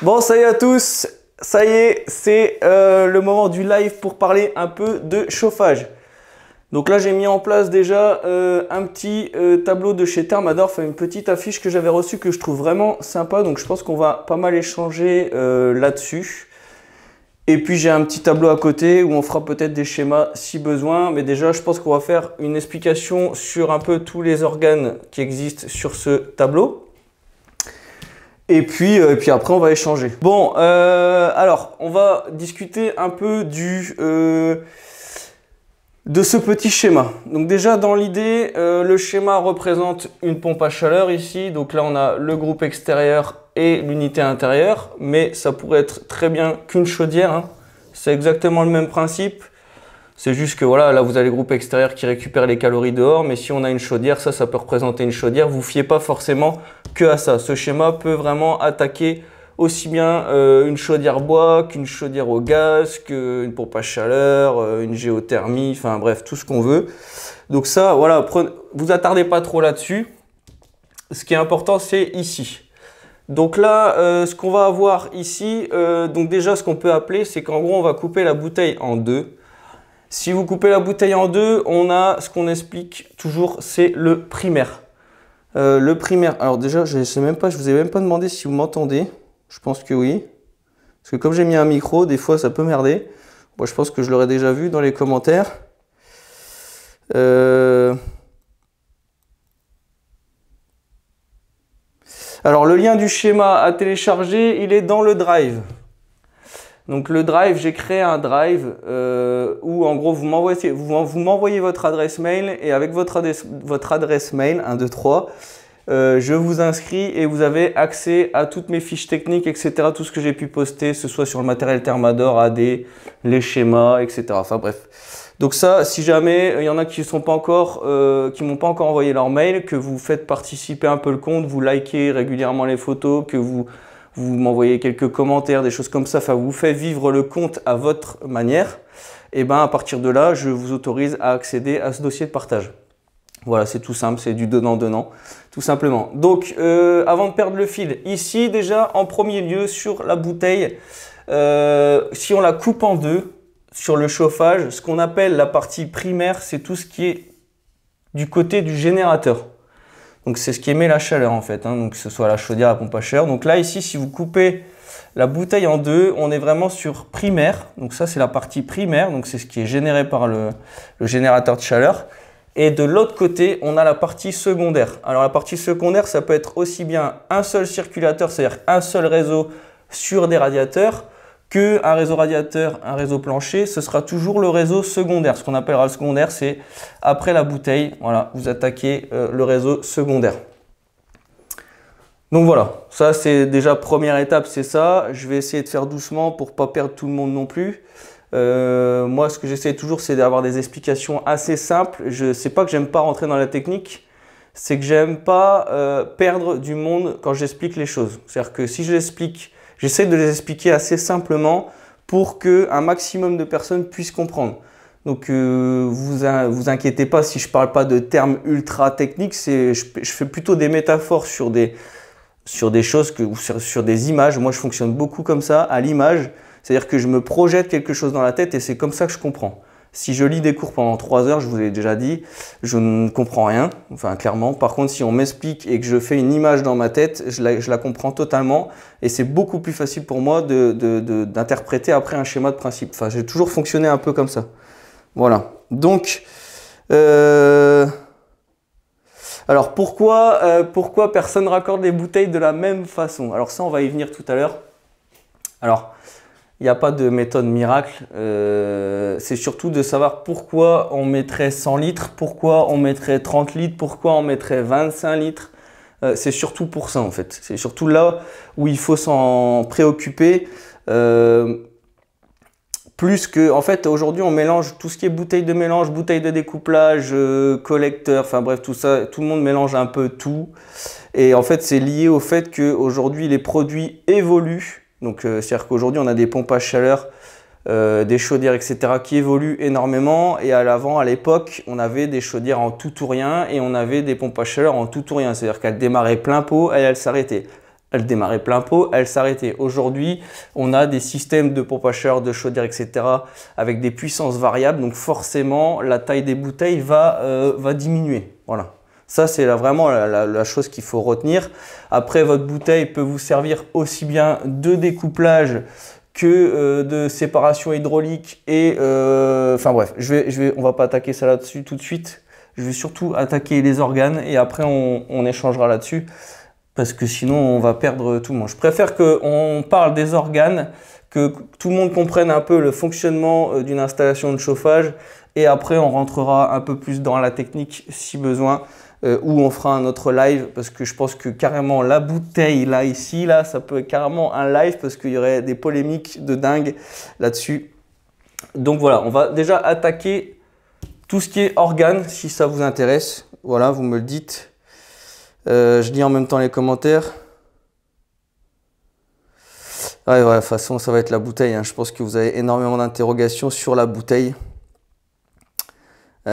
Bon, salut à tous, ça y est, c'est le moment du live pour parler un peu de chauffage. Donc là, j'ai mis en place déjà un petit tableau de chez Thermador, enfin une petite affiche que j'avais reçue que je trouve vraiment sympa. Donc je pense qu'on va pas mal échanger là-dessus. Et puis j'ai un petit tableau à côté où on fera peut-être des schémas si besoin. Mais déjà, je pense qu'on va faire une explication sur un peu tous les organes qui existent sur ce tableau. Et puis après, on va échanger. Bon, alors, on va discuter un peu de ce petit schéma. Donc déjà, dans l'idée, le schéma représente une pompe à chaleur ici. Donc là, on a le groupe extérieur et l'unité intérieure. Mais ça pourrait être très bien qu'une chaudière, hein. C'est exactement le même principe. C'est juste que voilà, là, vous avez le groupe extérieur qui récupère les calories dehors. Mais si on a une chaudière, ça peut représenter une chaudière. Vous ne fiez pas forcément que à ça. Ce schéma peut vraiment attaquer aussi bien une chaudière bois qu'une chaudière au gaz, qu'une pompe à chaleur, une géothermie, enfin bref, tout ce qu'on veut. Donc ça, voilà, vous attardez pas trop là-dessus. Ce qui est important, c'est ici. Donc là, ce qu'on va avoir ici, donc déjà, ce qu'on peut appeler, c'est qu'en gros, on va couper la bouteille en deux. Si vous coupez la bouteille en deux, on a ce qu'on explique toujours, c'est le primaire. Le primaire, alors déjà, je sais même pas, je vous ai même pas demandé si vous m'entendez. Je pense que oui. Parce que comme j'ai mis un micro, des fois ça peut merder. Moi, je pense que je l'aurais déjà vu dans les commentaires. Alors, le lien du schéma à télécharger, il est dans le drive. Donc le drive, j'ai créé un drive où en gros vous m'envoyez votre adresse mail et avec votre adresse mail 1, 2, 3, je vous inscris et vous avez accès à toutes mes fiches techniques, etc. Tout ce que j'ai pu poster, que ce soit sur le matériel Thermador, AD, les schémas, etc. Enfin bref. Donc ça, si jamais il y en a qui m'ont pas encore envoyé leur mail, que vous faites participer un peu le compte, vous likez régulièrement les photos, que vous m'envoyez quelques commentaires, des choses comme ça, enfin vous faites vivre le compte à votre manière, et ben à partir de là, je vous autorise à accéder à ce dossier de partage. Voilà, c'est tout simple, c'est du donnant-donnant, tout simplement. Donc, avant de perdre le fil, ici déjà, en premier lieu, sur la bouteille, si on la coupe en deux, sur le chauffage, ce qu'on appelle la partie primaire, c'est tout ce qui est du côté du générateur. Donc c'est ce qui émet la chaleur en fait, hein, donc que ce soit la chaudière, la pompe à chaleur. Donc là ici, si vous coupez la bouteille en deux, on est vraiment sur primaire. Donc ça c'est la partie primaire, donc c'est ce qui est généré par le générateur de chaleur. Et de l'autre côté, on a la partie secondaire. Alors la partie secondaire, ça peut être aussi bien un seul circulateur, c'est-à-dire un seul réseau sur des radiateurs, qu'un réseau radiateur, un réseau plancher, ce sera toujours le réseau secondaire. Ce qu'on appellera le secondaire, c'est après la bouteille, voilà, vous attaquez le réseau secondaire. Donc voilà, ça c'est déjà première étape, c'est ça. Je vais essayer de faire doucement pour pas perdre tout le monde non plus. Moi, ce que j'essaie toujours, c'est d'avoir des explications assez simples. Je sais pas que j'aime pas rentrer dans la technique, c'est que j'aime pas perdre du monde quand j'explique les choses. C'est-à-dire que si je l'explique, j'essaie de les expliquer assez simplement pour qu'un maximum de personnes puissent comprendre. Donc, vous inquiétez pas si je ne parle pas de termes ultra techniques. Je fais plutôt des métaphores sur des choses, sur des images. Moi, je fonctionne beaucoup comme ça, à l'image. C'est-à-dire que je me projette quelque chose dans la tête et c'est comme ça que je comprends. Si je lis des cours pendant 3 heures, je vous ai déjà dit, je ne comprends rien, enfin clairement. Par contre, si on m'explique et que je fais une image dans ma tête, je la comprends totalement et c'est beaucoup plus facile pour moi d'interpréter après un schéma de principe. Enfin, j'ai toujours fonctionné un peu comme ça. Voilà. Donc, alors pourquoi personne ne raccorde les bouteilles de la même façon? Alors ça, on va y venir tout à l'heure. Alors, il n'y a pas de méthode miracle, c'est surtout de savoir pourquoi on mettrait 100 litres, pourquoi on mettrait 30 litres, pourquoi on mettrait 25 litres. C'est surtout pour ça en fait, c'est surtout là où il faut s'en préoccuper. Plus que, en fait, aujourd'hui on mélange tout ce qui est bouteille de mélange, bouteille de découplage, collecteur, enfin bref, tout ça, tout le monde mélange un peu tout. Et en fait, c'est lié au fait qu'aujourd'hui les produits évoluent. Donc, c'est-à-dire qu'aujourd'hui, on a des pompes à chaleur, des chaudières, etc. qui évoluent énormément. Et à l'avant, à l'époque, on avait des chaudières en tout ou rien et on avait des pompes à chaleur en tout ou rien. C'est-à-dire qu'elles démarraient plein pot et elles s'arrêtaient. elle démarrait plein pot, elle s'arrêtait. Aujourd'hui, on a des systèmes de pompe à chaleur, de chaudière, etc. avec des puissances variables. Donc forcément, la taille des bouteilles va diminuer. Voilà. Ça, c'est vraiment la chose qu'il faut retenir. Après, votre bouteille peut vous servir aussi bien de découplage que de séparation hydraulique. Et enfin bref, on va pas attaquer ça là-dessus tout de suite. Je vais surtout attaquer les organes et après, on échangera là-dessus. Parce que sinon, on va perdre tout le monde. Je préfère qu'on parle des organes, que tout le monde comprenne un peu le fonctionnement d'une installation de chauffage. Et après, on rentrera un peu plus dans la technique si besoin, où on fera un autre live. Parce que je pense que carrément la bouteille, là, ici, là, ça peut être carrément un live parce qu'il y aurait des polémiques de dingue là-dessus. Donc voilà, on va déjà attaquer tout ce qui est organes, si ça vous intéresse. Voilà, vous me le dites. Je lis en même temps les commentaires. Ouais, de toute façon, ça va être la bouteille. Hein. Je pense que vous avez énormément d'interrogations sur la bouteille. Ouais,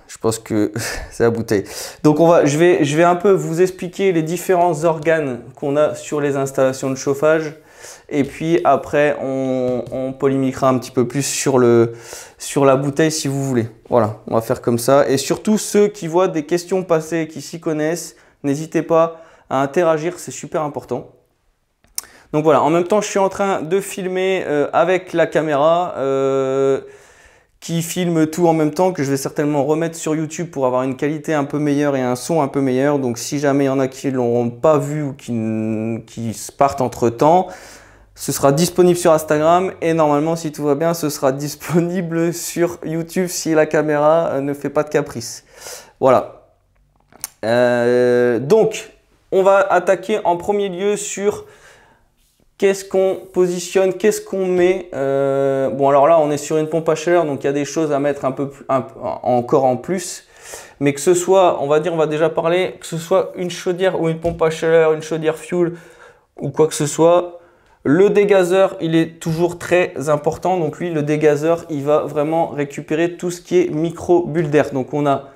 je pense que c'est la bouteille. Donc, je vais un peu vous expliquer les différents organes qu'on a sur les installations de chauffage. Et puis après, on polémiquera un petit peu plus sur la bouteille si vous voulez. Voilà, on va faire comme ça. Et surtout, ceux qui voient des questions passer, qui s'y connaissent, n'hésitez pas à interagir, c'est super important. Donc voilà, en même temps, je suis en train de filmer avec la caméra qui filme tout en même temps, que je vais certainement remettre sur YouTube pour avoir une qualité un peu meilleure et un son un peu meilleur. Donc si jamais il y en a qui ne l'auront pas vu ou qui se partent entre temps, ce sera disponible sur Instagram et normalement, si tout va bien, ce sera disponible sur YouTube si la caméra ne fait pas de caprice. Voilà. Donc, on va attaquer en premier lieu sur qu'est-ce qu'on positionne, qu'est-ce qu'on met. Bon, alors là, on est sur une pompe à chaleur, donc il y a des choses à mettre encore en plus. Mais que ce soit, on va déjà parler, que ce soit une chaudière ou une pompe à chaleur, une chaudière fuel ou quoi que ce soit, le dégazeur, il est toujours très important. Donc lui, le dégazeur, il va vraiment récupérer tout ce qui est micro-bulles d'air. Donc on a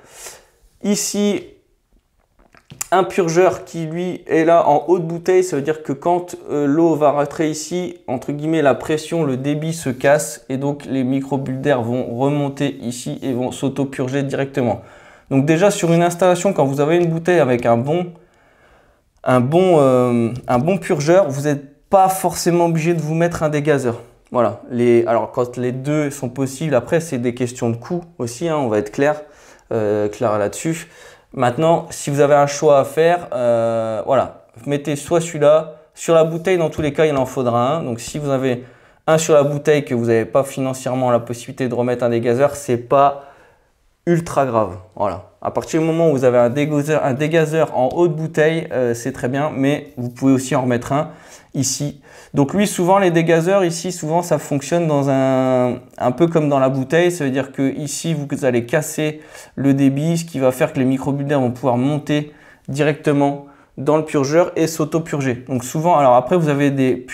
ici un purgeur qui lui est là en haut de bouteille. Ça veut dire que quand l'eau va rentrer ici, entre guillemets, la pression, le débit se casse. Et donc les micro-bulles d'air vont remonter ici et vont s'auto-purger directement. Donc déjà sur une installation, quand vous avez une bouteille avec un bon purgeur, vous n'êtes pas forcément obligé de vous mettre un dégazeur. Voilà. Alors quand les deux sont possibles, après c'est des questions de coût aussi, hein, on va être clair là-dessus. Maintenant, si vous avez un choix à faire, voilà, mettez soit celui-là, sur la bouteille, dans tous les cas il en faudra un. Donc si vous avez un sur la bouteille que vous n'avez pas financièrement la possibilité de remettre un dégazeur, c'est pas ultra grave. Voilà. À partir du moment où vous avez un dégazeur en haut de bouteille, c'est très bien, mais vous pouvez aussi en remettre un ici. Donc lui, souvent les dégazeurs ici, souvent ça fonctionne dans un peu comme dans la bouteille. Ça veut dire que ici vous allez casser le débit, ce qui va faire que les micro-bulles d'air vont pouvoir monter directement dans le purgeur et s'auto-purger. Donc souvent, alors après vous avez des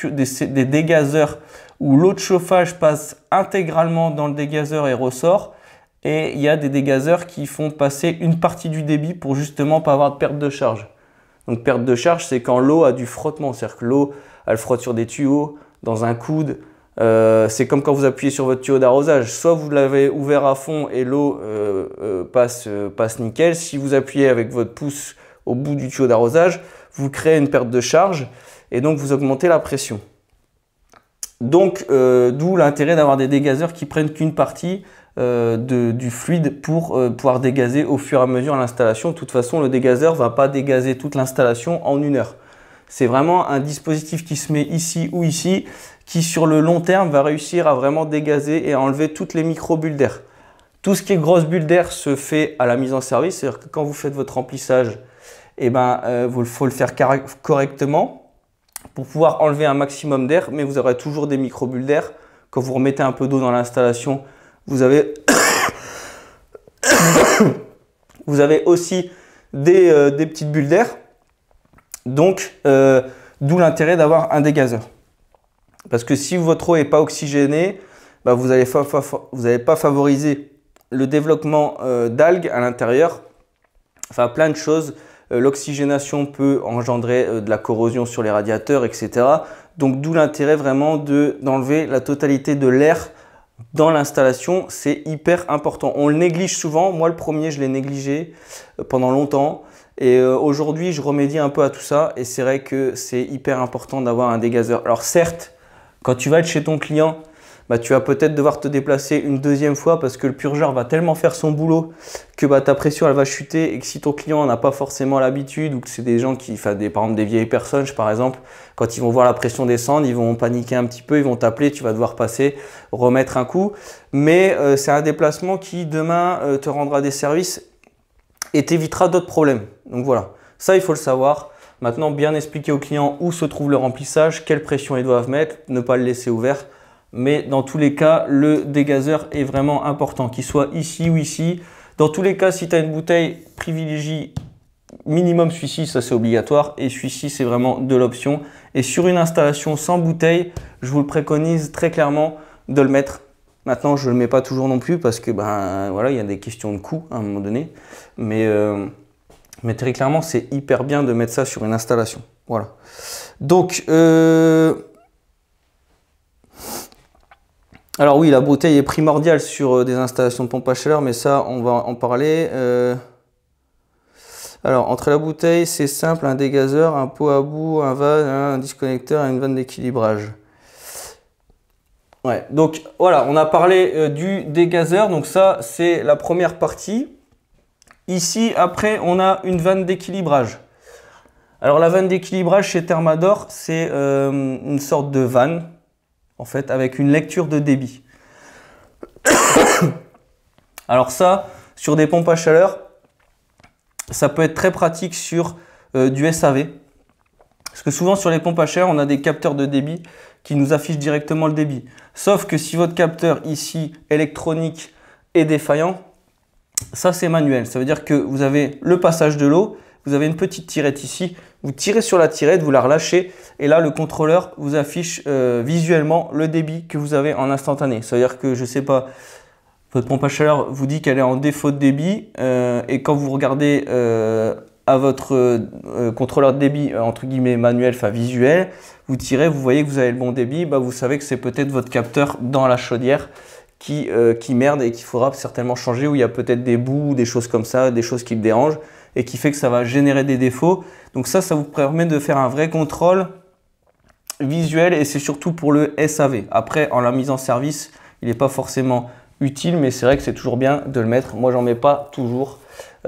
dégazeurs où l'eau de chauffage passe intégralement dans le dégazeur et ressort. Et il y a des dégazeurs qui font passer une partie du débit pour justement pas avoir de perte de charge. Donc perte de charge, c'est quand l'eau a du frottement, c'est-à-dire que l'eau, elle frotte sur des tuyaux, dans un coude. C'est comme quand vous appuyez sur votre tuyau d'arrosage. Soit vous l'avez ouvert à fond et l'eau passe nickel. Si vous appuyez avec votre pouce au bout du tuyau d'arrosage, vous créez une perte de charge et donc vous augmentez la pression. Donc, d'où l'intérêt d'avoir des dégazeurs qui prennent qu'une partie du fluide pour pouvoir dégazer au fur et à mesure l'installation. De toute façon, le dégazeur ne va pas dégazer toute l'installation en 1 heure. C'est vraiment un dispositif qui se met ici ou ici, qui sur le long terme va réussir à vraiment dégazer et à enlever toutes les micro-bulles d'air. Tout ce qui est grosse bulle d'air se fait à la mise en service, c'est-à-dire que quand vous faites votre remplissage, eh ben, faut le faire correctement pour pouvoir enlever un maximum d'air, mais vous aurez toujours des micro-bulles d'air. Quand vous remettez un peu d'eau dans l'installation, vous avez aussi des petites bulles d'air. Donc, d'où l'intérêt d'avoir un dégazeur. Parce que si votre eau n'est pas oxygénée, bah, vous n'allez pas favoriser le développement d'algues à l'intérieur. Enfin, plein de choses. L'oxygénation peut engendrer de la corrosion sur les radiateurs, etc. Donc d'où l'intérêt vraiment d'enlever la totalité de l'air dans l'installation. C'est hyper important. On le néglige souvent. Moi, le premier, je l'ai négligé pendant longtemps. Et aujourd'hui, je remédie un peu à tout ça. Et c'est vrai que c'est hyper important d'avoir un dégazeur. Alors certes, quand tu vas être chez ton client, bah, tu vas peut-être devoir te déplacer une deuxième fois parce que le purgeur va tellement faire son boulot que bah, ta pression elle va chuter, et que si ton client n'a pas forcément l'habitude, ou que c'est des gens qui, par exemple des vieilles personnes par exemple, quand ils vont voir la pression descendre, ils vont paniquer un petit peu, ils vont t'appeler, tu vas devoir passer, remettre un coup. Mais c'est un déplacement qui demain te rendra des services et t'évitera d'autres problèmes. Donc voilà, ça il faut le savoir. Maintenant, bien expliquer au client où se trouve le remplissage, quelle pression ils doivent mettre, ne pas le laisser ouvert. Mais dans tous les cas, le dégazeur est vraiment important, qu'il soit ici ou ici. Dans tous les cas, si tu as une bouteille, privilégie minimum celui-ci, ça c'est obligatoire. Et celui-ci, c'est vraiment de l'option. Et sur une installation sans bouteille, je vous le préconise très clairement de le mettre. Maintenant, je ne le mets pas toujours non plus parce que ben, voilà, il y a des questions de coût à un moment donné. Mais très clairement, c'est hyper bien de mettre ça sur une installation. Voilà. Donc, alors oui, la bouteille est primordiale sur des installations de pompe à chaleur, mais ça, on va en parler. Alors, entre la bouteille, c'est simple, un dégazeur, un pot à bout, un vase, un disconnecteur et une vanne d'équilibrage. Ouais, donc voilà, on a parlé du dégazeur, donc ça, c'est la première partie. Ici, après, on a une vanne d'équilibrage. Alors, la vanne d'équilibrage chez Thermador, c'est une sorte de vanne, en fait, avec une lecture de débit. Alors ça, sur des pompes à chaleur, ça peut être très pratique sur du SAV. Parce que souvent sur les pompes à chaleur, on a des capteurs de débit qui nous affichent directement le débit. Sauf que si votre capteur ici, électronique, est défaillant, ça c'est manuel. Ça veut dire que vous avez le passage de l'eau, vous avez une petite tirette ici, vous tirez sur la tirette, vous la relâchez et là le contrôleur vous affiche visuellement le débit que vous avez en instantané. Ça veut dire que je ne sais pas, votre pompe à chaleur vous dit qu'elle est en défaut de débit et quand vous regardez à votre contrôleur de débit entre guillemets manuel, enfin visuel, vous tirez, vous voyez que vous avez le bon débit, bah, vous savez que c'est peut-être votre capteur dans la chaudière qui merde et qu'il faudra certainement changer, où il y a peut-être des bouts, des choses comme ça, des choses qui me dérangent et qui fait que ça va générer des défauts. Donc ça vous permet de faire un vrai contrôle visuel et c'est surtout pour le SAV. Après, en la mise en service, il n'est pas forcément utile, mais c'est vrai que c'est toujours bien de le mettre. Moi, j'en mets pas toujours.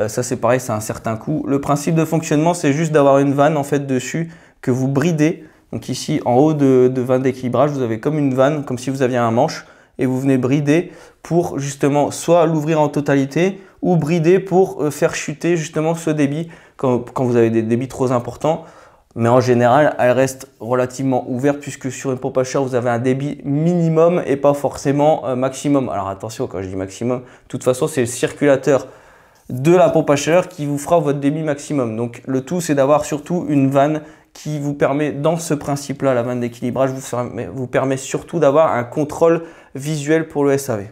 Ça, c'est pareil, c'est un certain coût. Le principe de fonctionnement, c'est juste d'avoir une vanne en fait dessus que vous bridez. Donc ici, en haut de vanne d'équilibrage, vous avez comme une vanne, comme si vous aviez un manche. Et vous venez brider pour justement soit l'ouvrir en totalité ou brider pour faire chuter justement ce débit quand vous avez des débits trop importants. Mais en général, elle reste relativement ouverte puisque sur une pompe à chaleur, vous avez un débit minimum et pas forcément maximum. Alors attention, quand je dis maximum, de toute façon, c'est le circulateur de la pompe à chaleur qui vous fera votre débit maximum. Donc le tout, c'est d'avoir surtout une vanne qui vous permet, dans ce principe-là, la vanne d'équilibrage vous permet surtout d'avoir un contrôle visuel pour le SAV.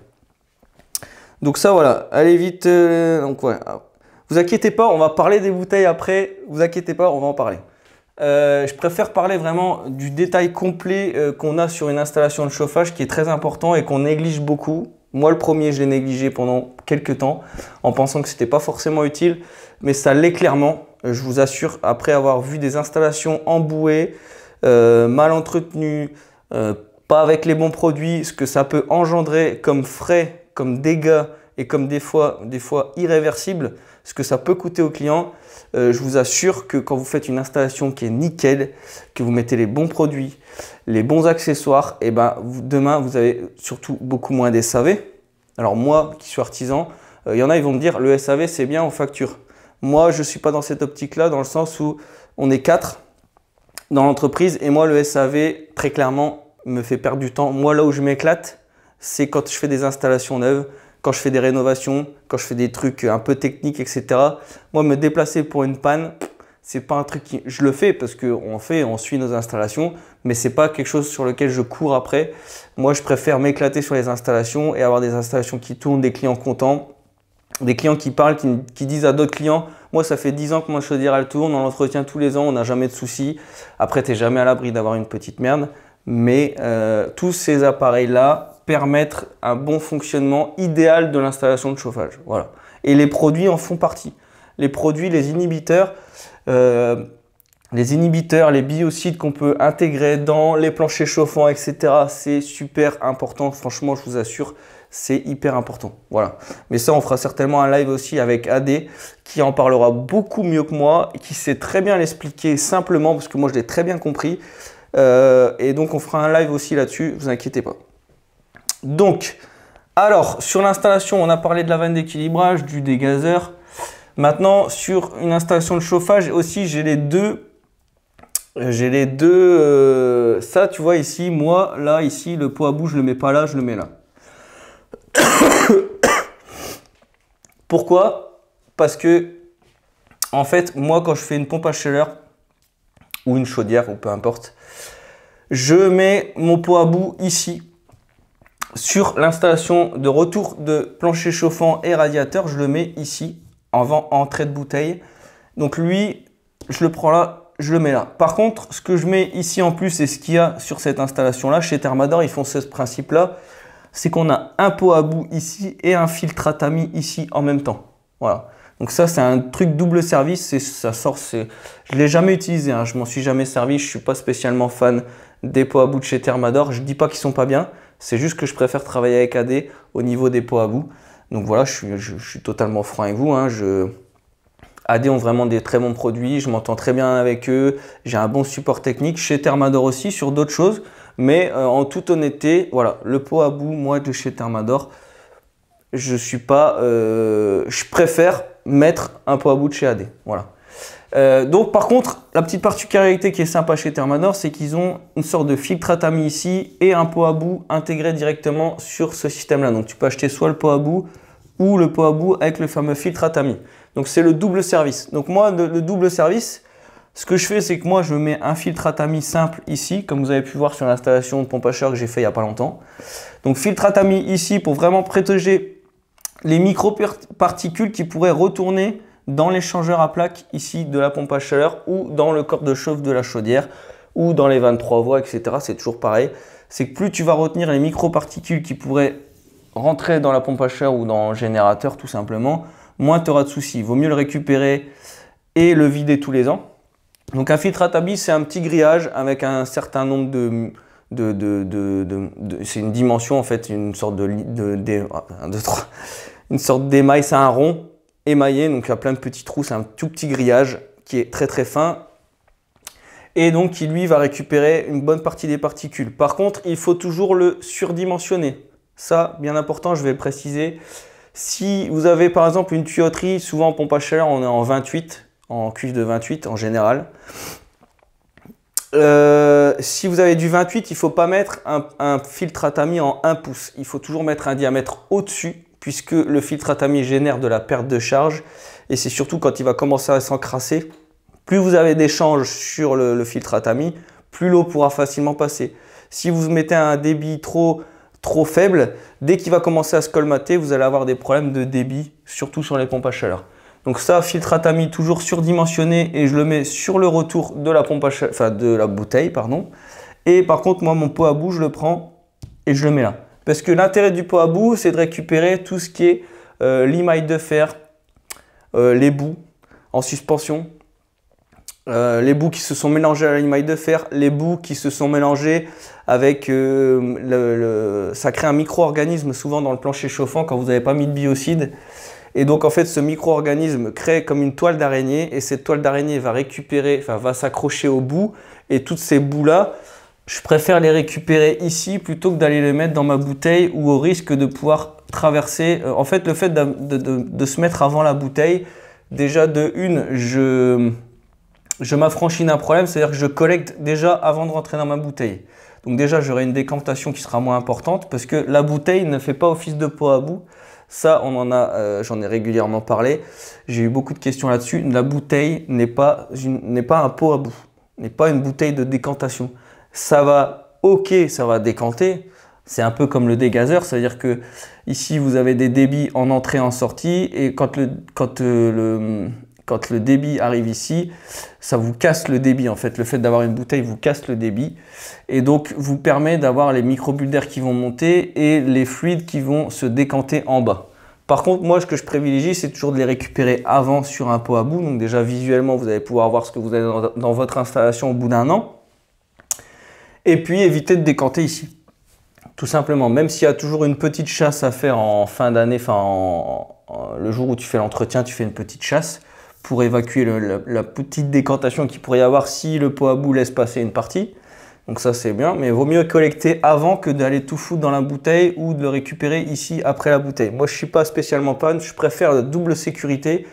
Donc ça, voilà, allez vite. Donc voilà. Vous inquiétez pas, on va parler des bouteilles après. Vous inquiétez pas, on va en parler. Je préfère parler vraiment du détail complet qu'on a sur une installation de chauffage qui est très important et qu'on néglige beaucoup. Moi, le premier, je l'ai négligé pendant quelques temps en pensant que ce n'était pas forcément utile, mais ça l'est clairement. Je vous assure, après avoir vu des installations embouées, mal entretenues, pas avec les bons produits, ce que ça peut engendrer comme frais, comme dégâts et comme des fois irréversibles, ce que ça peut coûter au client. Je vous assure que quand vous faites une installation qui est nickel, que vous mettez les bons produits, les bons accessoires, et ben demain vous avez surtout beaucoup moins des SAV. Alors moi qui suis artisan, il y en a ils vont me dire le SAV c'est bien, on facture. Moi je ne suis pas dans cette optique-là, dans le sens où on est 4 dans l'entreprise et moi le SAV très clairement me fait perdre du temps. Moi là où je m'éclate, c'est quand je fais des installations neuves, quand je fais des rénovations, quand je fais des trucs un peu techniques, etc. Moi, me déplacer pour une panne, c'est pas un truc qui... Je le fais parce on suit nos installations, mais c'est pas quelque chose sur lequel je cours après. Moi, je préfère m'éclater sur les installations et avoir des installations qui tournent, des clients contents. des clients qui parlent, qui disent à d'autres clients, moi ça fait 10 ans que ma chaudière elle tourne, on l'entretient tous les ans, on n'a jamais de soucis. Après, tu n'es jamais à l'abri d'avoir une petite merde, mais tous ces appareils-là permettent un bon fonctionnement idéal de l'installation de chauffage. Voilà. Et les produits en font partie. Les produits, les inhibiteurs, les biocides qu'on peut intégrer dans les planchers chauffants, etc. C'est super important, franchement, je vous assure. C'est hyper important. Voilà. Mais ça, on fera certainement un live aussi avec AD qui en parlera beaucoup mieux que moi et qui sait très bien l'expliquer simplement parce que moi, je l'ai très bien compris. Et donc, on fera un live aussi là-dessus. Vous inquiétez pas. Donc, alors, sur l'installation, on a parlé de la vanne d'équilibrage, du dégazeur. Maintenant, sur une installation de chauffage aussi, j'ai les deux. Ça, tu vois ici, moi, là, ici, le pot à bout, je le mets pas là, je le mets là. Pourquoi? Parce que, en fait, moi, quand je fais une pompe à chaleur ou une chaudière, ou peu importe, je mets mon pot à bout ici. Sur l'installation de retour de plancher chauffant et radiateur, je le mets ici, en trait de bouteille. Donc lui, je le prends là, je le mets là. Par contre, ce que je mets ici en plus, et ce qu'il y a sur cette installation-là, chez Thermador, ils font ce principe-là, c'est qu'on a un pot à bout ici et un filtre à tamis ici en même temps. Voilà. Donc ça, c'est un truc double service. Ça sort, je ne l'ai jamais utilisé, hein. Je m'en suis jamais servi. Je ne suis pas spécialement fan des pots à bout de chez Thermador. Je ne dis pas qu'ils ne sont pas bien. C'est juste que je préfère travailler avec AD au niveau des pots à bout. Donc voilà, je suis totalement franc avec vous, hein. AD ont vraiment des très bons produits. Je m'entends très bien avec eux. J'ai un bon support technique. Chez Thermador aussi, sur d'autres choses. Mais en toute honnêteté, voilà, le pot à bout, moi, de chez Thermador, je préfère mettre un pot à bout de chez AD. Voilà. Donc, par contre, la petite particularité qui est sympa chez Thermador, c'est qu'ils ont une sorte de filtre à tamis ici et un pot à bout intégré directement sur ce système-là. Donc, tu peux acheter soit le pot à bout ou le pot à bout avec le fameux filtre à tamis. Donc, c'est le double service. Donc, moi, le double service, ce que je fais, c'est que moi, je mets un filtre à tamis simple ici, comme vous avez pu voir sur l'installation de pompe à chaleur que j'ai fait il n'y a pas longtemps. Donc, filtre à tamis ici pour vraiment protéger les micro-particules qui pourraient retourner dans l'échangeur à plaques ici de la pompe à chaleur ou dans le corps de chauffe de la chaudière ou dans les 23 voies, etc. C'est toujours pareil. C'est que plus tu vas retenir les micro-particules qui pourraient rentrer dans la pompe à chaleur ou dans le générateur tout simplement, moins tu auras de soucis. Il vaut mieux le récupérer et le vider tous les ans. Donc un filtre à tamis, c'est un petit grillage avec un certain nombre c'est une dimension en fait, une sorte une sorte d'émail, c'est un rond émaillé, donc il y a plein de petits trous, c'est un tout petit grillage qui est très très fin et donc qui lui va récupérer une bonne partie des particules. Par contre, il faut toujours le surdimensionner. Ça, bien important, je vais le préciser. Si vous avez par exemple une tuyauterie, souvent en pompe à chaleur, on est en 28, en cuivre de 28 en général. Si vous avez du 28, il ne faut pas mettre un filtre à tamis en 1 pouce. Il faut toujours mettre un diamètre au-dessus puisque le filtre à tamis génère de la perte de charge. Et c'est surtout quand il va commencer à s'encrasser. Plus vous avez d'échanges sur le filtre à tamis, plus l'eau pourra facilement passer. Si vous mettez un débit trop faible, dès qu'il va commencer à se colmater, vous allez avoir des problèmes de débit, surtout sur les pompes à chaleur. Donc ça, filtre à tamis toujours surdimensionné et je le mets sur le retour de la pompe à chaleur, enfin de la bouteille, pardon. Et par contre, moi, mon pot à bout, je le prends et je le mets là. Parce que l'intérêt du pot à bout, c'est de récupérer tout ce qui est l'émail de fer, les bouts en suspension, les bouts qui se sont mélangés à l'émail de fer, les bouts qui se sont mélangés avec ça crée un micro-organisme souvent dans le plancher chauffant quand vous n'avez pas mis de biocide. Et donc en fait ce micro-organisme crée comme une toile d'araignée et cette toile d'araignée va récupérer, enfin va s'accrocher au bout et toutes ces bouts là, je préfère les récupérer ici plutôt que d'aller les mettre dans ma bouteille ou au risque de pouvoir traverser. En fait le fait de se mettre avant la bouteille, déjà de une, je m'affranchis d'un problème, c'est-à-dire que je collecte déjà avant de rentrer dans ma bouteille. Donc déjà j'aurai une décantation qui sera moins importante parce que la bouteille ne fait pas office de pot à bout. Ça, j'en ai régulièrement parlé. J'ai eu beaucoup de questions là-dessus. La bouteille n'est pas un pot à bout, n'est pas une bouteille de décantation. Ça va, ok, ça va décanter, C'est un peu comme le dégazeur, c'est-à-dire que ici vous avez des débits en entrée et en sortie, et quand le débit arrive ici, ça vous casse le débit en fait. Le fait d'avoir une bouteille vous casse le débit et donc vous permet d'avoir les microbulles d'air qui vont monter et les fluides qui vont se décanter en bas. Par contre, moi, ce que je privilégie, c'est toujours de les récupérer avant sur un pot à bout. Donc déjà, visuellement, vous allez pouvoir voir ce que vous avez dans votre installation au bout d'un an. Et puis, éviter de décanter ici. Tout simplement, même s'il y a toujours une petite chasse à faire en fin d'année, le jour où tu fais l'entretien, tu fais une petite chasse pour évacuer la petite décantation qu'il pourrait y avoir si le pot à bout laisse passer une partie. Donc ça c'est bien, mais il vaut mieux collecter avant que d'aller tout foutre dans la bouteille ou de le récupérer ici après la bouteille. Moi je ne suis pas spécialement fan, je préfère la double sécurité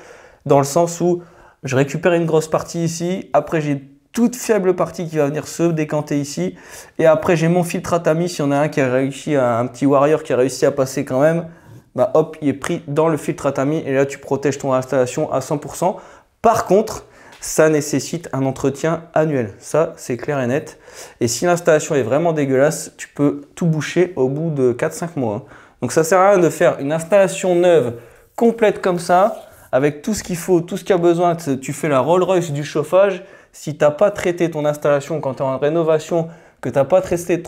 dans le sens où je récupère une grosse partie ici, après j'ai toute faible partie qui va venir se décanter ici et après j'ai mon filtre à tamis, si on a un qui a réussi, un petit warrior qui a réussi à passer quand même, bah hop, il est pris dans le filtre à tamis et là tu protèges ton installation à 100%. Par contre, ça nécessite un entretien annuel. Ça, c'est clair et net. Et si l'installation est vraiment dégueulasse, tu peux tout boucher au bout de 4-5 mois. Donc ça sert à rien de faire une installation neuve complète comme ça, avec tout ce qu'il faut, tout ce qu'il y a besoin. Tu fais la Rolls-Royce du chauffage. Si tu n'as pas traité ton installation quand tu es en rénovation, que tu n'as pas traité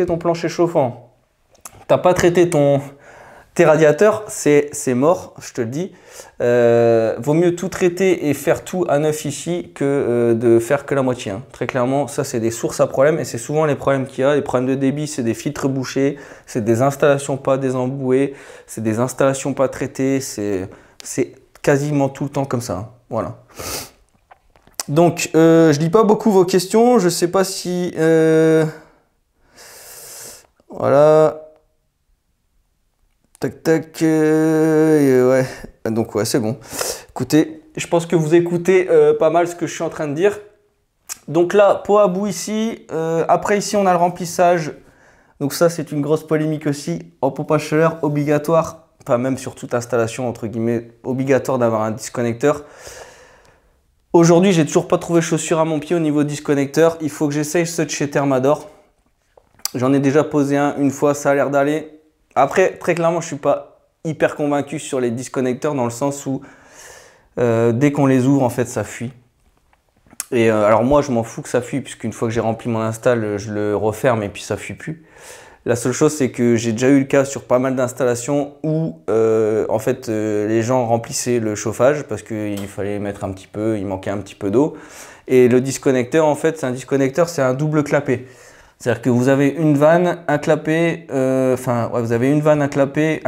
ton plancher chauffant, tu n'as pas traité tes radiateurs, c'est mort, je te le dis. Vaut mieux tout traiter et faire tout à neuf ici que de faire que la moitié. Hein. Très clairement, ça c'est des sources à problèmes et c'est souvent les problèmes qu'il y a. Les problèmes de débit, c'est des filtres bouchés, c'est des installations pas désembouées, c'est des installations pas traitées, c'est quasiment tout le temps comme ça. Hein. Voilà. Donc, je lis pas beaucoup vos questions, je sais pas si... Voilà... Tac, tac, ouais, donc ouais, c'est bon. Écoutez, je pense que vous écoutez pas mal ce que je suis en train de dire. Donc là, pot à bout ici. Après ici, on a le remplissage. Donc ça, c'est une grosse polémique aussi. En pompe à chaleur, obligatoire, enfin même sur toute installation, entre guillemets, obligatoire d'avoir un disconnecteur. Aujourd'hui, j'ai toujours pas trouvé chaussure à mon pied au niveau disconnecteur. Il faut que j'essaye ceux de chez Thermador. J'en ai déjà posé un une fois, ça a l'air d'aller. Après, très clairement, je ne suis pas hyper convaincu sur les disconnecteurs dans le sens où dès qu'on les ouvre, en fait, ça fuit. Et alors moi, je m'en fous que ça fuit puisqu'une fois que j'ai rempli mon install, je le referme et puis ça fuit plus. La seule chose, c'est que j'ai déjà eu le cas sur pas mal d'installations où en fait, les gens remplissaient le chauffage parce qu'il fallait mettre un petit peu, il manquait un petit peu d'eau. Et le disconnecteur, en fait, c'est un double clapet. C'est-à-dire que vous avez une vanne, un clapet, vous avez une vanne, un clapet,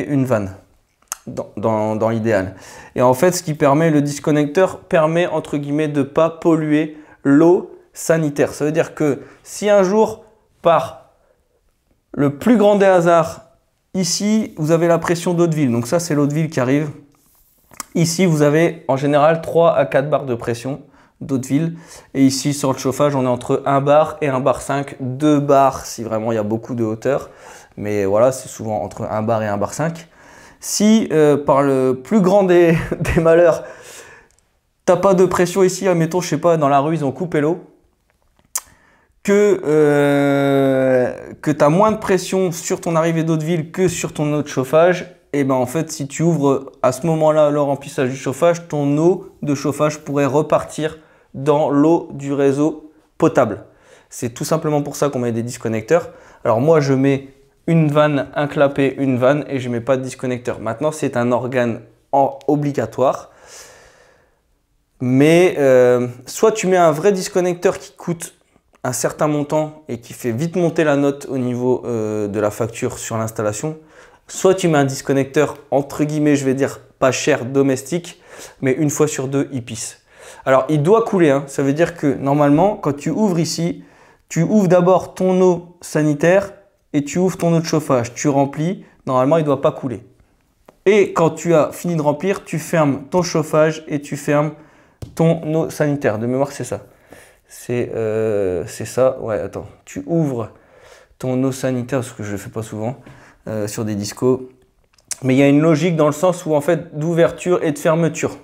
une vanne, dans l'idéal. Et en fait, ce qui permet, le disconnecteur permet, entre guillemets, de ne pas polluer l'eau sanitaire. Ça veut dire que si un jour, par le plus grand des hasards, ici, vous avez la pression d'eau de ville, donc ça, c'est l'eau de ville qui arrive. Ici, vous avez en général 3 à 4 bars de pression d'eau de ville. Et ici, sur le chauffage, on est entre 1 bar et 1 bar 5, 2 bars si vraiment il y a beaucoup de hauteur. Mais voilà, c'est souvent entre 1 bar et 1 bar 5. Si par le plus grand des malheurs, tu n'as pas de pression ici, admettons, je sais pas, dans la rue, ils ont coupé l'eau, que tu as moins de pression sur ton arrivée d'eau de ville que sur ton eau de chauffage, et ben en fait, si tu ouvres à ce moment-là le remplissage du chauffage, ton eau de chauffage pourrait repartir dans l'eau du réseau potable. C'est tout simplement pour ça qu'on met des disconnecteurs. Alors moi, je mets une vanne, un clapet, une vanne et je ne mets pas de disconnecteur. Maintenant, c'est un organe obligatoire. Mais soit tu mets un vrai disconnecteur qui coûte un certain montant et qui fait vite monter la note au niveau de la facture sur l'installation. Soit tu mets un disconnecteur, entre guillemets, je vais dire pas cher, domestique, mais une fois sur deux, il pisse. Alors, il doit couler, hein. Ça veut dire que normalement, quand tu ouvres ici, tu ouvres d'abord ton eau sanitaire et tu ouvres ton eau de chauffage. Tu remplis, normalement, il ne doit pas couler. Et quand tu as fini de remplir, tu fermes ton chauffage et tu fermes ton eau sanitaire. De mémoire, c'est ça. C'est ça. Ouais, attends. Tu ouvres ton eau sanitaire, parce que je ne le fais pas souvent, sur des discos. Mais il y a une logique dans le sens où, en fait, d'ouverture et de fermeture.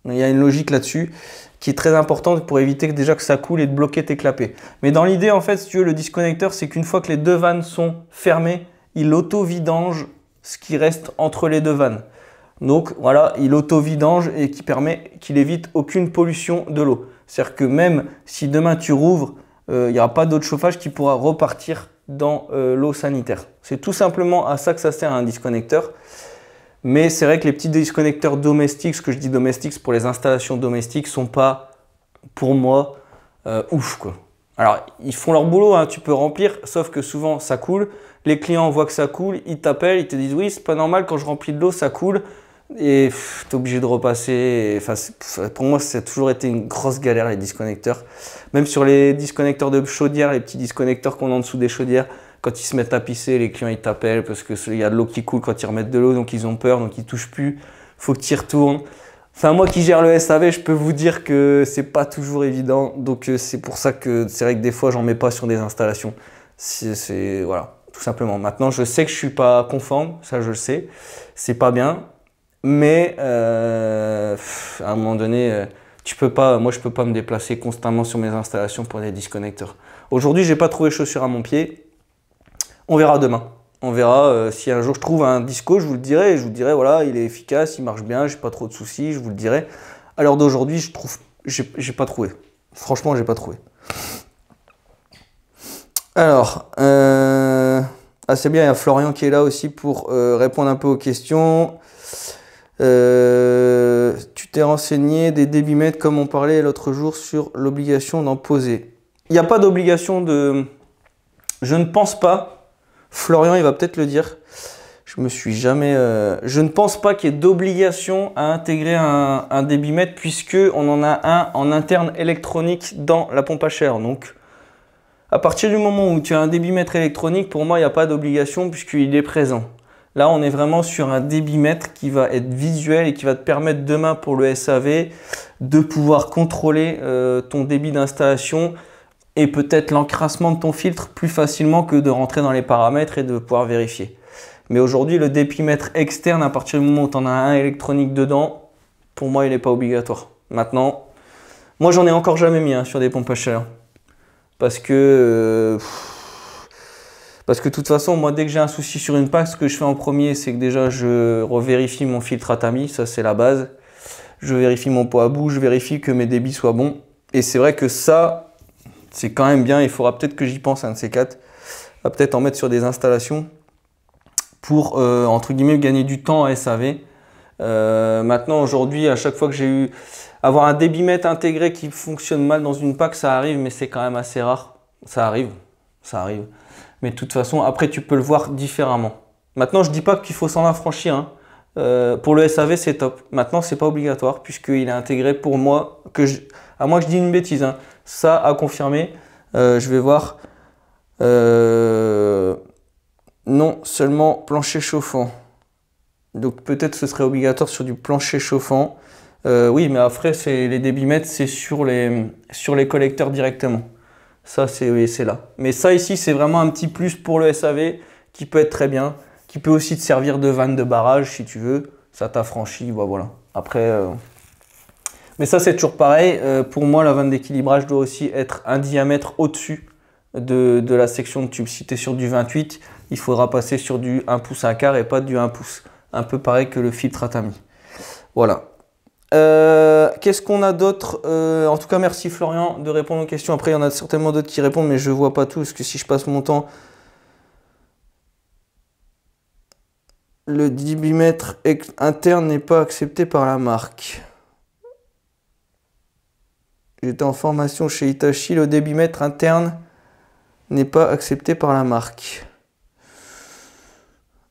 Il y a une logique là-dessus. qui est très importante pour éviter déjà que ça coule et de bloquer tes clapets. Mais dans l'idée, en fait, si tu veux, le disconnecteur, c'est qu'une fois que les deux vannes sont fermées, il auto-vidange ce qui reste entre les deux vannes. Donc voilà, il auto-vidange et qui permet qu'il évite aucune pollution de l'eau. C'est-à-dire que même si demain tu rouvres, il n'y aura pas d'eau de chauffage qui pourra repartir dans l'eau sanitaire. C'est tout simplement à ça que ça sert un disconnecteur. Mais c'est vrai que les petits disconnecteurs domestiques, ce que je dis domestiques, c'est pour les installations domestiques, sont pas, pour moi, ouf quoi. Alors, ils font leur boulot, hein, tu peux remplir, sauf que souvent ça coule. Les clients voient que ça coule, ils t'appellent, ils te disent oui, c'est pas normal, quand je remplis de l'eau, ça coule. Et tu es obligé de repasser. Enfin, pour moi, ça a toujours été une grosse galère, les disconnecteurs. Même sur les disconnecteurs de chaudière, les petits disconnecteurs qu'on a en dessous des chaudières, quand ils se mettent à pisser, les clients ils t'appellent parce qu'il y a de l'eau qui coule quand ils remettent de l'eau, donc ils ont peur, donc ils touchent plus. Faut que tu y retournes. Enfin, moi qui gère le SAV, je peux vous dire que c'est pas toujours évident. Donc c'est pour ça que c'est vrai que des fois, j'en mets pas sur des installations. Voilà, tout simplement. Maintenant, je sais que je suis pas conforme, ça je le sais. C'est pas bien. Mais à un moment donné, moi je peux pas me déplacer constamment sur mes installations pour des disconnecteurs. Aujourd'hui, j'ai pas trouvé chaussure à mon pied. On verra demain. On verra si un jour je trouve un disco, je vous le dirai. Je vous dirai voilà, il est efficace, il marche bien, j'ai pas trop de soucis, je vous le dirai. À l'heure d'aujourd'hui, j'ai pas trouvé. Franchement, j'ai pas trouvé. Alors, c'est bien, il y a Florian qui est là aussi pour répondre un peu aux questions. Tu t'es renseigné des débitmètres comme on parlait l'autre jour sur l'obligation d'en poser. Il n'y a pas d'obligation de... Je ne pense pas, Florian il va peut-être le dire, je me suis jamais... Je ne pense pas qu'il y ait d'obligation à intégrer un débitmètre puisque on en a un en interne électronique dans la pompe à chaleur. Donc à partir du moment où tu as un débitmètre électronique, pour moi il n'y a pas d'obligation puisqu'il est présent. Là, on est vraiment sur un débitmètre qui va être visuel et qui va te permettre demain pour le SAV de pouvoir contrôler ton débit d'installation et peut-être l'encrassement de ton filtre plus facilement que de rentrer dans les paramètres et de pouvoir vérifier. Mais aujourd'hui, le débitmètre externe, à partir du moment où tu en as un électronique dedans, pour moi, il n'est pas obligatoire. Maintenant, moi, j'en ai encore jamais mis sur des pompes à chaleur. Parce que de toute façon, moi, dès que j'ai un souci sur une PAC, ce que je fais en premier, c'est que déjà, je revérifie mon filtre à tamis. Ça, c'est la base. Je vérifie mon pot à bout. Je vérifie que mes débits soient bons. Et c'est vrai que ça, c'est quand même bien. Il faudra peut-être que j'y pense, un de ces quatre. À peut-être en mettre sur des installations pour, entre guillemets, gagner du temps à SAV. Maintenant, aujourd'hui, à chaque fois que j'ai eu... Avoir un débitmètre intégré qui fonctionne mal dans une PAC, ça arrive, mais c'est quand même assez rare. Ça arrive. Ça arrive. Mais de toute façon, après, tu peux le voir différemment. Maintenant, je ne dis pas qu'il faut s'en affranchir. Hein. Pour le SAV, c'est top. Maintenant, ce n'est pas obligatoire puisqu'il est intégré pour moi. À moi, je dis une bêtise. Hein. Ça, à confirmer. Je vais voir. Non, seulement plancher chauffant. Donc, peut-être ce serait obligatoire sur du plancher chauffant. Oui, mais après, les débitmètres, c'est sur les collecteurs directement. Ça, c'est là. Mais ça, ici, c'est vraiment un petit plus pour le SAV qui peut être très bien, qui peut aussi te servir de vanne de barrage si tu veux. Ça t'affranchit, voilà. Après, mais ça, c'est toujours pareil. Pour moi, la vanne d'équilibrage doit aussi être un diamètre au-dessus de la section de tube. Si tu es sur du 28, il faudra passer sur du 1 pouce 1 quart et pas du 1 pouce. Un peu pareil que le filtre à tamis. Voilà. Qu'est-ce qu'on a d'autre? En tout cas, merci Florian de répondre aux questions. Après, il y en a certainement d'autres qui répondent, mais je ne vois pas tout, parce que si je passe mon temps... Le débitmètre interne n'est pas accepté par la marque. J'étais en formation chez Hitachi, le débitmètre interne n'est pas accepté par la marque.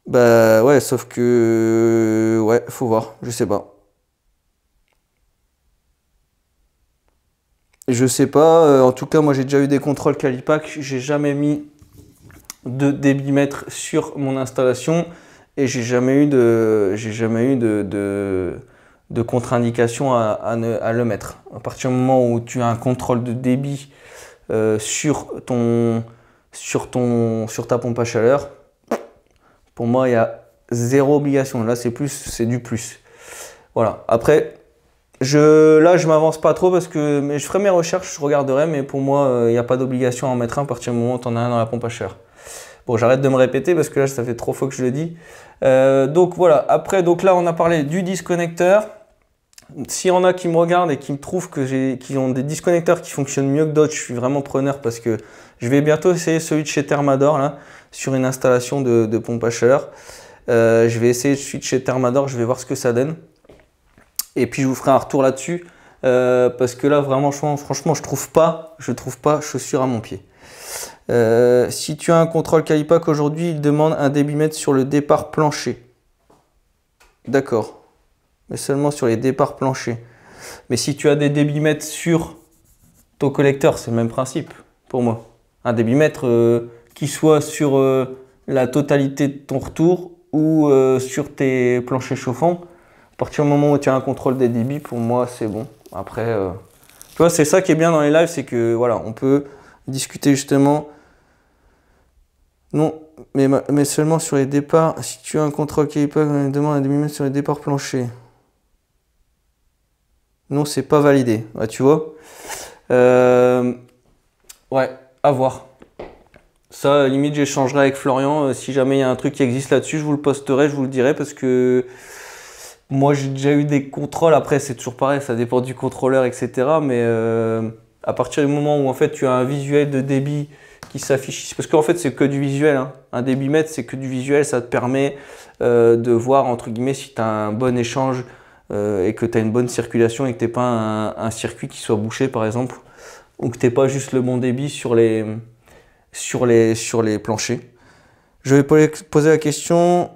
Bah ouais, sauf que... Ouais, faut voir, je sais pas. Je sais pas, en tout cas moi j'ai déjà eu des contrôles Calipac, j'ai jamais mis de débitmètre sur mon installation et j'ai jamais eu de contre-indication à le mettre. À partir du moment où tu as un contrôle de débit sur ta pompe à chaleur, pour moi il y a zéro obligation. Là c'est du plus. Voilà. Après, Là, je m'avance pas trop parce que mais je ferai mes recherches, je regarderai, mais pour moi, il n'y a pas d'obligation à en mettre un à partir du moment où tu en as un dans la pompe à chaleur. Bon, j'arrête de me répéter parce que là, ça fait 3 fois que je le dis. Donc voilà, après, donc là, on a parlé du disconnecteur. S'il y en a qui me regardent et qui me trouvent qui ont des disconnecteurs qui fonctionnent mieux que d'autres, je suis vraiment preneur parce que je vais bientôt essayer celui de chez Thermador là, sur une installation de pompe à chaleur. Je vais essayer celui de chez Thermador, je vais voir ce que ça donne. Et puis je vous ferai un retour là-dessus parce que là vraiment franchement je trouve pas chaussure à mon pied. Si tu as un contrôle Calipac aujourd'hui, il demande un débitmètre sur le départ plancher. D'accord, mais seulement sur les départs planchers. Mais si tu as des débitmètres sur ton collecteur, c'est le même principe pour moi. Un débitmètre qui soit sur la totalité de ton retour ou sur tes planchers chauffants. À partir du moment où tu as un contrôle des débits, pour moi, c'est bon. Après, tu vois, c'est ça qui est bien dans les lives, c'est que voilà, on peut discuter justement. Non, mais seulement sur les départs. Si tu as un contrôle Calipac, on demande un demi-mètre sur les départs planchers. Non, c'est pas validé. Ouais, tu vois. Ouais, à voir. Ça, limite, j'échangerai avec Florian. Si jamais il y a un truc qui existe là-dessus, je vous le posterai, je vous le dirai parce que. Moi, j'ai déjà eu des contrôles. Après, c'est toujours pareil, ça dépend du contrôleur, etc. Mais à partir du moment où en fait, tu as un visuel de débit qui s'affiche ici, parce qu'en fait, c'est que du visuel. Hein. Un débitmètre, c'est que du visuel. Ça te permet de voir, entre guillemets, si tu as un bon échange et que tu as une bonne circulation et que tu n'es pas un circuit qui soit bouché, par exemple, ou que tu n'es pas juste le bon débit sur les planchers. Je vais poser la question.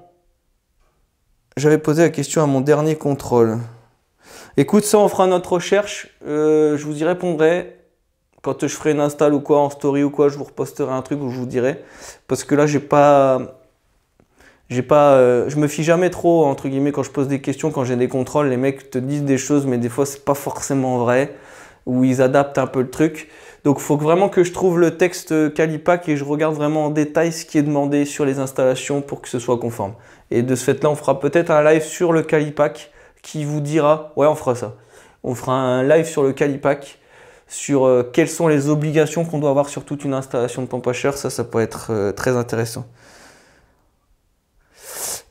J'avais posé la question à mon dernier contrôle. Écoute, ça, on fera notre recherche. Je vous y répondrai. Quand je ferai une install ou quoi, en story ou quoi, je vous reposterai un truc où je vous dirai. Parce que là, je me fie jamais trop, entre guillemets, quand je pose des questions, quand j'ai des contrôles. Les mecs te disent des choses, mais des fois, c'est pas forcément vrai. Ou ils adaptent un peu le truc. Donc, il faut vraiment que je trouve le texte Calipac et je regarde vraiment en détail ce qui est demandé sur les installations pour que ce soit conforme. Et de ce fait-là, on fera peut-être un live sur le Calipac qui vous dira... Ouais, on fera ça. On fera un live sur le Calipac sur quelles sont les obligations qu'on doit avoir sur toute une installation de pompe à chaleur. Ça peut être très intéressant.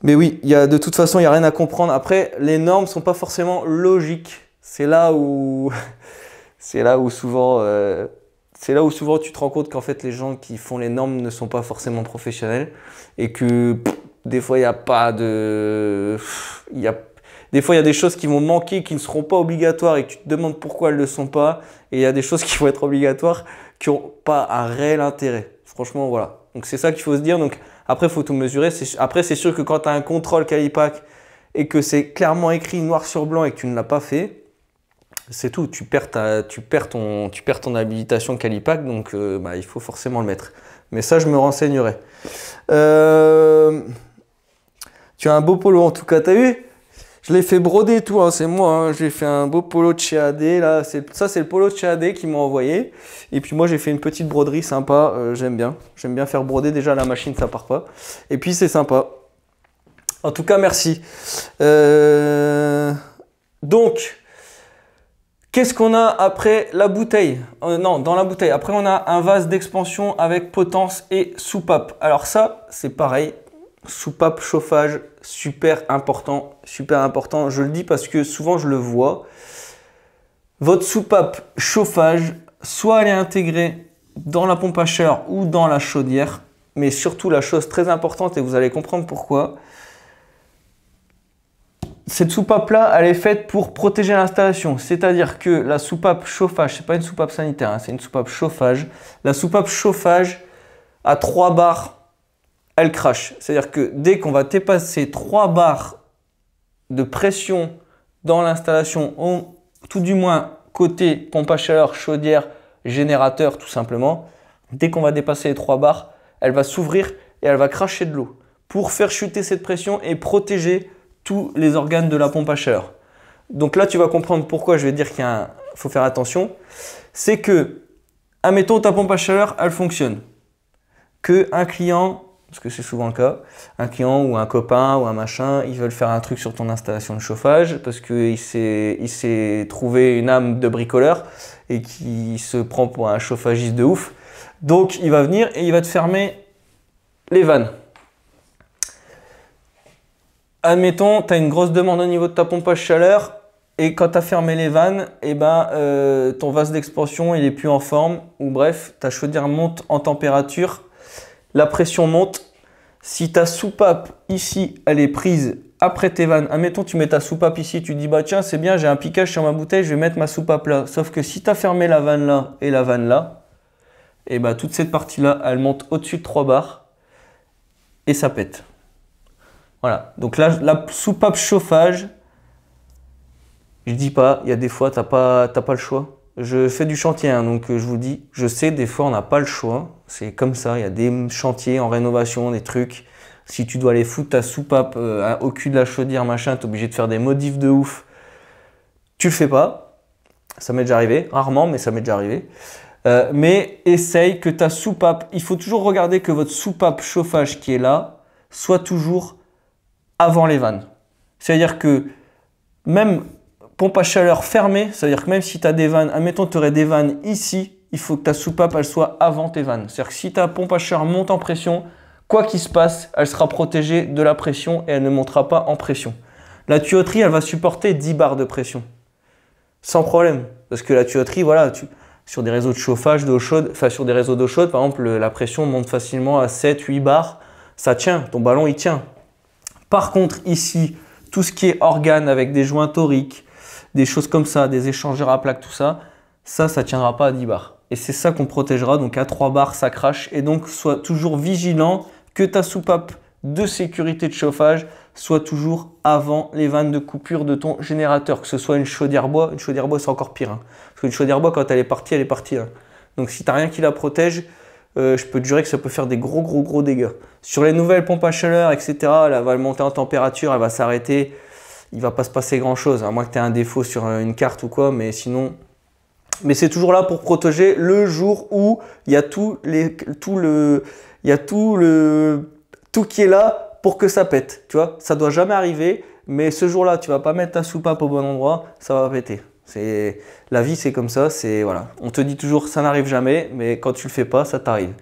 Mais oui, de toute façon, il n'y a rien à comprendre. Après, les normes ne sont pas forcément logiques. C'est là où souvent tu te rends compte qu'en fait les gens qui font les normes ne sont pas forcément professionnels et que des fois il n'y a pas de... Des fois il y a des choses qui vont manquer, qui ne seront pas obligatoires et que tu te demandes pourquoi elles ne le sont pas. Et il y a des choses qui vont être obligatoires qui n'ont pas un réel intérêt. Franchement, voilà. Donc c'est ça qu'il faut se dire. Donc après, il faut tout mesurer. Après, c'est sûr que quand tu as un contrôle Calipac et que c'est clairement écrit noir sur blanc et que tu ne l'as pas fait, c'est tout, tu perds ton habilitation Calipac, donc il faut forcément le mettre. Mais ça, je me renseignerai. Tu as un beau polo en tout cas, t'as vu? Je l'ai fait broder et tout, hein, c'est moi. Hein. J'ai fait un beau polo de chez AD. Là, ça, c'est le polo de chez AD qui m'a envoyé. Et puis moi, j'ai fait une petite broderie sympa. J'aime bien. J'aime bien faire broder. Déjà, la machine, ça part pas. Et puis, c'est sympa. En tout cas, merci. Donc... Qu'est-ce qu'on a après la bouteille? Non, dans la bouteille. Après, on a un vase d'expansion avec potence et soupape. Alors ça, c'est pareil. Soupape, chauffage, super important. Super important. Je le dis parce que souvent, je le vois. Votre soupape chauffage, soit elle est intégrée dans la pompe à chaleur ou dans la chaudière. Mais surtout, la chose très importante, et vous allez comprendre pourquoi, cette soupape-là, elle est faite pour protéger l'installation. C'est-à-dire que la soupape chauffage, ce n'est pas une soupape sanitaire, hein, c'est une soupape chauffage. La soupape chauffage, à 3 bars, elle crache. C'est-à-dire que dès qu'on va dépasser 3 bars de pression dans l'installation, tout du moins côté pompe à chaleur, chaudière, générateur, tout simplement, dès qu'on va dépasser les 3 bars, elle va s'ouvrir et elle va cracher de l'eau pour faire chuter cette pression et protéger tous les organes de la pompe à chaleur. Donc là, tu vas comprendre pourquoi je vais dire qu'il faut faire attention. C'est que, admettons, ta pompe à chaleur, elle fonctionne. Qu'un client parce que c'est souvent le cas. Un client ou un copain ou un machin, ils veulent faire un truc sur ton installation de chauffage parce qu'il s'est trouvé une âme de bricoleur et qui se prend pour un chauffagiste de ouf. Donc il va venir et il va te fermer les vannes. Admettons, tu as une grosse demande au niveau de ta pompe à chaleur et quand tu as fermé les vannes, eh ben, ton vase d'expansion il est plus en forme ou bref, ta chaudière monte en température, la pression monte. Si ta soupape ici, elle est prise après tes vannes, admettons tu mets ta soupape ici, tu dis bah tiens c'est bien, j'ai un piquage sur ma bouteille, je vais mettre ma soupape là. Sauf que si tu as fermé la vanne là et la vanne là, et bah toute cette partie là, elle monte au-dessus de 3 bars et ça pète. Voilà, donc là, la soupape chauffage, je dis pas, il y a des fois, t'as pas le choix. Je fais du chantier, hein, donc je vous dis, je sais, des fois, on n'a pas le choix. C'est comme ça, il y a des chantiers en rénovation, des trucs. Si tu dois aller foutre ta soupape au cul de la chaudière, machin, t'es obligé de faire des modifs de ouf. Tu le fais pas. Ça m'est déjà arrivé, rarement, mais ça m'est déjà arrivé. Mais essaye que ta soupape, il faut toujours regarder que votre soupape chauffage qui est là, soit toujours avant les vannes. C'est-à-dire que même pompe à chaleur fermée, c'est-à-dire que même si tu as des vannes, admettons tu aurais des vannes ici, il faut que ta soupape elle soit avant tes vannes. C'est-à-dire que si ta pompe à chaleur monte en pression, quoi qu'il se passe, elle sera protégée de la pression et elle ne montera pas en pression. La tuyauterie, elle va supporter 10 bars de pression. Sans problème. Parce que la tuyauterie, voilà, sur des réseaux de chauffage, d'eau chaude, enfin sur des réseaux d'eau chaude, par exemple, la pression monte facilement à 7-8 bars. Ça tient, ton ballon il tient. Par contre, ici, tout ce qui est organe avec des joints toriques, des choses comme ça, des échangeurs à plaques, tout ça, ça ne tiendra pas à 10 bars. Et c'est ça qu'on protégera. Donc à 3 bars, ça crache. Et donc, sois toujours vigilant que ta soupape de sécurité de chauffage soit toujours avant les vannes de coupure de ton générateur. Que ce soit une chaudière bois c'est encore pire. Hein. Parce qu'une chaudière bois, quand elle est partie, elle est partie. Hein. Donc si tu n'as rien qui la protège, je peux te jurer que ça peut faire des gros dégâts. Sur les nouvelles pompes à chaleur, etc., elle va monter en température, elle va s'arrêter. Il ne va pas se passer grand chose, à moins que tu aies un défaut sur une carte ou quoi, mais sinon. Mais c'est toujours là pour protéger le jour où il y a tout qui est là pour que ça pète. Tu vois, ça doit jamais arriver, mais ce jour-là, tu vas pas mettre ta soupape au bon endroit, ça va péter. La vie, c'est comme ça. Voilà. On te dit toujours ça n'arrive jamais, mais quand tu le fais pas, ça t'arrive.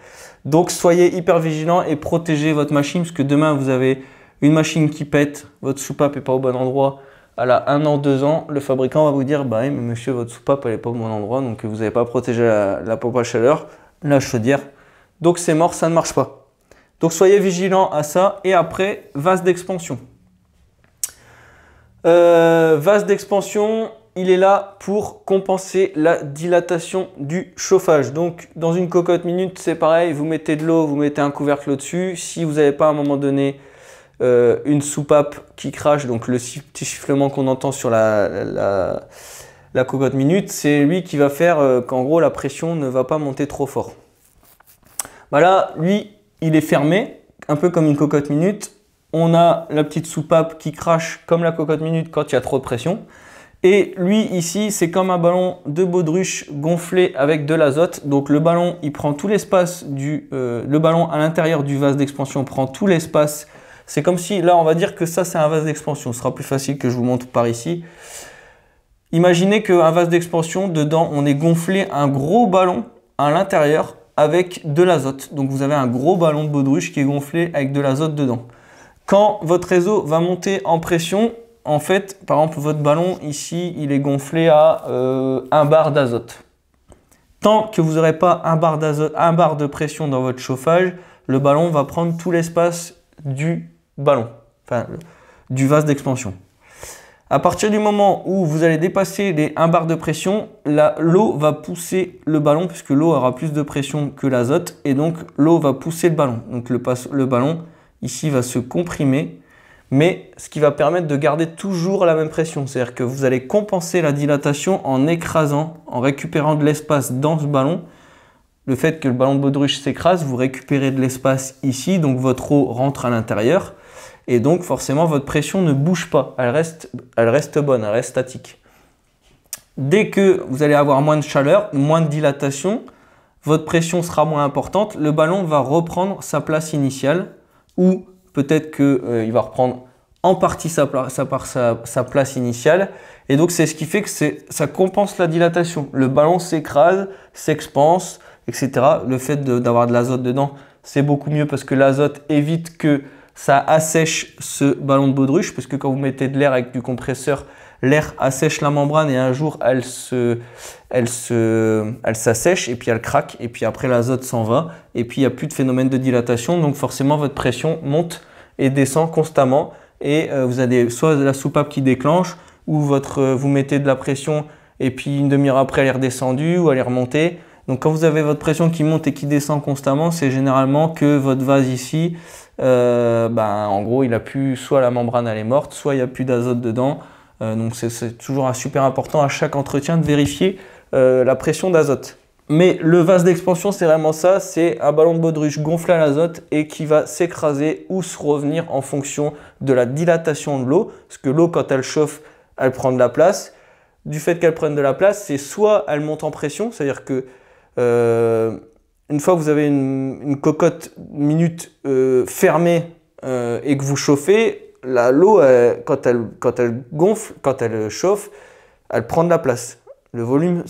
Donc soyez hyper vigilant et protégez votre machine parce que demain vous avez une machine qui pète, votre soupape n'est pas au bon endroit. Elle a 1 an, 2 ans, le fabricant va vous dire bah oui, mais monsieur, votre soupape elle n'est pas au bon endroit, donc vous n'avez pas protégé la pompe à chaleur, la chaudière. Donc c'est mort, ça ne marche pas. Donc soyez vigilant à ça. Et après, vase d'expansion. Vase d'expansion, il est là pour compenser la dilatation du chauffage. Donc, dans une cocotte minute, c'est pareil, vous mettez de l'eau, vous mettez un couvercle au-dessus. Si vous n'avez pas à un moment donné une soupape qui crache, donc le petit sifflement qu'on entend sur la cocotte minute, c'est lui qui va faire qu'en gros, la pression ne va pas monter trop fort. Bah là, lui, il est fermé, un peu comme une cocotte minute. On a la petite soupape qui crache comme la cocotte minute quand il y a trop de pression. Et lui ici, c'est comme un ballon de baudruche gonflé avec de l'azote. Donc le ballon, il prend tout l'espace le ballon à l'intérieur du vase d'expansion prend tout l'espace. C'est comme si, là, on va dire que ça, c'est un vase d'expansion. Ce sera plus facile que je vous montre par ici. Imaginez qu'un vase d'expansion, dedans, on est gonflé un gros ballon à l'intérieur avec de l'azote. Donc vous avez un gros ballon de baudruche qui est gonflé avec de l'azote dedans. Quand votre réseau va monter en pression, en fait, par exemple, votre ballon ici, il est gonflé à 1 bar d'azote. Tant que vous n'aurez pas 1 bar d'azote, 1 bar de pression dans votre chauffage, le ballon va prendre tout l'espace du ballon, enfin du vase d'expansion. À partir du moment où vous allez dépasser les 1 bar de pression, l'eau va pousser le ballon puisque l'eau aura plus de pression que l'azote et donc l'eau va pousser le ballon. Donc le ballon ici va se comprimer, mais ce qui va permettre de garder toujours la même pression. C'est-à-dire que vous allez compenser la dilatation en écrasant, en récupérant de l'espace dans ce ballon. Le fait que le ballon de baudruche s'écrase, vous récupérez de l'espace ici, donc votre eau rentre à l'intérieur. Et donc forcément, votre pression ne bouge pas, elle reste bonne, elle reste statique. Dès que vous allez avoir moins de chaleur, moins de dilatation, votre pression sera moins importante, le ballon va reprendre sa place initiale. ou peut-être qu'il va reprendre en partie sa place initiale. Et donc, c'est ce qui fait que ça compense la dilatation. Le ballon s'écrase, s'expanse, etc. Le fait d'avoir de l'azote dedans, c'est beaucoup mieux parce que l'azote évite que ça assèche ce ballon de baudruche, parce que quand vous mettez de l'air avec du compresseur, l'air assèche la membrane et un jour elle s'assèche et puis elle craque et puis après l'azote s'en va et puis il n'y a plus de phénomène de dilatation, donc forcément votre pression monte et descend constamment et vous avez soit la soupape qui déclenche ou vous mettez de la pression et puis une demi-heure après elle est redescendue ou elle est remontée. Donc quand vous avez votre pression qui monte et qui descend constamment, c'est généralement que votre vase ici, en gros il a plus, soit la membrane elle est morte, soit il n'y a plus d'azote dedans. Donc c'est toujours super important à chaque entretien de vérifier la pression d'azote. Mais le vase d'expansion, c'est vraiment ça, c'est un ballon de baudruche gonflé à l'azote et qui va s'écraser ou se revenir en fonction de la dilatation de l'eau. Parce que l'eau, quand elle chauffe, elle prend de la place. Du fait qu'elle prenne de la place, c'est soit elle monte en pression, c'est-à-dire que une fois que vous avez une cocotte minute fermée et que vous chauffez, l'eau, quand elle gonfle, quand elle chauffe, elle prend de la place. Le volume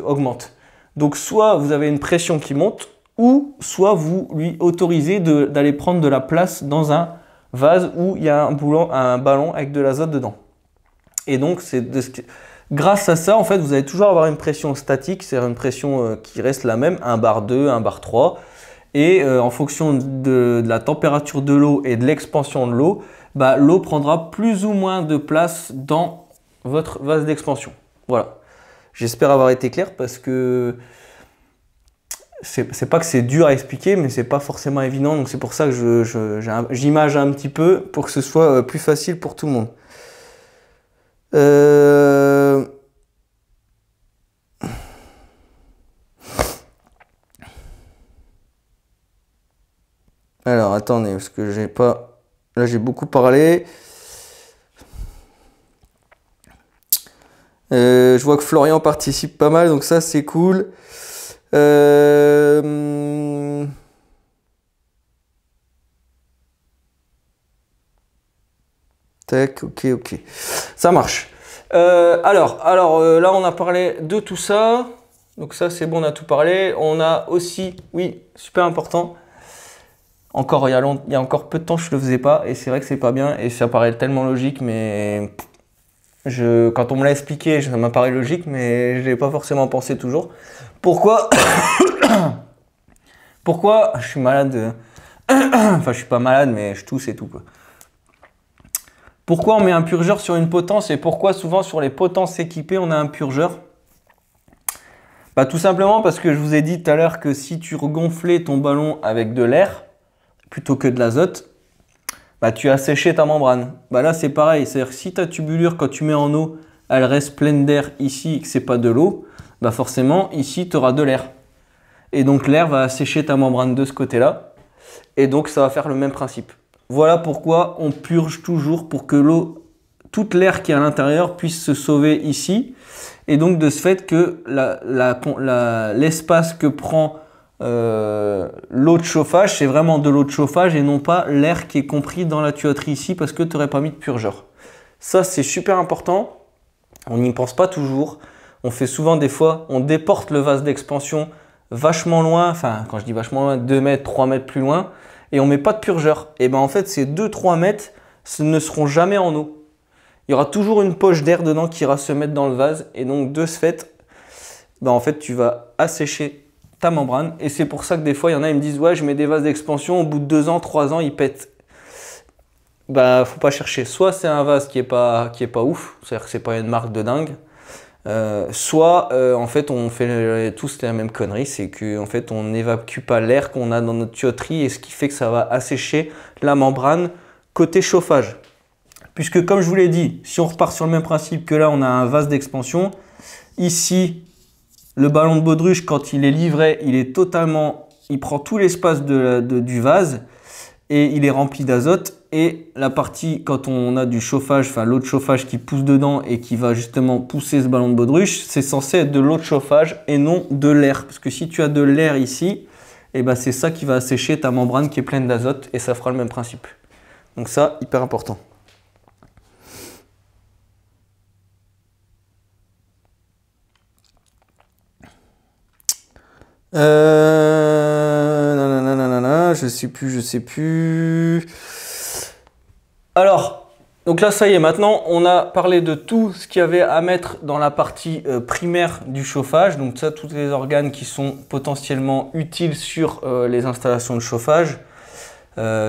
augmente. Donc, soit vous avez une pression qui monte, ou soit vous lui autorisez d'aller prendre de la place dans un vase où il y a un ballon avec de l'azote dedans. Et donc, grâce à ça, en fait, vous allez toujours avoir une pression statique, c'est-à-dire une pression qui reste la même, 1 bar 2, 1 bar 3. Et en fonction de la température de l'eau et de l'expansion de l'eau, l'eau prendra plus ou moins de place dans votre vase d'expansion. Voilà. J'espère avoir été clair parce que c'est pas que c'est dur à expliquer, mais c'est pas forcément évident. Donc c'est pour ça que j'image un petit peu pour que ce soit plus facile pour tout le monde. Alors attendez, parce que j'ai pas. Là j'ai beaucoup parlé. Je vois que Florian participe pas mal, donc ça c'est cool. Tac, ok. Ça marche. Alors là on a parlé de tout ça. Donc ça c'est bon, on a tout parlé. On a aussi, oui, super important. Encore, il y a encore peu de temps je le faisais pas et c'est vrai que c'est pas bien et ça paraît tellement logique, mais quand on me l'a expliqué, ça m'a paru logique, mais je l'ai pas forcément pensé toujours. Pourquoi je suis malade? Enfin, je suis pas malade, mais je tousse et tout, quoi. Pourquoi on met un purgeur sur une potence et pourquoi souvent sur les potences équipées, on a un purgeur? Tout simplement parce que je vous ai dit tout à l'heure que si tu regonflais ton ballon avec de l'air plutôt que de l'azote, tu as séché ta membrane. Là, c'est pareil. C'est-à-dire que si ta tubulure, quand tu mets en eau, elle reste pleine d'air ici et que ce n'est pas de l'eau, forcément, ici, tu auras de l'air. Et donc, l'air va assécher ta membrane de ce côté-là. Et donc, ça va faire le même principe. Voilà pourquoi on purge toujours pour que l'eau, toute l'air qui est à l'intérieur puisse se sauver ici. Et donc, de ce fait que l'espace que prend l'eau de chauffage, c'est vraiment de l'eau de chauffage et non pas l'air qui est compris dans la tuyauterie ici parce que tu n'aurais pas mis de purgeur. Ça, c'est super important. On n'y pense pas toujours. On fait souvent des fois, on déporte le vase d'expansion vachement loin, enfin quand je dis vachement loin, 2 mètres, 3 mètres plus loin et on ne met pas de purgeur. Et en fait, ces 2-3 mètres ne seront jamais en eau. Il y aura toujours une poche d'air dedans qui ira se mettre dans le vase et donc de ce fait, en fait, tu vas assécher ta membrane et c'est pour ça que des fois il y en a, ils me disent ouais, je mets des vases d'expansion, au bout de 2 ans, 3 ans, ils pètent. Faut pas chercher. Soit c'est un vase qui est pas ouf, c'est-à-dire que c'est pas une marque de dingue. Soit en fait on fait tous la même connerie, c'est qu'en fait on n'évacue pas l'air qu'on a dans notre tuyauterie et ce qui fait que ça va assécher la membrane côté chauffage. Puisque comme je vous l'ai dit, si on repart sur le même principe que là on a un vase d'expansion, ici le ballon de baudruche quand il est livré, il prend tout l'espace du vase et il est rempli d'azote. Et la partie, quand on a du chauffage, enfin l'eau de chauffage qui pousse dedans et qui va justement pousser ce ballon de baudruche, c'est censé être de l'eau de chauffage et non de l'air. Parce que si tu as de l'air ici, et ben c'est ça qui va assécher ta membrane qui est pleine d'azote et ça fera le même principe. Donc ça, hyper important. Je sais plus. Alors, donc là, ça y est, maintenant, on a parlé de tout ce qu'il y avait à mettre dans la partie primaire du chauffage. Donc ça, tous les organes qui sont potentiellement utiles sur les installations de chauffage,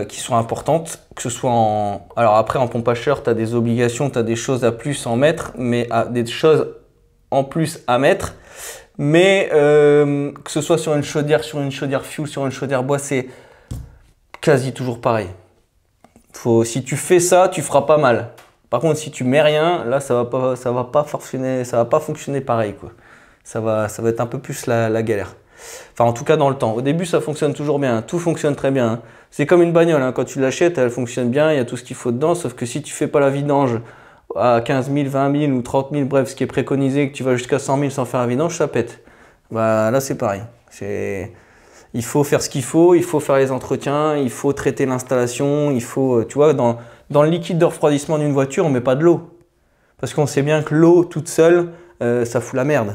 qui sont importantes, que ce soit en... Alors après, en pompage-chaleur, tu as des obligations, tu as des choses à plus en mettre, mais des choses en plus à mettre. Mais que ce soit sur une chaudière fuel, sur une chaudière bois, c'est quasi toujours pareil. Si tu fais ça, tu feras pas mal. Par contre, si tu mets rien, là, ça va pas fonctionner pareil, quoi. Ça va être un peu plus la galère. Enfin, en tout cas, dans le temps. Au début, ça fonctionne toujours bien. Tout fonctionne très bien, hein. C'est comme une bagnole, hein. Quand tu l'achètes, elle fonctionne bien, il y a tout ce qu'il faut dedans. Sauf que si tu fais pas la vidange à 15 000, 20 000 ou 30 000, bref, ce qui est préconisé, que tu vas jusqu'à 100 000 sans faire la vidange, ça pète. Bah, là, c'est pareil. Il faut faire ce qu'il faut faire les entretiens, il faut traiter l'installation, il faut, tu vois, dans le liquide de refroidissement d'une voiture, on met pas de l'eau. Parce qu'on sait bien que l'eau toute seule, ça fout la merde.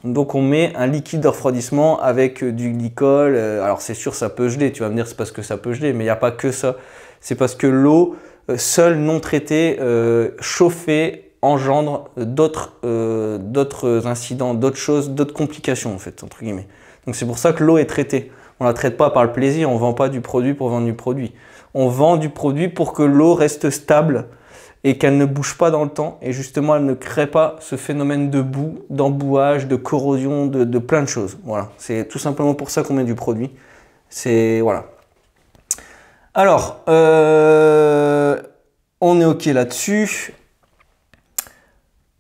Donc on met un liquide de refroidissement avec du glycol. Alors c'est sûr, ça peut geler, tu vas me dire c'est parce que ça peut geler, mais il n'y a pas que ça. C'est parce que l'eau seule, non traitée, chauffée, engendre d'autres incidents, d'autres choses, d'autres complications en fait, entre guillemets. Donc c'est pour ça que l'eau est traitée. On ne la traite pas par le plaisir, on ne vend pas du produit pour vendre du produit. On vend du produit pour que l'eau reste stable et qu'elle ne bouge pas dans le temps. Et justement, elle ne crée pas ce phénomène de boue, d'embouage, de corrosion, de plein de choses. Voilà, c'est tout simplement pour ça qu'on met du produit. C'est voilà. Alors, on est OK là-dessus.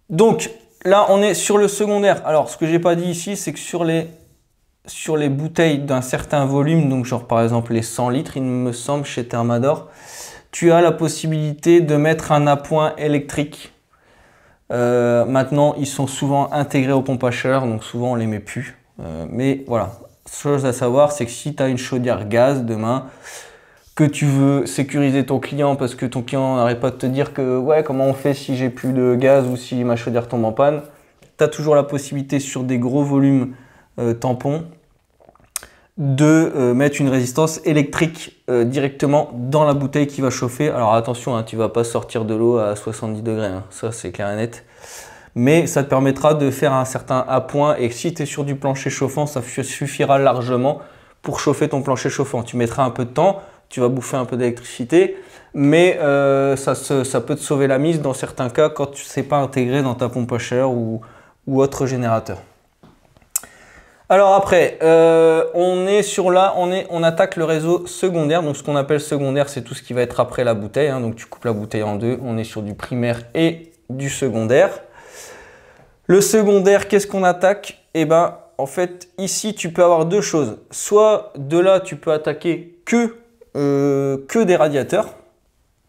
Donc, là, on est sur le secondaire. Alors, ce que je n'ai pas dit ici, c'est que sur les bouteilles d'un certain volume, donc genre par exemple les 100 litres, il me semble, chez Thermador, tu as la possibilité de mettre un appoint électrique. Maintenant, ils sont souvent intégrés au pompe à chaleur, donc souvent on les met plus. Mais voilà, chose à savoir, c'est que si tu as une chaudière gaz demain, que tu veux sécuriser ton client parce que ton client n'arrête pas de te dire que ouais, comment on fait si j'ai plus de gaz ou si ma chaudière tombe en panne, tu as toujours la possibilité sur des gros volumes tampons de mettre une résistance électrique directement dans la bouteille qui va chauffer. Alors attention, hein, tu ne vas pas sortir de l'eau à 70 degrés, hein, ça c'est clair et net. Mais ça te permettra de faire un certain appoint et si tu es sur du plancher chauffant, ça suffira largement pour chauffer ton plancher chauffant. Tu mettras un peu de temps, tu vas bouffer un peu d'électricité, mais ça peut te sauver la mise dans certains cas quand tu ne sais pas intégrer dans ta pompe à chaleur ou autre générateur. Alors après, on attaque le réseau secondaire. Donc ce qu'on appelle secondaire, c'est tout ce qui va être après la bouteille, hein. Donc tu coupes la bouteille en deux, on est sur du primaire et du secondaire. Le secondaire, qu'est-ce qu'on attaque? Eh ben, en fait, ici, tu peux avoir deux choses. Soit de là, tu peux attaquer que des radiateurs.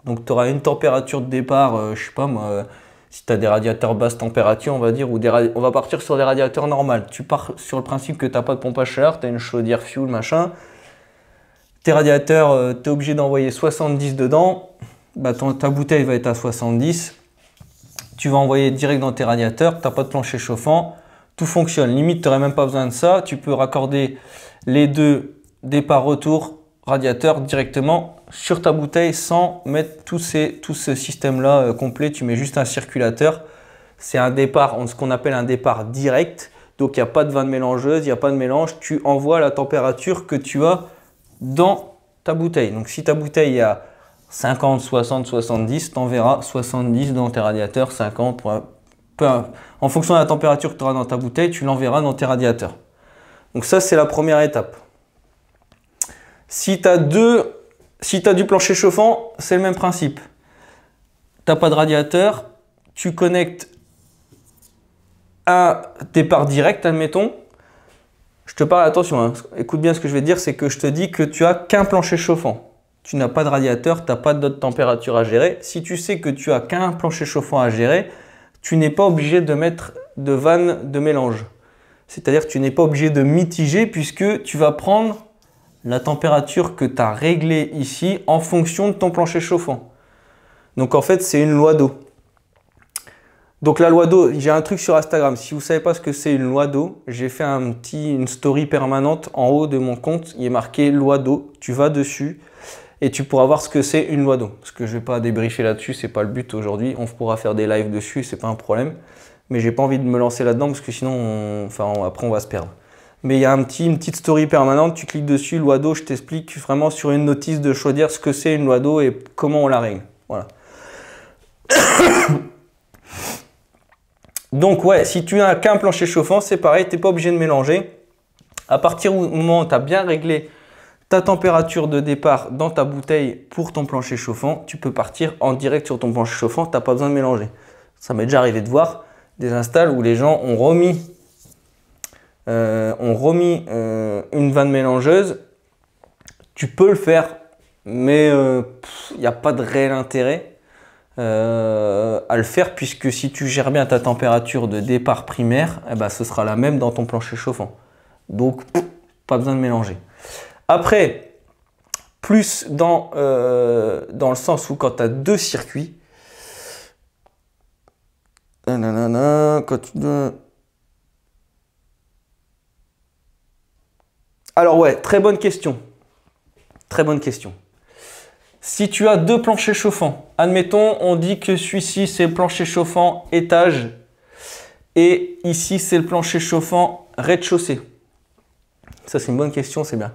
Donc tu auras une température de départ, je sais pas moi. Si tu as des radiateurs basse température, on va dire, ou on va partir sur des radiateurs normaux. Tu pars sur le principe que tu n'as pas de pompe à chaleur, tu as une chaudière fuel, machin. Tes radiateurs, tu es obligé d'envoyer 70 dedans. Bah, ta bouteille va être à 70. Tu vas envoyer direct dans tes radiateurs, tu n'as pas de plancher chauffant. Tout fonctionne. Limite, tu n'aurais même pas besoin de ça. Tu peux raccorder les deux départ-retour radiateur directement sur ta bouteille sans mettre tout ce système-là complet. Tu mets juste un circulateur. C'est un départ, ce qu'on appelle un départ direct. Donc, il n'y a pas de vanne mélangeuse, il n'y a pas de mélange. Tu envoies la température que tu as dans ta bouteille. Donc, si ta bouteille est à 50, 60, 70, tu enverras 70 dans tes radiateurs, 50. En fonction de la température que tu auras dans ta bouteille, tu l'enverras dans tes radiateurs. Donc, ça, c'est la première étape. Si tu as du plancher chauffant, c'est le même principe. Tu n'as pas de radiateur, tu connectes un départ direct, admettons. Je te parle, attention, hein, écoute bien ce que je vais te dire, c'est que je te dis que tu n'as qu'un plancher chauffant. Tu n'as pas de radiateur, tu n'as pas d'autre température à gérer. Si tu sais que tu as qu'un plancher chauffant à gérer, tu n'es pas obligé de mettre de vanne de mélange. C'est-à-dire que tu n'es pas obligé de mitiger puisque tu vas prendre la température que tu as réglée ici en fonction de ton plancher chauffant. Donc en fait, c'est une loi d'eau. Donc la loi d'eau, j'ai un truc sur Instagram. Si vous ne savez pas ce que c'est une loi d'eau, j'ai fait une story permanente en haut de mon compte. Il est marqué loi d'eau. Tu vas dessus et tu pourras voir ce que c'est une loi d'eau. Parce que je ne vais pas débriefer là-dessus, c'est pas le but aujourd'hui. On pourra faire des lives dessus, c'est pas un problème. Mais j'ai pas envie de me lancer là-dedans parce que sinon, après on va se perdre. Mais il y a une petite story permanente, tu cliques dessus, loi d'eau, je t'explique vraiment sur une notice de chaudière ce que c'est une loi d'eau et comment on la règle. Voilà. Donc ouais, si tu n'as qu'un plancher chauffant, c'est pareil, tu n'es pas obligé de mélanger. À partir du moment où tu as bien réglé ta température de départ dans ta bouteille pour ton plancher chauffant, tu peux partir en direct sur ton plancher chauffant, tu n'as pas besoin de mélanger. Ça m'est déjà arrivé de voir des installs où les gens ont remis une vanne mélangeuse. Tu peux le faire, mais il n'y a pas de réel intérêt à le faire, puisque si tu gères bien ta température de départ primaire, eh ben, ce sera la même dans ton plancher chauffant. Donc, pas besoin de mélanger. Après, plus dans le sens où quand tu as deux circuits, alors ouais, très bonne question. Très bonne question. Si tu as deux planchers chauffants, admettons, on dit que celui-ci c'est le plancher chauffant étage et ici c'est le plancher chauffant rez-de-chaussée. Ça c'est une bonne question, c'est bien.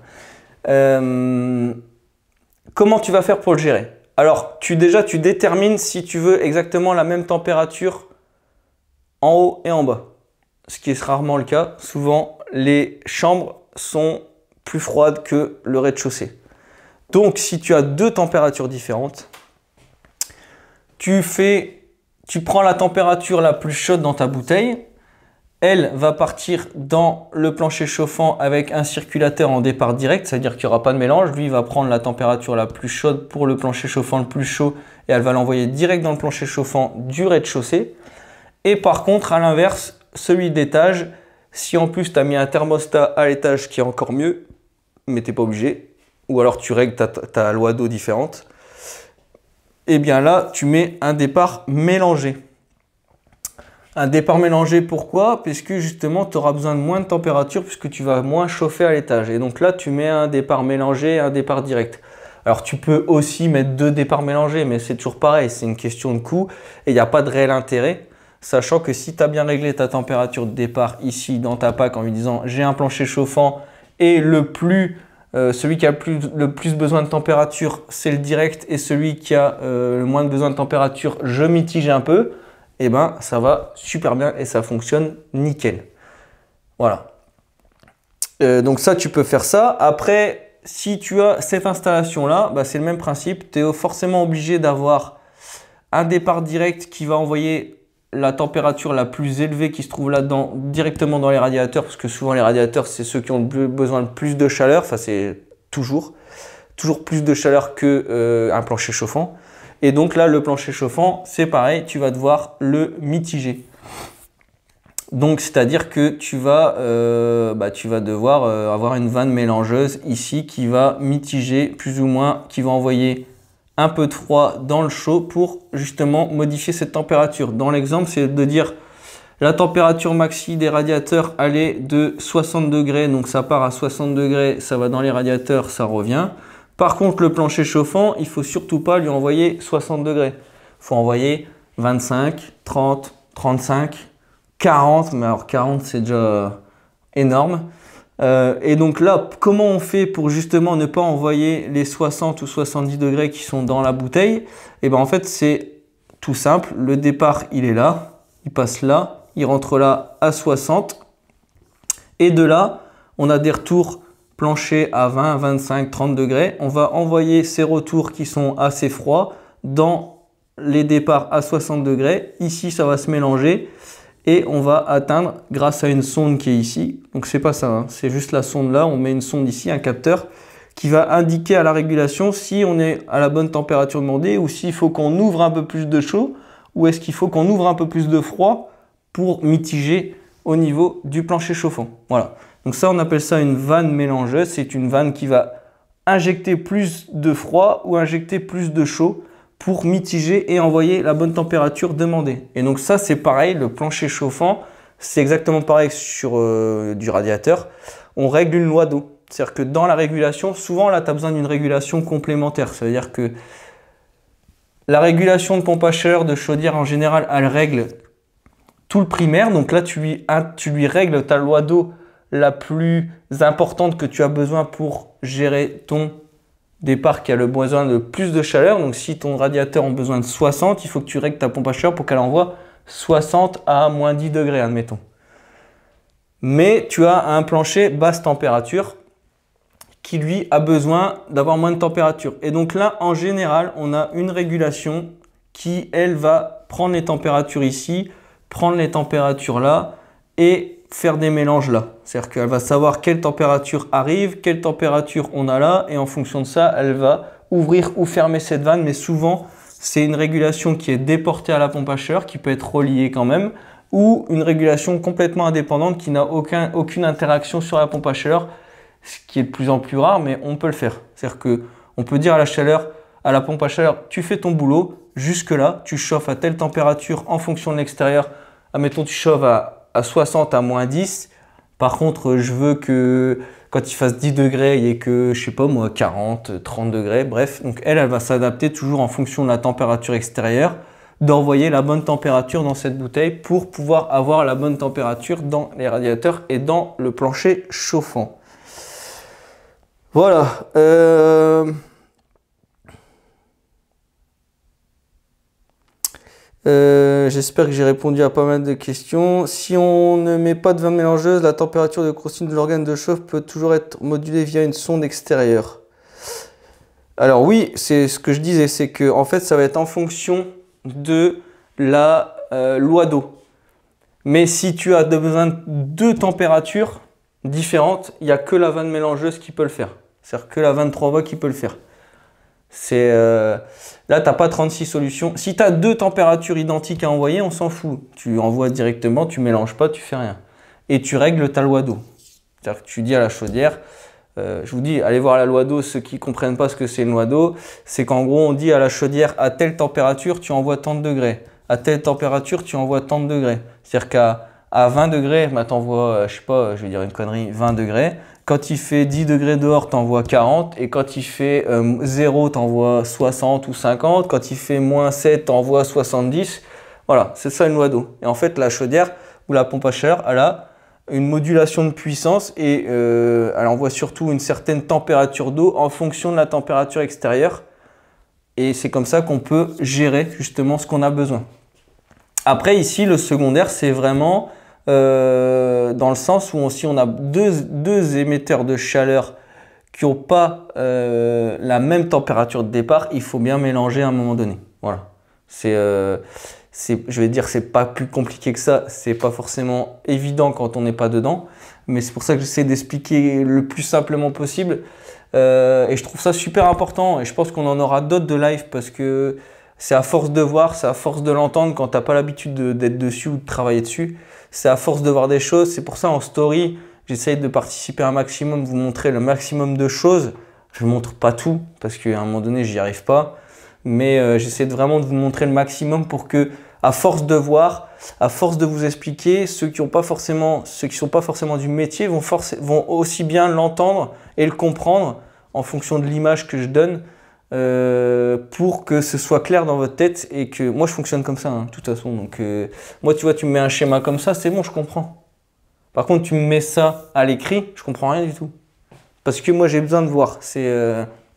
Comment tu vas faire pour le gérer? Alors déjà tu détermines si tu veux exactement la même température en haut et en bas. Ce qui est rarement le cas. Souvent les chambres sont plus froides que le rez-de-chaussée. Donc, si tu as deux températures différentes, tu prends la température la plus chaude dans ta bouteille. Elle va partir dans le plancher chauffant avec un circulateur en départ direct, c'est-à-dire qu'il n'y aura pas de mélange. Lui, il va prendre la température la plus chaude pour le plancher chauffant le plus chaud et elle va l'envoyer direct dans le plancher chauffant du rez-de-chaussée. Et par contre, à l'inverse, celui d'étage, si en plus tu as mis un thermostat à l'étage, qui est encore mieux, mais tu n'es pas obligé, ou alors tu règles ta loi d'eau différente, et bien là, tu mets un départ mélangé. Un départ mélangé, pourquoi? Puisque justement, tu auras besoin de moins de température puisque tu vas moins chauffer à l'étage. Et donc là, tu mets un départ mélangé et un départ direct. Alors, tu peux aussi mettre deux départs mélangés, mais c'est toujours pareil, c'est une question de coût et il n'y a pas de réel intérêt. Sachant que si tu as bien réglé ta température de départ ici dans ta PAC en lui disant j'ai un plancher chauffant et celui qui a le plus besoin de température, c'est le direct, et celui qui a le moins de besoin de température, je mitige un peu, et ben ça va super bien et ça fonctionne nickel. Voilà. Donc ça, tu peux faire ça. Après, si tu as cette installation-là, bah, c'est le même principe. Tu es forcément obligé d'avoir un départ direct qui va envoyer la température la plus élevée qui se trouve là-dedans directement dans les radiateurs, parce que souvent les radiateurs c'est ceux qui ont besoin de plus de chaleur, enfin c'est toujours plus de chaleur que un plancher chauffant. Et donc là le plancher chauffant c'est pareil, tu vas devoir le mitiger. Donc c'est à dire que tu vas devoir avoir une vanne mélangeuse ici qui va mitiger plus ou moins, qui va envoyer un peu de froid dans le chaud pour justement modifier cette température. Dans l'exemple, c'est de dire la température maxi des radiateurs, elle est de 60 degrés. Donc ça part à 60 degrés, ça va dans les radiateurs, ça revient. Par contre, le plancher chauffant, il ne faut surtout pas lui envoyer 60 degrés. Il faut envoyer 25, 30, 35, 40. Mais alors 40, c'est déjà énorme. Et donc là, comment on fait pour justement ne pas envoyer les 60 ou 70 degrés qui sont dans la bouteille? Et ben en fait, c'est tout simple. Le départ, il est là, il passe là, il rentre là à 60. Et de là, on a des retours plancher à 20, 25, 30 degrés. On va envoyer ces retours qui sont assez froids dans les départs à 60 degrés. Ici, ça va se mélanger. Et on va atteindre grâce à une sonde qui est ici. Donc c'est pas ça, hein, c'est juste la sonde là. On met une sonde ici, un capteur qui va indiquer à la régulation si on est à la bonne température demandée ou s'il faut qu'on ouvre un peu plus de chaud ou est-ce qu'il faut qu'on ouvre un peu plus de froid pour mitiger au niveau du plancher chauffant. Voilà. Donc ça, on appelle ça une vanne mélangeuse. C'est une vanne qui va injecter plus de froid ou injecter plus de chaud pour mitiger et envoyer la bonne température demandée. Et donc ça, c'est pareil, le plancher chauffant, c'est exactement pareil sur du radiateur. On règle une loi d'eau. C'est-à-dire que dans la régulation, souvent là, tu as besoin d'une régulation complémentaire. Ça veut dire que la régulation de pompe à chaleur de chaudière en général, elle règle tout le primaire. Donc là, tu lui règles ta loi d'eau la plus importante que tu as besoin pour gérer ton départ qui a le besoin de plus de chaleur. Donc si ton radiateur a besoin de 60, il faut que tu règles ta pompe à chaleur pour qu'elle envoie 60 à moins 10 degrés, admettons. Mais tu as un plancher basse température qui lui a besoin d'avoir moins de température. Et donc là, en général, on a une régulation qui, elle, va prendre les températures ici, prendre les températures là et faire des mélanges là. C'est-à-dire qu'elle va savoir quelle température arrive, quelle température on a là, et en fonction de ça, elle va ouvrir ou fermer cette vanne. Mais souvent, c'est une régulation qui est déportée à la pompe à chaleur, qui peut être reliée quand même, ou une régulation complètement indépendante qui n'a aucune interaction sur la pompe à chaleur, ce qui est de plus en plus rare, mais on peut le faire. C'est-à-dire qu'on peut dire à la pompe à chaleur, tu fais ton boulot, jusque-là, tu chauffes à telle température en fonction de l'extérieur. Admettons, tu chauffes à 60 à moins 10. Par contre, je veux que quand il fasse 10 degrés, il n'y ait que, je sais pas moi, 40, 30 degrés. Bref, donc elle va s'adapter toujours en fonction de la température extérieure, d'envoyer la bonne température dans cette bouteille pour pouvoir avoir la bonne température dans les radiateurs et dans le plancher chauffant. Voilà. J'espère que j'ai répondu à pas mal de questions. Si on ne met pas de vanne mélangeuse, la température de consigne de l'organe de chauffe peut toujours être modulée via une sonde extérieure. Alors oui, c'est ce que je disais, c'est que en fait, ça va être en fonction de la loi d'eau. Mais si tu as besoin de deux températures différentes, il n'y a que la vanne mélangeuse qui peut le faire. C'est-à-dire que la 23 voies qui peut le faire. Là, tu n'as pas 36 solutions. Si tu as deux températures identiques à envoyer, on s'en fout. Tu envoies directement, tu ne mélanges pas, tu fais rien. Et tu règles ta loi d'eau. C'est-à-dire que tu dis à la chaudière, je vous dis, allez voir la loi d'eau, ceux qui ne comprennent pas ce que c'est une loi d'eau, c'est qu'en gros, on dit à la chaudière, à telle température, tu envoies tant de degrés. À telle température, tu envoies tant de degrés. C'est-à-dire qu'à 20 degrés, bah, tu envoies, je sais pas, je vais dire une connerie, 20 degrés. Quand il fait 10 degrés dehors, tu envoies 40. Et quand il fait 0, tu envoies 60 ou 50. Quand il fait moins 7, tu envoies 70. Voilà, c'est ça une loi d'eau. Et en fait, la chaudière ou la pompe à chaleur, elle a une modulation de puissance et elle envoie surtout une certaine température d'eau en fonction de la température extérieure. Et c'est comme ça qu'on peut gérer justement ce qu'on a besoin. Après, ici, le secondaire, c'est vraiment dans le sens où si on a deux émetteurs de chaleur qui n'ont pas la même température de départ, il faut bien mélanger à un moment donné. Voilà. Je vais dire, c'est pas plus compliqué que ça. C'est pas forcément évident quand on n'est pas dedans, mais c'est pour ça que j'essaie d'expliquer le plus simplement possible. Et je trouve ça super important. Et je pense qu'on en aura d'autres de live parce que c'est à force de voir, c'est à force de l'entendre quand tu n'as pas l'habitude d'être dessus ou de travailler dessus. C'est à force de voir des choses. C'est pour ça en story, j'essaye de participer un maximum, vous montrer le maximum de choses. Je ne montre pas tout parce qu'à un moment donné, j'y arrive pas. Mais j'essaie vraiment de vous montrer le maximum pour que, à force de voir, à force de vous expliquer, ceux qui sont pas forcément du métier vont aussi bien l'entendre et le comprendre en fonction de l'image que je donne pour que ce soit clair dans votre tête et que moi je fonctionne comme ça de toute façon. Donc moi tu vois, tu me mets un schéma comme ça, c'est bon, je comprends. Par contre, tu me mets ça à l'écrit, je comprends rien du tout. Parce que moi j'ai besoin de voir.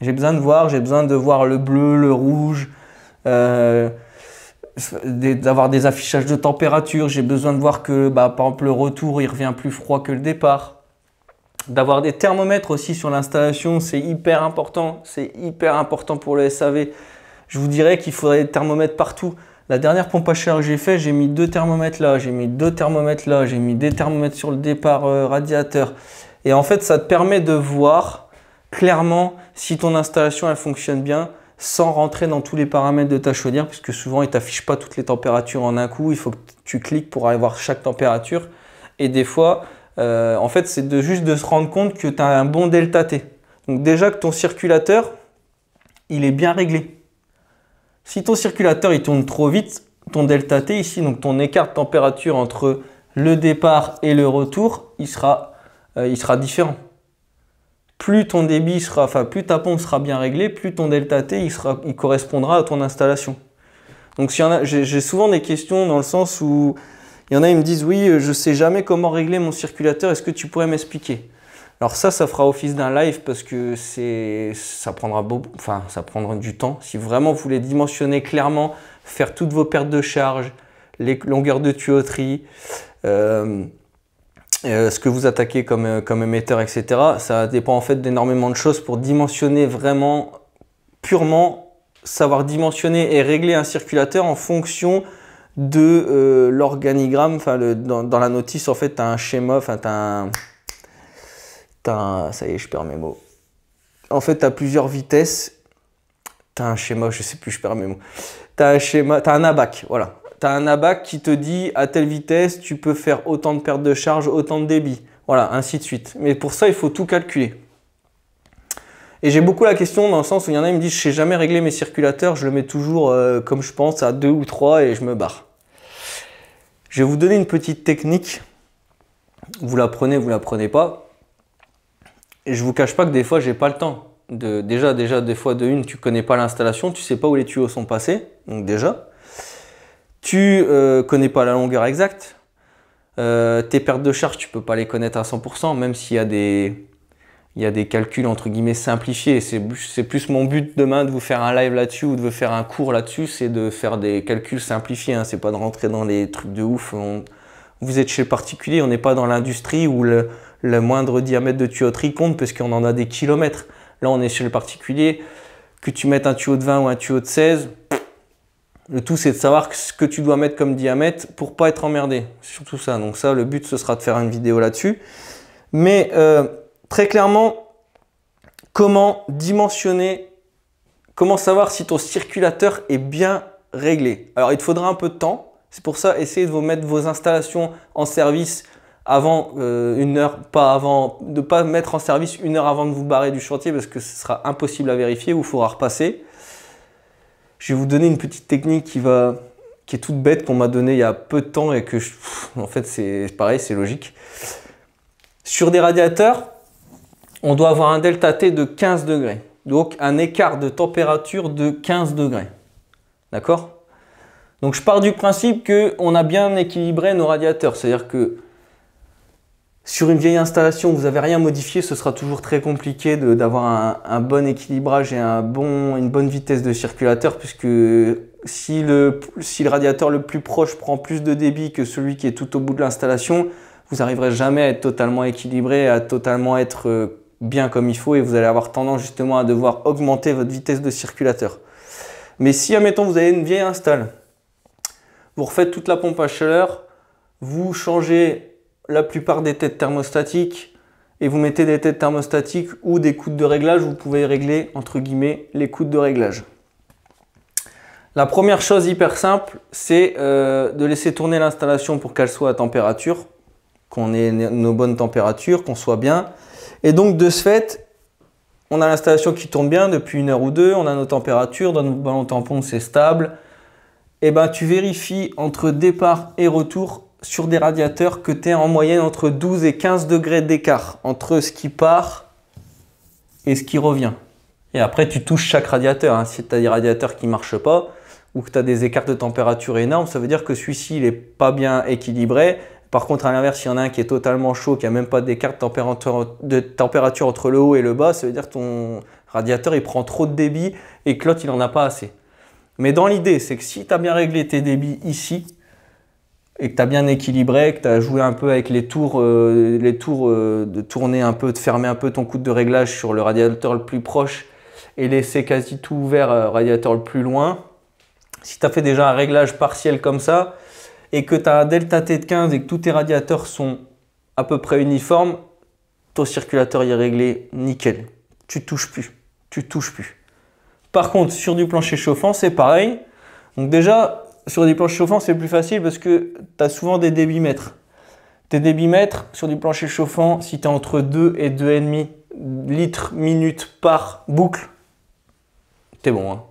J'ai besoin de voir le bleu, le rouge, d'avoir des affichages de température. J'ai besoin de voir que par exemple le retour il revient plus froid que le départ. D'avoir des thermomètres aussi sur l'installation, c'est hyper important. C'est hyper important pour le SAV. Je vous dirais qu'il faudrait des thermomètres partout. La dernière pompe à chaleur que j'ai fait, j'ai mis 2 thermomètres là, j'ai mis 2 thermomètres là, j'ai mis des thermomètres sur le départ radiateur. Et en fait, ça te permet de voir clairement si ton installation elle fonctionne bien sans rentrer dans tous les paramètres de ta chaudière, puisque souvent, il ne t'affiche pas toutes les températures en un coup. Il faut que tu cliques pour aller voir chaque température. Et des fois, En fait, c'est juste de se rendre compte que tu as un bon delta T. Donc déjà que ton circulateur, il est bien réglé. Si ton circulateur il tourne trop vite, ton delta T ici, donc ton écart de température entre le départ et le retour, il sera différent. Plus ton débit sera, enfin plus ta pompe sera bien réglée, plus ton delta T il correspondra à ton installation. Donc j'ai souvent des questions dans le sens où il y en a, ils me disent oui, je ne sais jamais comment régler mon circulateur, est-ce que tu pourrais m'expliquer? Alors ça fera office d'un live parce que ça prendra du temps. Si vraiment vous voulez dimensionner clairement, faire toutes vos pertes de charge, les longueurs de tuyauterie, ce que vous attaquez comme émetteur, etc. Ça dépend en fait d'énormément de choses pour dimensionner vraiment, purement, savoir dimensionner et régler un circulateur en fonction de l'organigramme. Enfin, dans la notice, en fait, tu as un schéma, enfin, ça y est, je perds mes mots. En fait, tu as plusieurs vitesses. Tu as un schéma, je sais plus, je perds mes mots. Tu as un schéma, tu as un ABAC, voilà. Tu as un ABAC qui te dit à telle vitesse, tu peux faire autant de pertes de charge, autant de débit. Voilà, ainsi de suite. Mais pour ça, il faut tout calculer. Et j'ai beaucoup la question dans le sens où il y en a qui me disent je sais jamais régler mes circulateurs, je le mets toujours comme je pense à 2 ou 3 et je me barre. Je vais vous donner une petite technique. Vous la prenez pas. Et je vous cache pas que des fois, j'ai pas le temps. Déjà, des fois, de une, tu connais pas l'installation, tu sais pas où les tuyaux sont passés. Donc déjà, tu connais pas la longueur exacte. Tes pertes de charge, tu peux pas les connaître à 100%, même s'il y a des calculs entre guillemets simplifiés. C'est plus mon but demain de vous faire un live là-dessus ou de vous faire un cours là-dessus, c'est de faire des calculs simplifiés. Hein. C'est pas de rentrer dans les trucs de ouf. Vous êtes chez le particulier, on n'est pas dans l'industrie où le moindre diamètre de tuyauterie compte parce qu'on en a des kilomètres. Là, on est chez le particulier. Que tu mettes un tuyau de 20 ou un tuyau de 16, le tout, c'est de savoir ce que tu dois mettre comme diamètre pour pas être emmerdé. Surtout ça. Donc ça, le but, ce sera de faire une vidéo là-dessus. Mais très clairement, comment dimensionner, comment savoir si ton circulateur est bien réglé. Alors, il te faudra un peu de temps. C'est pour ça, essayez de vous mettre vos installations en service avant 1 heure, de ne pas mettre en service 1 heure avant de vous barrer du chantier parce que ce sera impossible à vérifier ou il faudra repasser. Je vais vous donner une petite technique qui est toute bête, qu'on m'a donnée il y a peu de temps et que, en fait, c'est pareil, c'est logique. Sur des radiateurs, on doit avoir un delta T de 15 degrés. Donc, un écart de température de 15 degrés. D'accord? Donc, je pars du principe qu'on a bien équilibré nos radiateurs. C'est-à-dire que sur une vieille installation, vous n'avez rien modifié, ce sera toujours très compliqué d'avoir un bon équilibrage et une bonne vitesse de circulateur, puisque si le radiateur le plus proche prend plus de débit que celui qui est tout au bout de l'installation, vous n'arriverez jamais à être totalement équilibré, à totalement être bien comme il faut, et vous allez avoir tendance justement à devoir augmenter votre vitesse de circulateur. Mais si, admettons, vous avez une vieille install, vous refaites toute la pompe à chaleur, vous changez la plupart des têtes thermostatiques et vous mettez des têtes thermostatiques ou des coudes de réglage, vous pouvez régler entre guillemets les coudes de réglage. La première chose hyper simple, c'est de laisser tourner l'installation pour qu'elle soit à température, qu'on ait nos bonnes températures, qu'on soit bien. Et donc de ce fait, on a l'installation qui tourne bien depuis 1 heure ou 2, on a nos températures, dans notre ballon tampon c'est stable. Et ben tu vérifies entre départ et retour sur des radiateurs que tu es en moyenne entre 12 et 15 degrés d'écart entre ce qui part et ce qui revient. Et après, tu touches chaque radiateur. Hein. Si tu as des radiateurs qui ne marchent pas ou que tu as des écarts de température énormes, ça veut dire que celui-ci, il n'est pas bien équilibré. Par contre, à l'inverse, il y en a un qui est totalement chaud, qui n'a même pas d'écart de température entre le haut et le bas, ça veut dire que ton radiateur, il prend trop de débit et que l'autre, il n'en a pas assez. Mais dans l'idée, c'est que si tu as bien réglé tes débits ici, et que tu as bien équilibré, que tu as joué un peu avec les tours de tourner un peu, de fermer un peu ton coude de réglage sur le radiateur le plus proche et laisser quasi tout ouvert radiateur le plus loin. Si tu as fait déjà un réglage partiel comme ça et que tu as un delta T de 15 et que tous tes radiateurs sont à peu près uniformes, ton circulateur est réglé nickel. Tu touches plus, tu touches plus. Par contre, sur du plancher chauffant, c'est pareil. Donc déjà, sur des planches chauffantes, c'est plus facile parce que tu as souvent des débitmètres. Tes débitmètres sur du plancher chauffant, si tu es entre 2 et 2,5 litres minutes par boucle, t'es bon. Hein.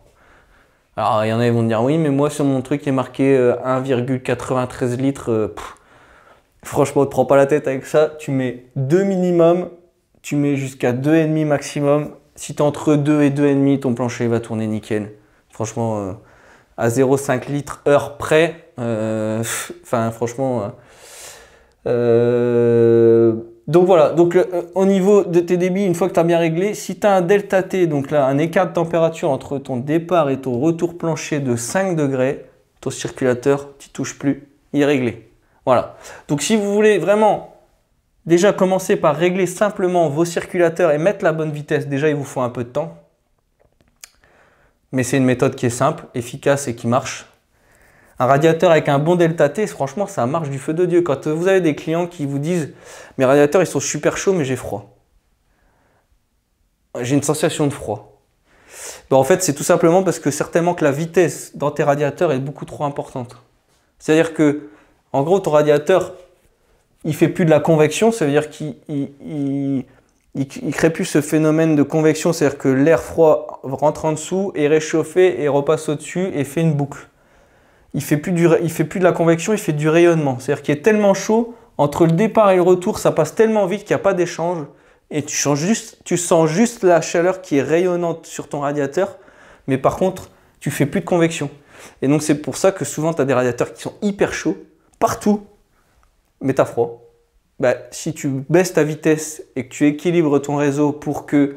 Alors, il y en a qui vont me dire, oui, mais moi, sur mon truc, il est marqué 1,93 litres. Franchement, ne te prends pas la tête avec ça. Tu mets 2 minimum, tu mets jusqu'à 2,5 maximum. Si tu es entre 2 et 2,5, ton plancher va tourner nickel. Franchement, à 0,5 litres heure près, franchement... donc voilà, donc au niveau de tes débits, une fois que tu as bien réglé, si tu as un delta T, donc là un écart de température entre ton départ et ton retour plancher de 5 degrés, ton circulateur, tu ne touches plus, il est réglé. Voilà, donc si vous voulez vraiment déjà commencer par régler simplement vos circulateurs et mettre la bonne vitesse, déjà il vous faut un peu de temps. Mais c'est une méthode qui est simple, efficace et qui marche. Un radiateur avec un bon delta T, franchement, ça marche du feu de Dieu. Quand vous avez des clients qui vous disent « Mes radiateurs, ils sont super chauds, mais j'ai froid. J'ai une sensation de froid. » En fait, c'est tout simplement parce que certainement que la vitesse dans tes radiateurs est beaucoup trop importante. C'est-à-dire que, en gros, ton radiateur, il ne fait plus de la convection, ça veut dire qu'il ne crée plus ce phénomène de convection, c'est-à-dire que l'air froid rentre en dessous, est réchauffé et repasse au-dessus et fait une boucle. Il fait plus de la convection, il fait du rayonnement. C'est-à-dire qu'il est tellement chaud, entre le départ et le retour, ça passe tellement vite qu'il n'y a pas d'échange. Et tu sens juste la chaleur qui est rayonnante sur ton radiateur. Mais par contre, tu fais plus de convection. Et donc, c'est pour ça que souvent, tu as des radiateurs qui sont hyper chauds, partout, mais tu as froid. Si tu baisses ta vitesse et que tu équilibres ton réseau pour que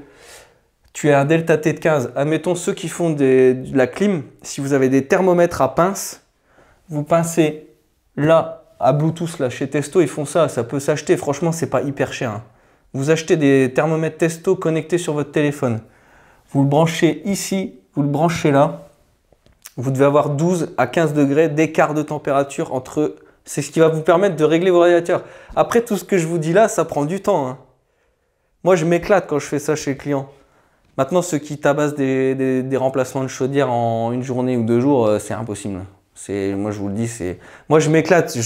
tu aies un delta T de 15, admettons ceux qui font de la clim, si vous avez des thermomètres à pince, vous pincez là, à Bluetooth, là, chez Testo, ils font ça, ça peut s'acheter, franchement, c'est pas hyper cher. Hein. Vous achetez des thermomètres Testo connectés sur votre téléphone, vous le branchez ici, vous le branchez là, vous devez avoir 12 à 15 degrés d'écart de température entre... C'est ce qui va vous permettre de régler vos radiateurs. Après, tout ce que je vous dis là, ça prend du temps. Hein. Moi, je m'éclate quand je fais ça chez le client. Maintenant, ceux qui tabassent des remplacements de chaudière en une journée ou 2 jours, c'est impossible. Moi, je vous le dis, moi, je m'éclate.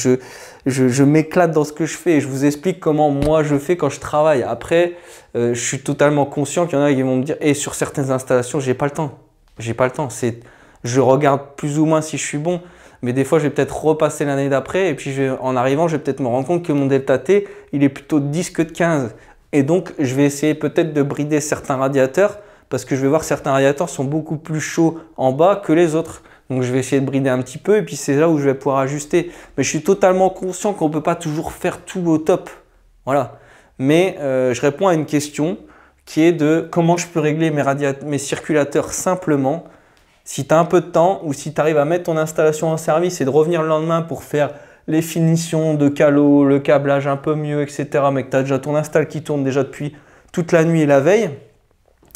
Je m'éclate dans ce que je fais. Je vous explique comment moi, je fais quand je travaille. Après, je suis totalement conscient qu'il y en a qui vont me dire « Et sur certaines installations, j'ai pas le temps. J'ai pas le temps. Je regarde plus ou moins si je suis bon. Mais des fois, je vais peut-être repasser l'année d'après. Et puis, en arrivant, je vais peut-être me rendre compte que mon delta T, il est plutôt de 10 que de 15. Et donc, je vais essayer peut-être de brider certains radiateurs parce que je vais voir que certains radiateurs sont beaucoup plus chauds en bas que les autres. Donc, je vais essayer de brider un petit peu et puis c'est là où je vais pouvoir ajuster. Mais je suis totalement conscient qu'on ne peut pas toujours faire tout au top. Voilà. Mais je réponds à une question qui est de comment je peux régler mes circulateurs simplement. Si tu as un peu de temps ou si tu arrives à mettre ton installation en service et de revenir le lendemain pour faire les finitions de calo, le câblage un peu mieux, etc. Mais que tu as déjà ton install qui tourne déjà depuis toute la nuit et la veille,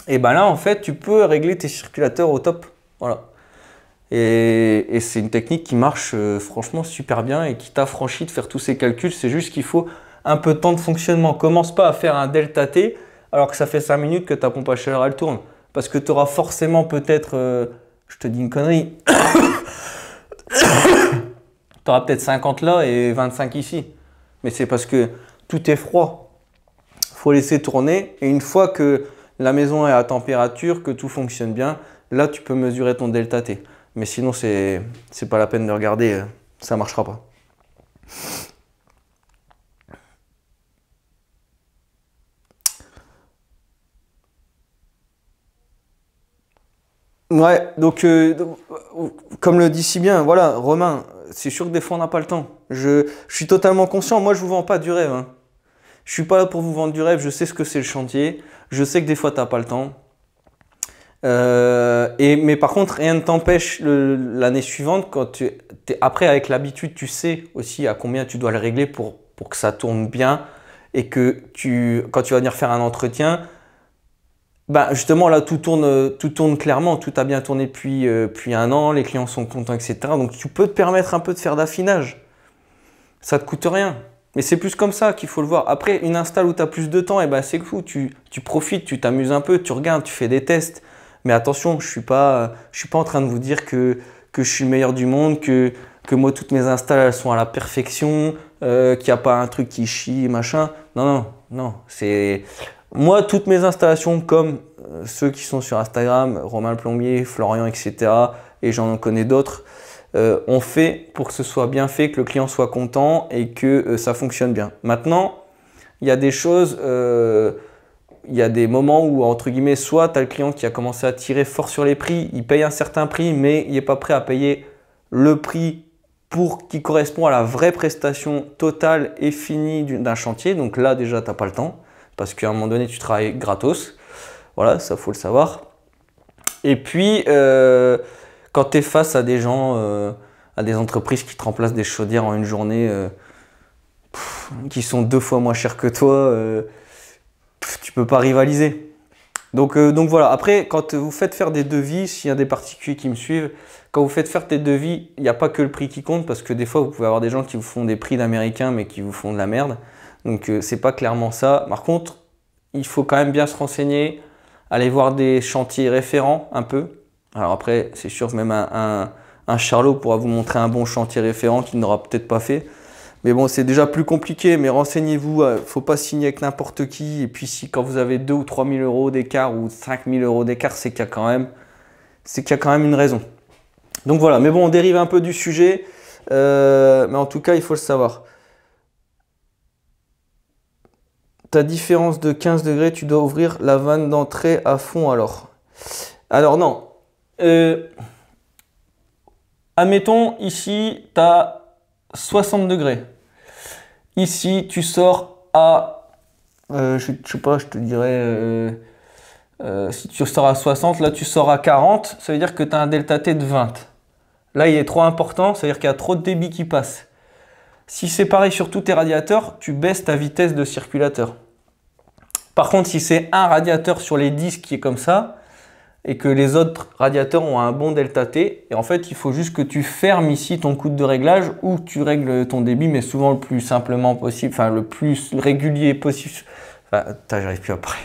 et bien là, en fait, tu peux régler tes circulateurs au top. Voilà. Et c'est une technique qui marche franchement super bien et qui t'affranchit de faire tous ces calculs. C'est juste qu'il faut un peu de temps de fonctionnement. Commence pas à faire un delta T alors que ça fait 5 minutes que ta pompe à chaleur elle tourne. Parce que tu auras forcément peut-être, je te dis une connerie, tu auras peut-être 50 là et 25 ici. Mais c'est parce que tout est froid. Il faut laisser tourner. Et une fois que la maison est à température, que tout fonctionne bien, là, tu peux mesurer ton delta T. Mais sinon, c'est pas la peine de regarder. Ça ne marchera pas. Ouais, donc comme le dit si bien, voilà, Romain, c'est sûr que des fois on n'a pas le temps. Je suis totalement conscient, moi je vous vends pas du rêve. Hein. Je suis pas là pour vous vendre du rêve, je sais ce que c'est le chantier, je sais que des fois tu n'as pas le temps. Mais par contre, rien ne t'empêche l'année suivante, après avec l'habitude, tu sais aussi à combien tu dois le régler pour que ça tourne bien et que quand tu vas venir faire un entretien, justement là tout tourne clairement, tout a bien tourné depuis 1 an, les clients sont contents, etc. Donc tu peux te permettre un peu de faire d'affinage, ça ne te coûte rien. Mais c'est plus comme ça qu'il faut le voir. Après, une install où tu as plus de temps, c'est cool, tu profites, tu t'amuses un peu, tu regardes, tu fais des tests. Mais attention, je suis pas en train de vous dire que je suis le meilleur du monde, que moi toutes mes installs elles sont à la perfection, qu'il n'y a pas un truc qui chie, machin. Non, non, non. C'est moi, toutes mes installations, comme ceux qui sont sur Instagram, Romain le plombier, Florian, etc., et j'en connais d'autres, on fait pour que ce soit bien fait, que le client soit content et que ça fonctionne bien. Maintenant, il y a des choses, il y a des moments où, entre guillemets, soit tu as le client qui a commencé à tirer fort sur les prix, il paye un certain prix, mais il n'est pas prêt à payer le prix qui correspond à la vraie prestation totale et finie d'un chantier. Donc là, déjà, tu n'as pas le temps parce qu'à un moment donné, tu travailles gratos. Voilà, ça, faut le savoir. Et puis, quand tu es face à des gens, à des entreprises qui te remplacent des chaudières en une journée, qui sont 2 fois moins chères que toi, tu peux pas rivaliser. Donc voilà, après, quand vous faites faire des devis, s'il y a des particuliers qui me suivent, quand vous faites faire des devis, il n'y a pas que le prix qui compte, parce que des fois, vous pouvez avoir des gens qui vous font des prix d'américains, mais qui vous font de la merde. Donc c'est pas clairement ça. Par contre, il faut quand même bien se renseigner, aller voir des chantiers référents un peu. Alors après, c'est sûr que même un Charlot pourra vous montrer un bon chantier référent qu'il n'aura peut-être pas fait. Mais bon, c'est déjà plus compliqué, mais renseignez-vous, il ne faut pas signer avec n'importe qui. Et puis si quand vous avez 2 ou 3 000 euros d'écart ou 5 000 euros d'écart, c'est qu'il y a quand même une raison. Donc voilà, mais bon, on dérive un peu du sujet, mais en tout cas, il faut le savoir. Ta différence de 15 degrés, tu dois ouvrir la vanne d'entrée à fond alors. Alors non. Admettons, ici, tu as 60 degrés. Ici, tu sors à, je sais pas, je te dirais, si tu sors à 60, là tu sors à 40, ça veut dire que tu as un delta T de 20. Là, il est trop important, ça veut dire qu'il y a trop de débit qui passe. Si c'est pareil sur tous tes radiateurs, tu baisses ta vitesse de circulateur. Par contre, si c'est un radiateur sur les 10 qui est comme ça, et que les autres radiateurs ont un bon delta T, et en fait, il faut juste que tu fermes ici ton coude de réglage ou tu règles ton débit, mais souvent le plus simplement possible, enfin le plus régulier possible. Enfin, j'arrive plus à parler.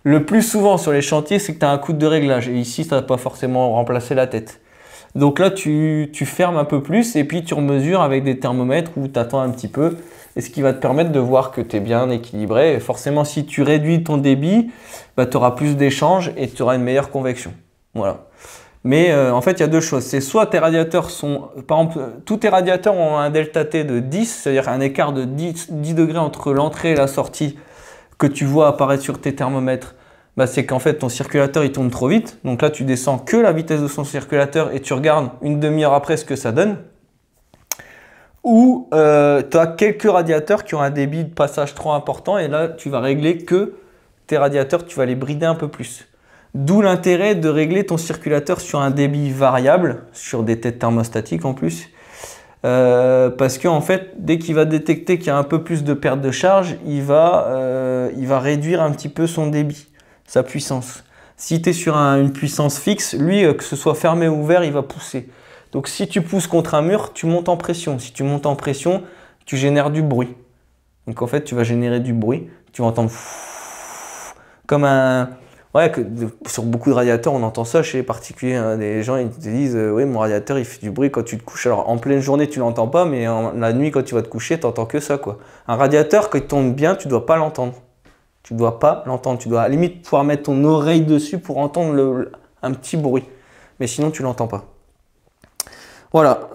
Le plus souvent sur les chantiers, c'est que tu as un coude de réglage, et ici, ça ne va pas forcément remplacer la tête. Donc là, tu fermes un peu plus et puis tu remesures avec des thermomètres où tu attends un petit peu. Et ce qui va te permettre de voir que tu es bien équilibré. Et forcément, si tu réduis ton débit, bah, tu auras plus d'échanges et tu auras une meilleure convection. Voilà. Mais en fait, il y a deux choses. C'est soit tes radiateurs sont… Par exemple, tous tes radiateurs ont un delta T de 10, c'est-à-dire un écart de 10 degrés entre l'entrée et la sortie que tu vois apparaître sur tes thermomètres. Bah, c'est qu'en fait ton circulateur il tourne trop vite. Donc là tu descends que la vitesse de son circulateur et tu regardes une demi-heure après ce que ça donne. Ou tu as quelques radiateurs qui ont un débit de passage trop important et là tu vas régler que tes radiateurs, tu vas les brider un peu plus. D'où l'intérêt de régler ton circulateur sur un débit variable, sur des têtes thermostatiques en plus. Parce qu'en fait, dès qu'il va détecter qu'il y a un peu plus de perte de charge, il va réduire un petit peu son débit. Sa puissance. Si tu es sur une puissance fixe, lui, que ce soit fermé ou ouvert, il va pousser. Donc si tu pousses contre un mur, tu montes en pression. Si tu montes en pression, tu génères du bruit. Donc en fait, tu vas générer du bruit. Tu vas entendre comme un… Ouais, sur beaucoup de radiateurs, on entend ça chez les particuliers. Hein. Des gens, ils te disent oui, mon radiateur, il fait du bruit quand tu te couches. Alors en pleine journée, tu l'entends pas, mais la nuit, quand tu vas te coucher, tu n'entends que ça, quoi. Un radiateur, quand il tourne bien, tu ne dois pas l'entendre. Tu ne dois pas l'entendre. Tu dois à la limite pouvoir mettre ton oreille dessus pour entendre un petit bruit. Mais sinon, tu ne l'entends pas. Voilà.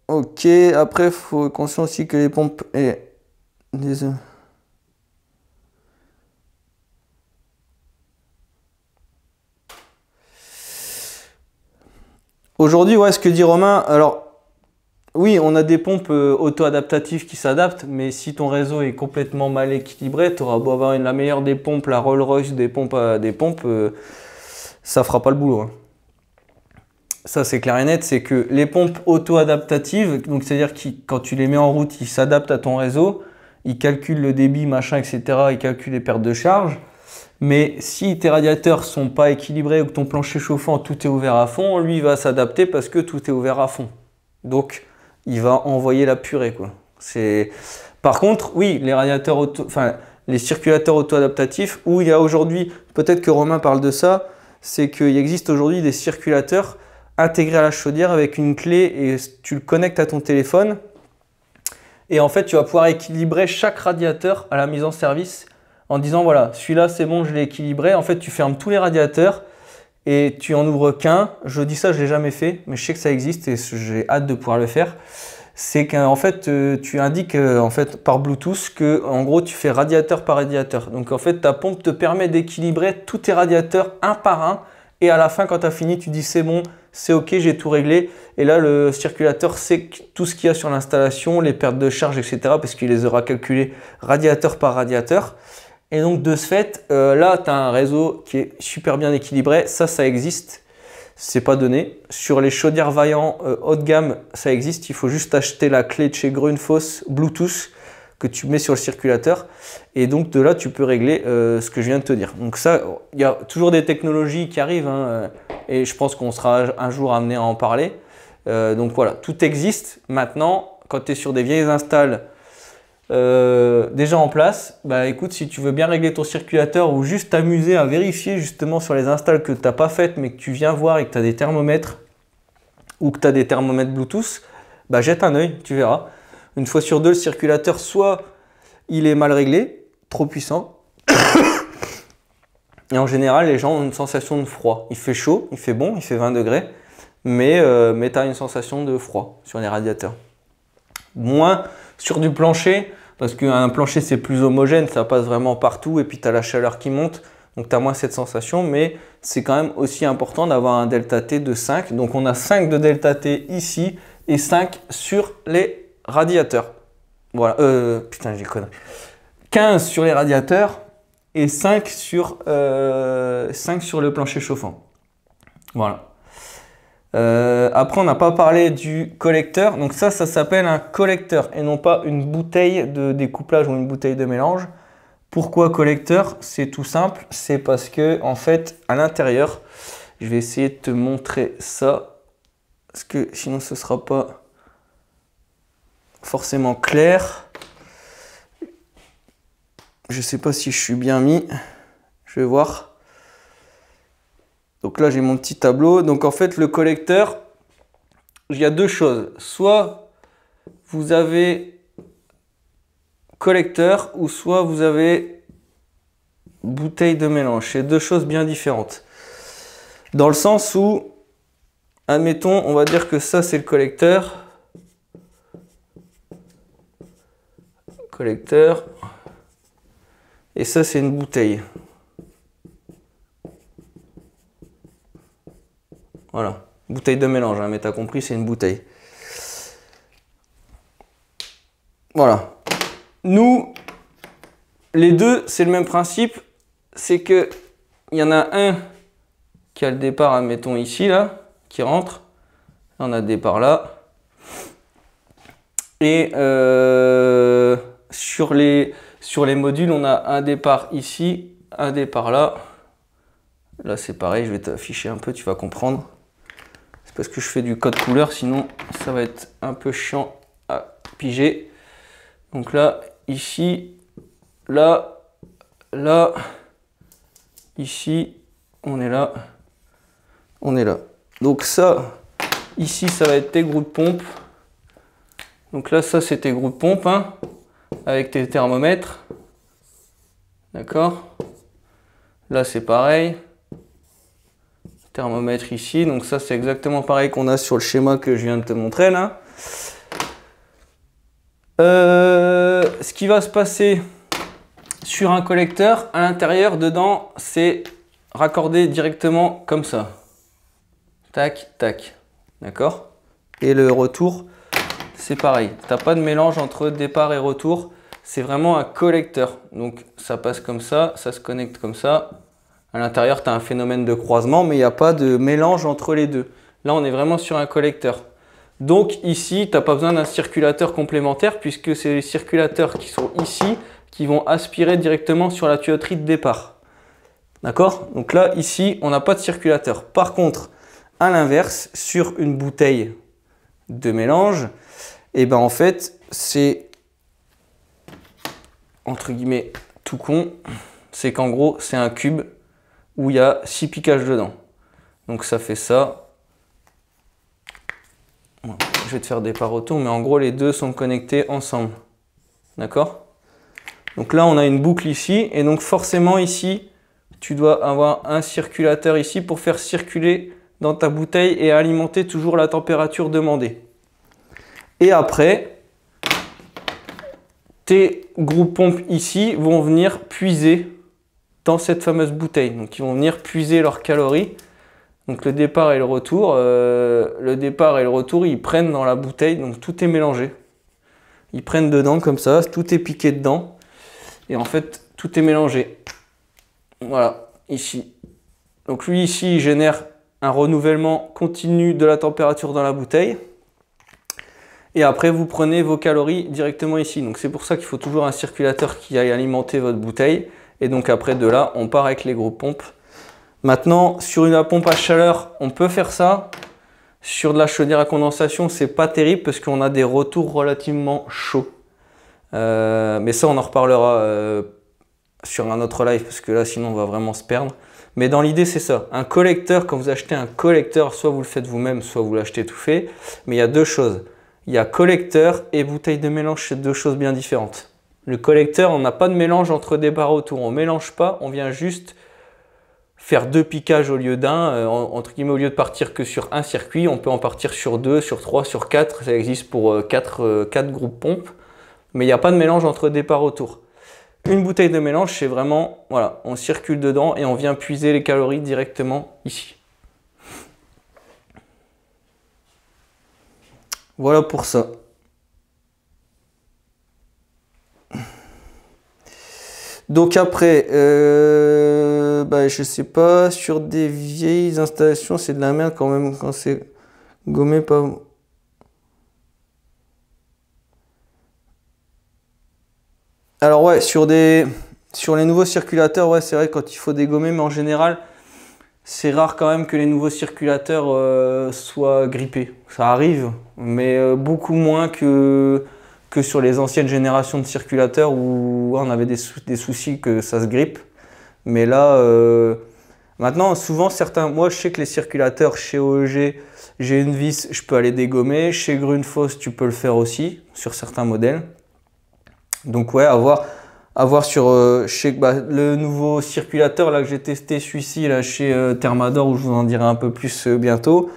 Ok. Après, il faut être conscient aussi que les pompes et des… Aujourd'hui, ouais, ce que dit Romain, alors… Oui, on a des pompes auto-adaptatives qui s'adaptent, mais si ton réseau est complètement mal équilibré, tu auras beau avoir la meilleure des pompes, la Rolls-Royce des pompes, ça fera pas le boulot. Hein. Ça, c'est clair et net, c'est que les pompes auto-adaptatives, donc c'est-à-dire que quand tu les mets en route, ils s'adaptent à ton réseau, ils calculent le débit, machin, etc., ils calculent les pertes de charge. Mais si tes radiateurs sont pas équilibrés ou que ton plancher chauffant, tout est ouvert à fond, lui, il va s'adapter parce que tout est ouvert à fond. Donc, il va envoyer la purée, quoi. Par contre, oui, les radiateurs les circulateurs auto-adaptatifs, où il y a aujourd'hui, peut-être que Romain parle de ça, c'est qu'il existe aujourd'hui des circulateurs intégrés à la chaudière avec une clé et tu le connectes à ton téléphone Et en fait, tu vas pouvoir équilibrer chaque radiateur à la mise en service en disant voilà, celui-là c'est bon, je l'ai équilibré. En fait, tu fermes tous les radiateurs et tu en ouvres qu'un. Je dis ça, je ne l'ai jamais fait, mais je sais que ça existe et j'ai hâte de pouvoir le faire. C'est qu'en fait, tu indiques en fait, par Bluetooth que en gros, tu fais radiateur par radiateur. Donc en fait, ta pompe te permet d'équilibrer tous tes radiateurs un par un. Et à la fin, quand tu as fini, tu dis c'est bon, c'est OK, j'ai tout réglé. Et là, le circulateur sait tout ce qu'il y a sur l'installation, les pertes de charge, etc. parce qu'il les aura calculés radiateur par radiateur. Et donc, de ce fait, là, tu as un réseau qui est super bien équilibré. Ça existe. C'est pas donné. Sur les chaudières Vaillant haut de gamme, ça existe. Il faut juste acheter la clé de chez Grundfos Bluetooth que tu mets sur le circulateur. Et donc, de là, tu peux régler ce que je viens de te dire. Donc ça, il y a toujours des technologies qui arrivent. Hein, et je pense qu'on sera un jour amené à en parler. Donc voilà, tout existe. Maintenant, quand tu es sur des vieilles installs déjà en place, bah écoute, si tu veux bien régler ton circulateur ou juste t'amuser à vérifier justement sur les installs que tu n'as pas faites mais que tu viens voir et que tu as des thermomètres ou que tu as des thermomètres Bluetooth, bah jette un œil, tu verras. Une fois sur deux, le circulateur, soit il est mal réglé, trop puissant, et en général, les gens ont une sensation de froid. Il fait chaud, il fait bon, il fait 20 degrés, mais tu as une sensation de froid sur les radiateurs. Moins sur du plancher, parce qu'un plancher c'est plus homogène, ça passe vraiment partout et puis tu as la chaleur qui monte, donc tu as moins cette sensation, mais c'est quand même aussi important d'avoir un delta T de 5. Donc on a 5 de delta T ici et 5 sur les radiateurs. Voilà, putain j'ai connu. 15 sur les radiateurs et 5 sur le plancher chauffant. Voilà. Après, on n'a pas parlé du collecteur. Donc ça s'appelle un collecteur et non pas une bouteille de découplage ou une bouteille de mélange. Pourquoi collecteur? C'est tout simple. C'est parce que, en fait, à l'intérieur, je vais essayer de te montrer ça. Parce que sinon, ce ne sera pas forcément clair. Je ne sais pas si je suis bien mis. Je vais voir. Donc là, j'ai mon petit tableau. Donc en fait, le collecteur, il y a deux choses. Soit vous avez collecteur ou soit vous avez bouteille de mélange. C'est deux choses bien différentes. Dans le sens où, admettons, on va dire que ça, c'est le collecteur. Collecteur. Et ça, c'est une bouteille. Voilà, bouteille de mélange, hein, mais tu as compris, c'est une bouteille. Voilà. Nous, les deux, c'est le même principe. C'est que il y en a un qui a le départ, admettons ici, là, qui rentre. On a le départ là. Et sur les modules, on a un départ ici, un départ là. Là, c'est pareil, je vais t'afficher un peu, tu vas comprendre. C'est parce que je fais du code couleur, sinon ça va être un peu chiant à piger. Donc là, ici, là, là, ici, on est là, on est là. Donc ça, ici, ça va être tes groupes pompe. Donc là, ça, c'est tes groupes pompe, hein, avec tes thermomètres. D'accord? Là, c'est pareil. Thermomètre ici, donc ça c'est exactement pareil qu'on a sur le schéma que je viens de te montrer là. Ce qui va se passer sur un collecteur, à l'intérieur, dedans, c'est raccordé directement comme ça. Tac, tac. D'accord? Et le retour, c'est pareil. Tu n'as pas de mélange entre départ et retour. C'est vraiment un collecteur. Donc ça passe comme ça se connecte comme ça. À l'intérieur, tu as un phénomène de croisement, mais il n'y a pas de mélange entre les deux. Là, on est vraiment sur un collecteur. Donc ici, tu n'as pas besoin d'un circulateur complémentaire puisque c'est les circulateurs qui sont ici qui vont aspirer directement sur la tuyauterie de départ. D'accord? Donc là, ici, on n'a pas de circulateur. Par contre, à l'inverse, sur une bouteille de mélange, et ben en fait, c'est entre guillemets tout con. C'est qu'en gros, c'est un cube où il y a 6 piquages dedans. Donc ça fait ça. je vais te faire des pas retour, mais en gros les deux sont connectés ensemble. D'accord? Donc là on a une boucle ici, et donc forcément ici, tu dois avoir un circulateur ici pour faire circuler dans ta bouteille et alimenter toujours la température demandée. Et après, tes groupes pompes ici vont venir puiser dans cette fameuse bouteille. Donc ils vont venir puiser leurs calories. Donc le départ et le retour, ils prennent dans la bouteille, donc tout est mélangé. Ils prennent dedans comme ça, tout est piqué dedans. Et en fait, tout est mélangé. Voilà, ici. Donc lui ici, il génère un renouvellement continu de la température dans la bouteille. Et après, vous prenez vos calories directement ici. Donc c'est pour ça qu'il faut toujours un circulateur qui aille alimenter votre bouteille. Et donc après, de là, on part avec les gros pompes. Maintenant, sur une pompe à chaleur, on peut faire ça. Sur de la chaudière à condensation, c'est pas terrible parce qu'on a des retours relativement chauds. Mais ça, on en reparlera sur un autre live parce que là, sinon, on va vraiment se perdre. Mais dans l'idée, c'est ça. Un collecteur, quand vous achetez un collecteur, soit vous le faites vous-même, soit vous l'achetez tout fait. Mais il y a deux choses. Il y a collecteur et bouteille de mélange, c'est deux choses bien différentes. Le collecteur, on n'a pas de mélange entre des barres autour. On ne mélange pas, on vient juste faire deux piquages au lieu d'un. Entre guillemets, au lieu de partir que sur un circuit, on peut en partir sur deux, sur trois, sur quatre. Ça existe pour quatre groupes pompes. Mais il n'y a pas de mélange entre des barres autour. Une bouteille de mélange, c'est vraiment, voilà, on circule dedans et on vient puiser les calories directement ici. Voilà pour ça. Donc après, je sais pas, sur des vieilles installations, c'est de la merde quand même quand c'est gommé pas. Alors ouais, sur les nouveaux circulateurs, ouais, c'est vrai quand il faut dégommer, mais en général, c'est rare quand même que les nouveaux circulateurs soient grippés. Ça arrive, mais beaucoup moins que sur les anciennes générations de circulateurs où on avait des soucis que ça se grippe. Mais là, maintenant, souvent, moi je sais que les circulateurs chez OEG, j'ai une vis, je peux aller dégommer. Chez Grundfos, tu peux le faire aussi sur certains modèles. Donc ouais, à voir sur le nouveau circulateur là, que j'ai testé, celui-ci là, chez Thermador, où je vous en dirai un peu plus bientôt.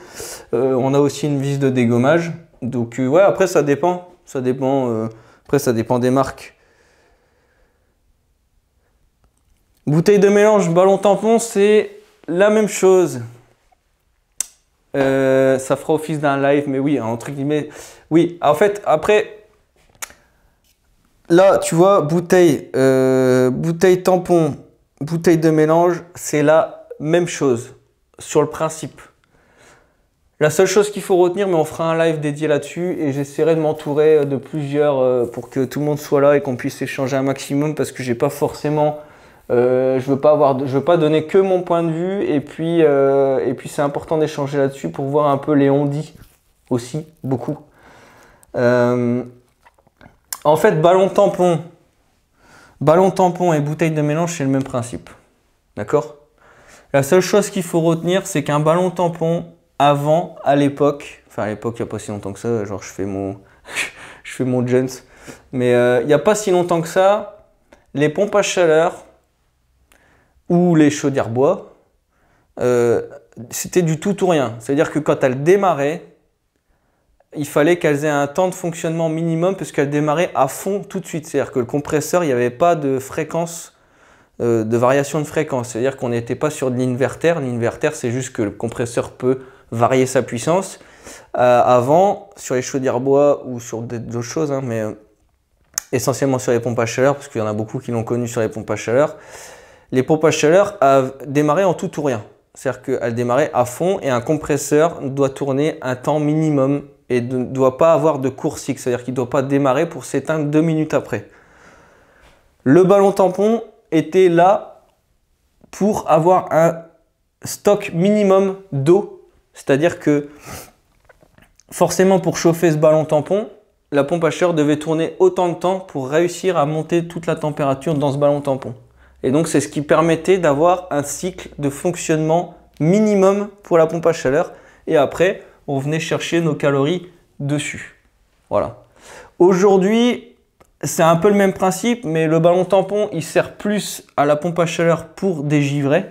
On a aussi une vis de dégommage. Donc ouais, après ça dépend. Après ça dépend des marques. Bouteille de mélange, ballon tampon, c'est la même chose. Ça fera office d'un live, mais oui, entre guillemets. Oui, en fait, après, là, tu vois, bouteille tampon, bouteille de mélange, c'est la même chose sur le principe. La seule chose qu'il faut retenir, mais on fera un live dédié là-dessus et j'essaierai de m'entourer de plusieurs pour que tout le monde soit là et qu'on puisse échanger un maximum parce que j'ai pas forcément, je veux pas donner que mon point de vue et puis c'est important d'échanger là-dessus pour voir un peu les on-dit aussi beaucoup. En fait, ballon tampon et bouteille de mélange, c'est le même principe. D'accord? La seule chose qu'il faut retenir, c'est qu'un ballon tampon, avant, à l'époque, il n'y a pas si longtemps que ça, genre je fais mon Jones, mais il n'y a pas si longtemps que ça, les pompes à chaleur ou les chaudières bois, c'était du tout ou rien. C'est-à-dire que quand elles démarraient, il fallait qu'elles aient un temps de fonctionnement minimum parce qu'elles démarraient à fond tout de suite. C'est-à-dire que le compresseur, il n'y avait pas de fréquence, de variation de fréquence. C'est-à-dire qu'on n'était pas sur de l'inverter. L'inverter, c'est juste que le compresseur peut varier sa puissance. Avant, sur les chaudières bois ou sur d'autres choses, hein, mais essentiellement sur les pompes à chaleur, parce qu'il y en a beaucoup qui l'ont connu sur les pompes à chaleur, les pompes à chaleur démarraient en tout ou rien. C'est-à-dire qu'elles démarraient à fond et un compresseur doit tourner un temps minimum et ne doit pas avoir de court cycle, c'est-à-dire qu'il ne doit pas démarrer pour s'éteindre 2 minutes après. Le ballon tampon était là pour avoir un stock minimum d'eau. C'est-à-dire que forcément pour chauffer ce ballon tampon, la pompe à chaleur devait tourner autant de temps pour réussir à monter toute la température dans ce ballon tampon. Et donc c'est ce qui permettait d'avoir un cycle de fonctionnement minimum pour la pompe à chaleur. Et après, on venait chercher nos calories dessus. Voilà. Aujourd'hui, c'est un peu le même principe, mais le ballon tampon, il sert plus à la pompe à chaleur pour dégivrer.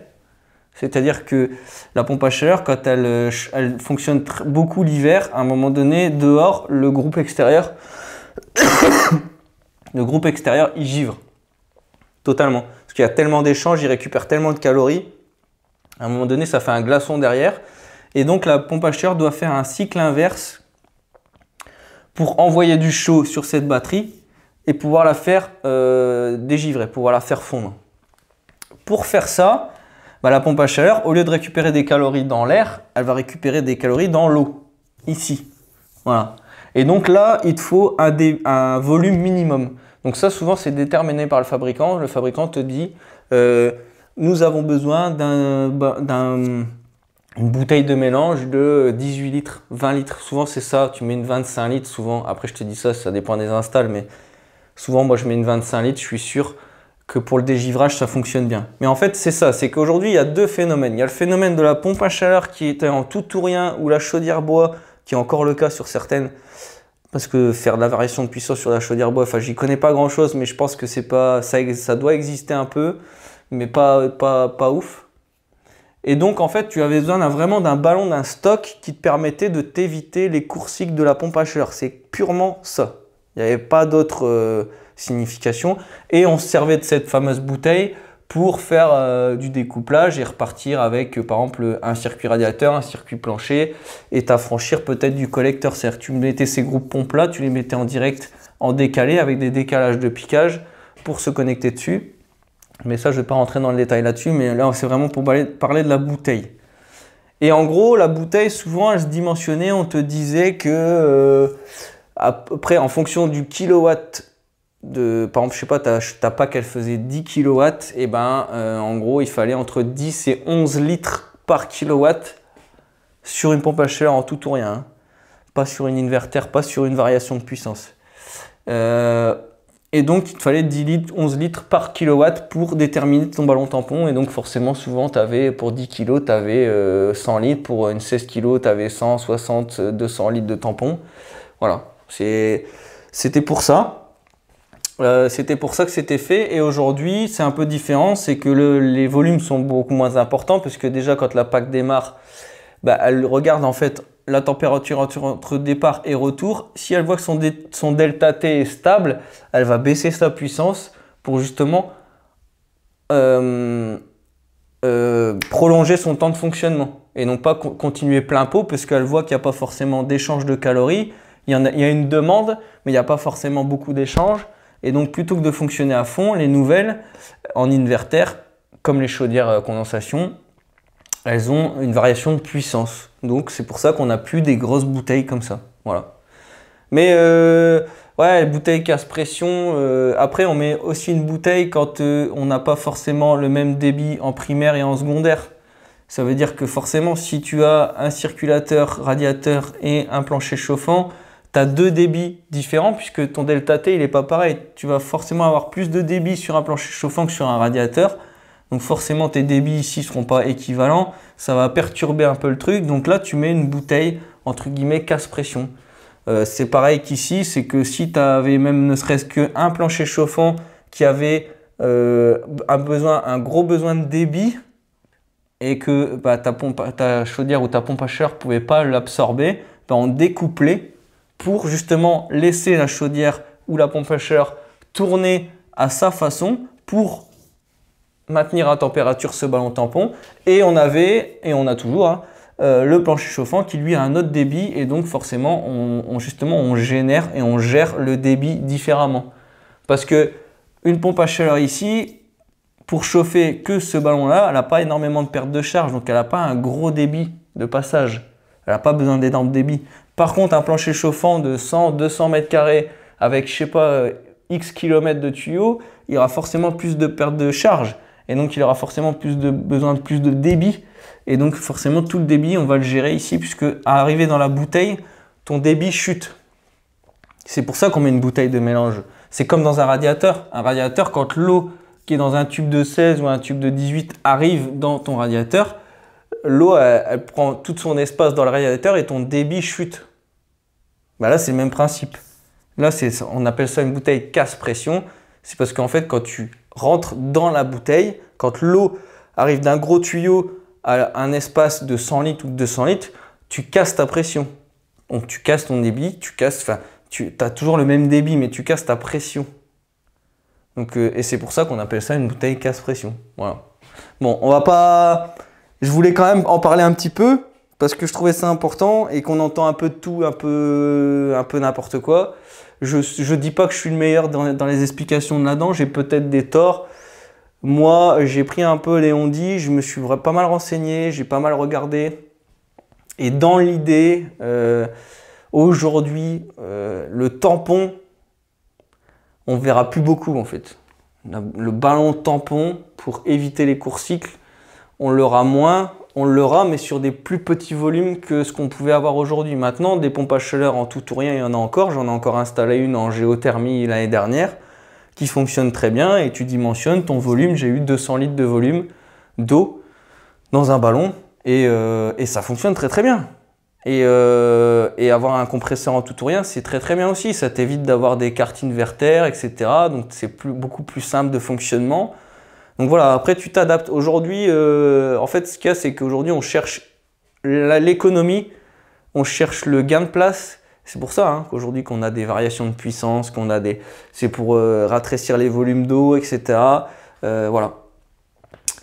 C'est-à-dire que la pompe à chaleur, quand elle fonctionne beaucoup l'hiver, à un moment donné, dehors, le groupe extérieur, il givre totalement. Parce qu'il y a tellement d'échanges, il récupère tellement de calories. À un moment donné, ça fait un glaçon derrière. Et donc, la pompe à chaleur doit faire un cycle inverse pour envoyer du chaud sur cette batterie et pouvoir la faire dégivrer, pouvoir la faire fondre. Pour faire ça, la pompe à chaleur, au lieu de récupérer des calories dans l'air, elle va récupérer des calories dans l'eau, ici. Voilà. Et donc là, il te faut un volume minimum. Donc ça, souvent, c'est déterminé par le fabricant. Le fabricant te dit, nous avons besoin d'une bouteille de mélange de 18 litres, 20 litres. Souvent, c'est ça. Tu mets une 25 litres, souvent. Après, je te dis ça, ça dépend des installs, mais souvent, moi, je mets une 25 litres. Je suis sûr que pour le dégivrage, ça fonctionne bien. Mais en fait, c'est ça. C'est qu'aujourd'hui, il y a deux phénomènes. Il y a le phénomène de la pompe à chaleur qui était en tout ou rien, ou la chaudière bois, qui est encore le cas sur certaines. Parce que faire de la variation de puissance sur la chaudière bois, enfin, j'y connais pas grand chose, mais je pense que c'est pas, ça doit exister un peu, mais pas ouf. Et donc, en fait, tu avais besoin vraiment d'un ballon, d'un stock qui te permettait de t'éviter les courts cycles de la pompe à chaleur. C'est purement ça. Il n'y avait pas d'autre signification. Et on se servait de cette fameuse bouteille pour faire du découplage et repartir avec, par exemple, un circuit radiateur, un circuit plancher et t'affranchir peut-être du collecteur. C'est-à-dire que tu mettais ces groupes pompes-là, tu les mettais en direct, en décalé, avec des décalages de piquage pour se connecter dessus. Mais ça, je ne vais pas rentrer dans le détail là-dessus, mais là, c'est vraiment pour parler de la bouteille. Et en gros, la bouteille, souvent, elle se dimensionnait, on te disait que, après, en fonction du kilowatt, par exemple, je sais pas, ta pack, elle faisait 10 kW, et ben, en gros, il fallait entre 10 et 11 litres par kilowatt sur une pompe à chaleur en tout ou rien. Hein. Pas sur une inverter, pas sur une variation de puissance. Et donc, il te fallait 10 litres, 11 litres par kilowatt pour déterminer ton ballon tampon. Et donc, forcément, souvent, pour 10 kg, tu avais 100 litres. Pour une 16 kg, tu avais 160, 200 litres de tampon. Voilà, c'était pour ça. C'était pour ça que c'était fait. Et aujourd'hui, c'est un peu différent. C'est que les volumes sont beaucoup moins importants. Parce que déjà, quand la pack démarre, elle regarde en fait la température entre départ et retour. Si elle voit que son delta T est stable, elle va baisser sa puissance pour justement prolonger son temps de fonctionnement et non pas continuer plein pot parce qu'elle voit qu'il n'y a pas forcément d'échange de calories. Il y a une demande, mais il n'y a pas forcément beaucoup d'échanges. Et donc, plutôt que de fonctionner à fond, les nouvelles en inverter, comme les chaudières à condensation, elles ont une variation de puissance. Donc, c'est pour ça qu'on n'a plus des grosses bouteilles comme ça. Voilà. Mais, ouais, les bouteilles casse pression. Après, on met aussi une bouteille quand on n'a pas forcément le même débit en primaire et en secondaire. Ça veut dire que forcément, si tu as un circulateur, radiateur et un plancher chauffant, tu as deux débits différents puisque ton delta T, il n'est pas pareil. Tu vas forcément avoir plus de débit sur un plancher chauffant que sur un radiateur. Donc forcément, tes débits ici ne seront pas équivalents. Ça va perturber un peu le truc. Donc là, tu mets une bouteille, entre guillemets, casse-pression. C'est pareil qu'ici, c'est que si tu avais même ne serait-ce qu'un plancher chauffant qui avait un gros besoin de débit et que ta chaudière ou ta pompe à chaleur ne pouvait pas l'absorber, on découplait pour justement laisser la chaudière ou la pompe à chaleur tourner à sa façon pour maintenir à température ce ballon tampon. Et on avait, et on a toujours, le plancher chauffant qui lui a un autre débit et donc forcément on génère et on gère le débit différemment. Parce que une pompe à chaleur ici, pour chauffer que ce ballon-là, elle n'a pas énormément de perte de charge, donc elle n'a pas un gros débit de passage. Elle n'a pas besoin d'énormes débits. Par contre, un plancher chauffant de 100-200 mètres carrés avec, je sais pas, X kilomètres de tuyaux, il y aura forcément plus de perte de charge. Et donc, il aura forcément besoin de plus de débit. Et donc, forcément, tout le débit, on va le gérer ici, puisque à arriver dans la bouteille, ton débit chute. C'est pour ça qu'on met une bouteille de mélange. C'est comme dans un radiateur. Un radiateur, quand l'eau qui est dans un tube de 16 ou un tube de 18 arrive dans ton radiateur, l'eau, elle prend tout son espace dans le radiateur et ton débit chute. Bah là, c'est le même principe. Là, on appelle ça une bouteille casse-pression. C'est parce qu'en fait, quand tu rentres dans la bouteille, quand l'eau arrive d'un gros tuyau à un espace de 100 litres ou de 200 litres, tu casses ta pression. Donc, tu casses ton débit, tu as toujours le même débit, mais tu casses ta pression. Donc, et c'est pour ça qu'on appelle ça une bouteille casse-pression. Voilà. Bon, on va pas... Je voulais quand même en parler un petit peu, parce que je trouvais ça important et qu'on entend un peu de tout, un peu n'importe quoi. Je dis pas que je suis le meilleur dans les explications de là-dedans, j'ai peut-être des torts. Moi, j'ai pris un peu les on-dit, je me suis pas mal renseigné, j'ai pas mal regardé. Et dans l'idée, aujourd'hui, le tampon, on verra plus beaucoup en fait. Le ballon tampon, pour éviter les courts cycles, on l'aura moins. On l'aura, mais sur des plus petits volumes que ce qu'on pouvait avoir aujourd'hui. Maintenant, des pompes à chaleur en tout ou rien, il y en a encore. J'en ai encore installé une en géothermie l'année dernière qui fonctionne très bien et tu dimensionnes ton volume. J'ai eu 200 litres de volume d'eau dans un ballon et ça fonctionne très très bien. Et avoir un compresseur en tout ou rien, c'est très très bien aussi. Ça t'évite d'avoir des cartines vertères, etc. Donc c'est beaucoup plus simple de fonctionnement. Donc voilà, après tu t'adaptes. Aujourd'hui, en fait, ce qu'il y a, c'est qu'aujourd'hui, on cherche l'économie, on cherche le gain de place. C'est pour ça hein, qu'aujourd'hui, qu'on a des variations de puissance, c'est pour rafraîchir les volumes d'eau, etc. Voilà.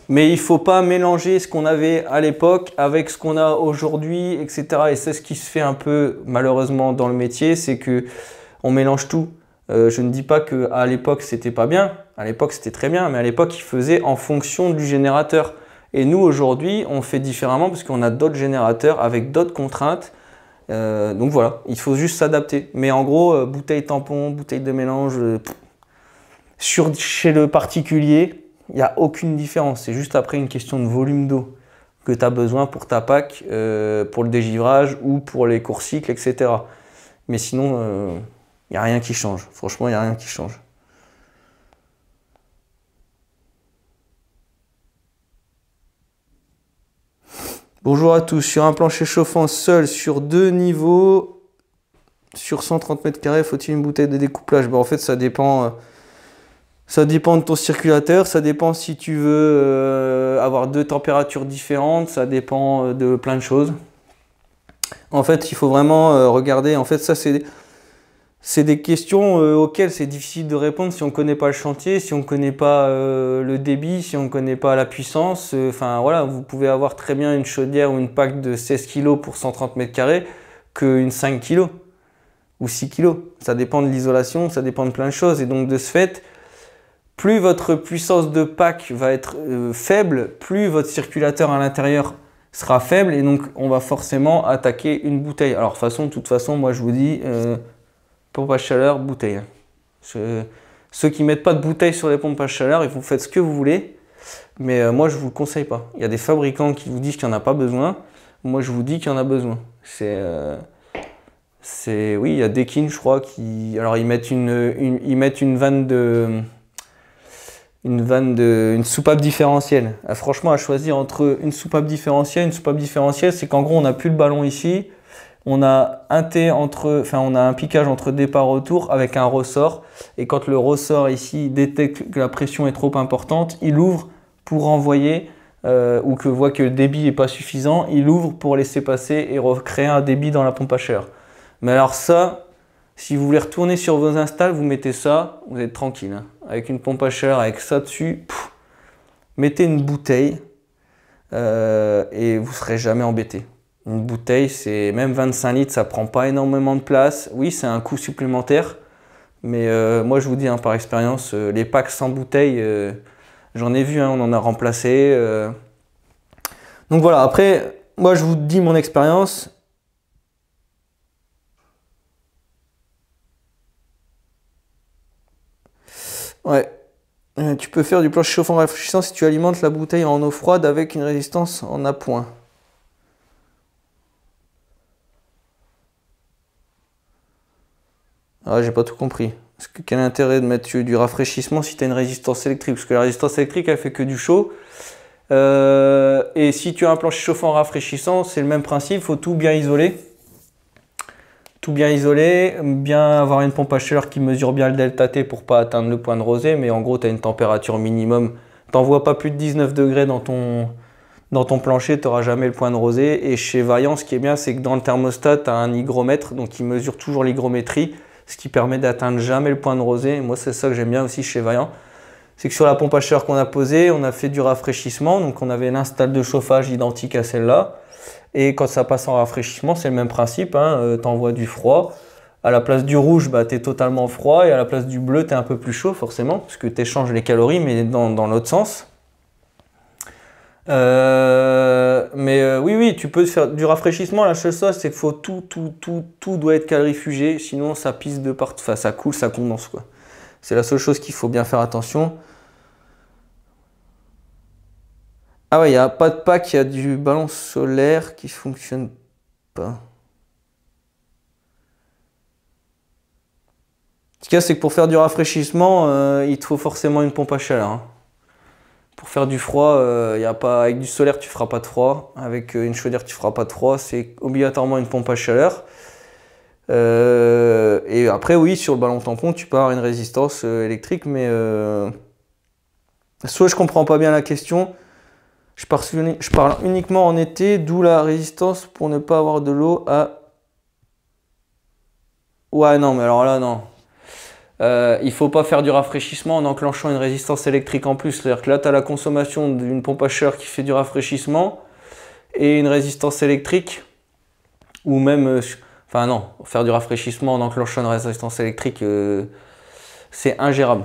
Mais il ne faut pas mélanger ce qu'on avait à l'époque avec ce qu'on a aujourd'hui, etc. Et c'est ce qui se fait un peu, malheureusement, dans le métier, c'est qu'on mélange tout. Je ne dis pas qu'à l'époque, c'était pas bien. À l'époque, c'était très bien, mais à l'époque, ils faisaient en fonction du générateur. Et nous, aujourd'hui, on fait différemment parce qu'on a d'autres générateurs avec d'autres contraintes. Donc voilà, il faut juste s'adapter. Mais en gros, bouteille tampon, bouteille de mélange, chez le particulier, il n'y a aucune différence. C'est juste après une question de volume d'eau que tu as besoin pour ta PAC, pour le dégivrage ou pour les courts cycles, etc. Mais sinon... il n'y a rien qui change. Franchement, il n'y a rien qui change. Bonjour à tous. Sur un plancher chauffant seul sur 2 niveaux, sur 130 mètres carrés, faut-il une bouteille de découplage? En fait, ça dépend de ton circulateur. Ça dépend si tu veux avoir 2 températures différentes. Ça dépend de plein de choses. En fait, il faut vraiment regarder. En fait, ça, c'est des questions auxquelles c'est difficile de répondre si on ne connaît pas le chantier, si on ne connaît pas le débit, si on ne connaît pas la puissance. Enfin voilà, vous pouvez avoir très bien une chaudière ou une PAC de 16 kg pour 130 mètres carrés qu'une 5 kg ou 6 kg. Ça dépend de l'isolation, ça dépend de plein de choses. Et donc de ce fait, plus votre puissance de PAC va être faible, plus votre circulateur à l'intérieur sera faible. Et donc on va forcément attaquer une bouteille. Alors de toute façon, moi je vous dis... pompe à chaleur, bouteille. Ceux qui ne mettent pas de bouteille sur les pompes à chaleur, vous faites ce que vous voulez. Mais moi, je ne vous le conseille pas. Il y a des fabricants qui vous disent qu'il n'y en a pas besoin. Moi, je vous dis qu'il y en a besoin. Oui, il y a Dekin, je crois, alors ils mettent une soupape différentielle. Franchement, à choisir entre une soupape différentielle, c'est qu'en gros, on n'a plus le ballon ici. On a un piquage entre départ-retour avec un ressort. Et quand le ressort ici détecte que la pression est trop importante, il ouvre pour envoyer ou que voit que le débit n'est pas suffisant, il ouvre pour laisser passer et recréer un débit dans la pompe à chaleur. Mais alors ça, si vous voulez retourner sur vos installs, vous mettez ça, vous êtes tranquille. Hein. Avec une pompe à chaleur, avec ça dessus, mettez une bouteille et vous ne serez jamais embêté. Une bouteille, c'est même 25 litres, ça prend pas énormément de place. Oui, c'est un coût supplémentaire. Mais moi, je vous dis hein, par expérience, les packs sans bouteille, j'en ai vu, hein, on en a remplacé. Donc voilà, après, moi, je vous dis mon expérience. Ouais. Tu peux faire du plancher chauffant rafraîchissant si tu alimentes la bouteille en eau froide avec une résistance en appoint. Ah, j'ai pas tout compris. Quel intérêt de mettre du rafraîchissement si tu as une résistance électrique? Parce que la résistance électrique, elle fait que du chaud. Et si tu as un plancher chauffant rafraîchissant, c'est le même principe, il faut tout bien isoler. tout bien isoler, bien avoir une pompe à chaleur qui mesure bien le delta T pour pas atteindre le point de rosée, mais en gros tu as une température minimum, t'envoies pas plus de 19 degrés dans ton plancher, tu n'auras jamais le point de rosée. Et chez Vaillant, ce qui est bien, c'est que dans le thermostat, tu as un hygromètre, donc il mesure toujours l'hygrométrie, ce qui permet d'atteindre jamais le point de rosée. Et moi, c'est ça que j'aime bien aussi chez Vaillant. C'est que sur la pompe à chaleur qu'on a posée, on a fait du rafraîchissement, donc on avait l'install de chauffage identique à celle-là. Et quand ça passe en rafraîchissement, c'est le même principe, hein, tu envoies du froid. À la place du rouge, bah, tu es totalement froid, et à la place du bleu, tu es un peu plus chaud forcément, parce que tu échanges les calories, mais dans l'autre sens. Oui, tu peux faire du rafraîchissement. La seule chose, c'est qu'il faut tout doit être calorifugé, sinon ça pisse de partout, enfin ça coule, ça condense quoi. C'est la seule chose qu'il faut bien faire attention. Ah ouais, il n'y a pas de pack, il y a du ballon solaire qui fonctionne pas. Ce qu'il y a, c'est que pour faire du rafraîchissement, il te faut forcément une pompe à chaleur, hein. Pour faire du froid, y a pas, avec du solaire, tu feras pas de froid. Avec une chaudière, tu feras pas de froid. C'est obligatoirement une pompe à chaleur. Et après, oui, sur le ballon tampon, tu peux avoir une résistance électrique, mais soit je comprends pas bien la question. Je parle uniquement en été, d'où la résistance pour ne pas avoir de l'eau à... Ouais, non, mais alors là, non. Il faut pas faire du rafraîchissement en enclenchant une résistance électrique en plus. C'est-à-dire que là, tu as la consommation d'une pompe à chaleur qui fait du rafraîchissement et une résistance électrique. Ou même... enfin non, faire du rafraîchissement en enclenchant une résistance électrique, c'est ingérable.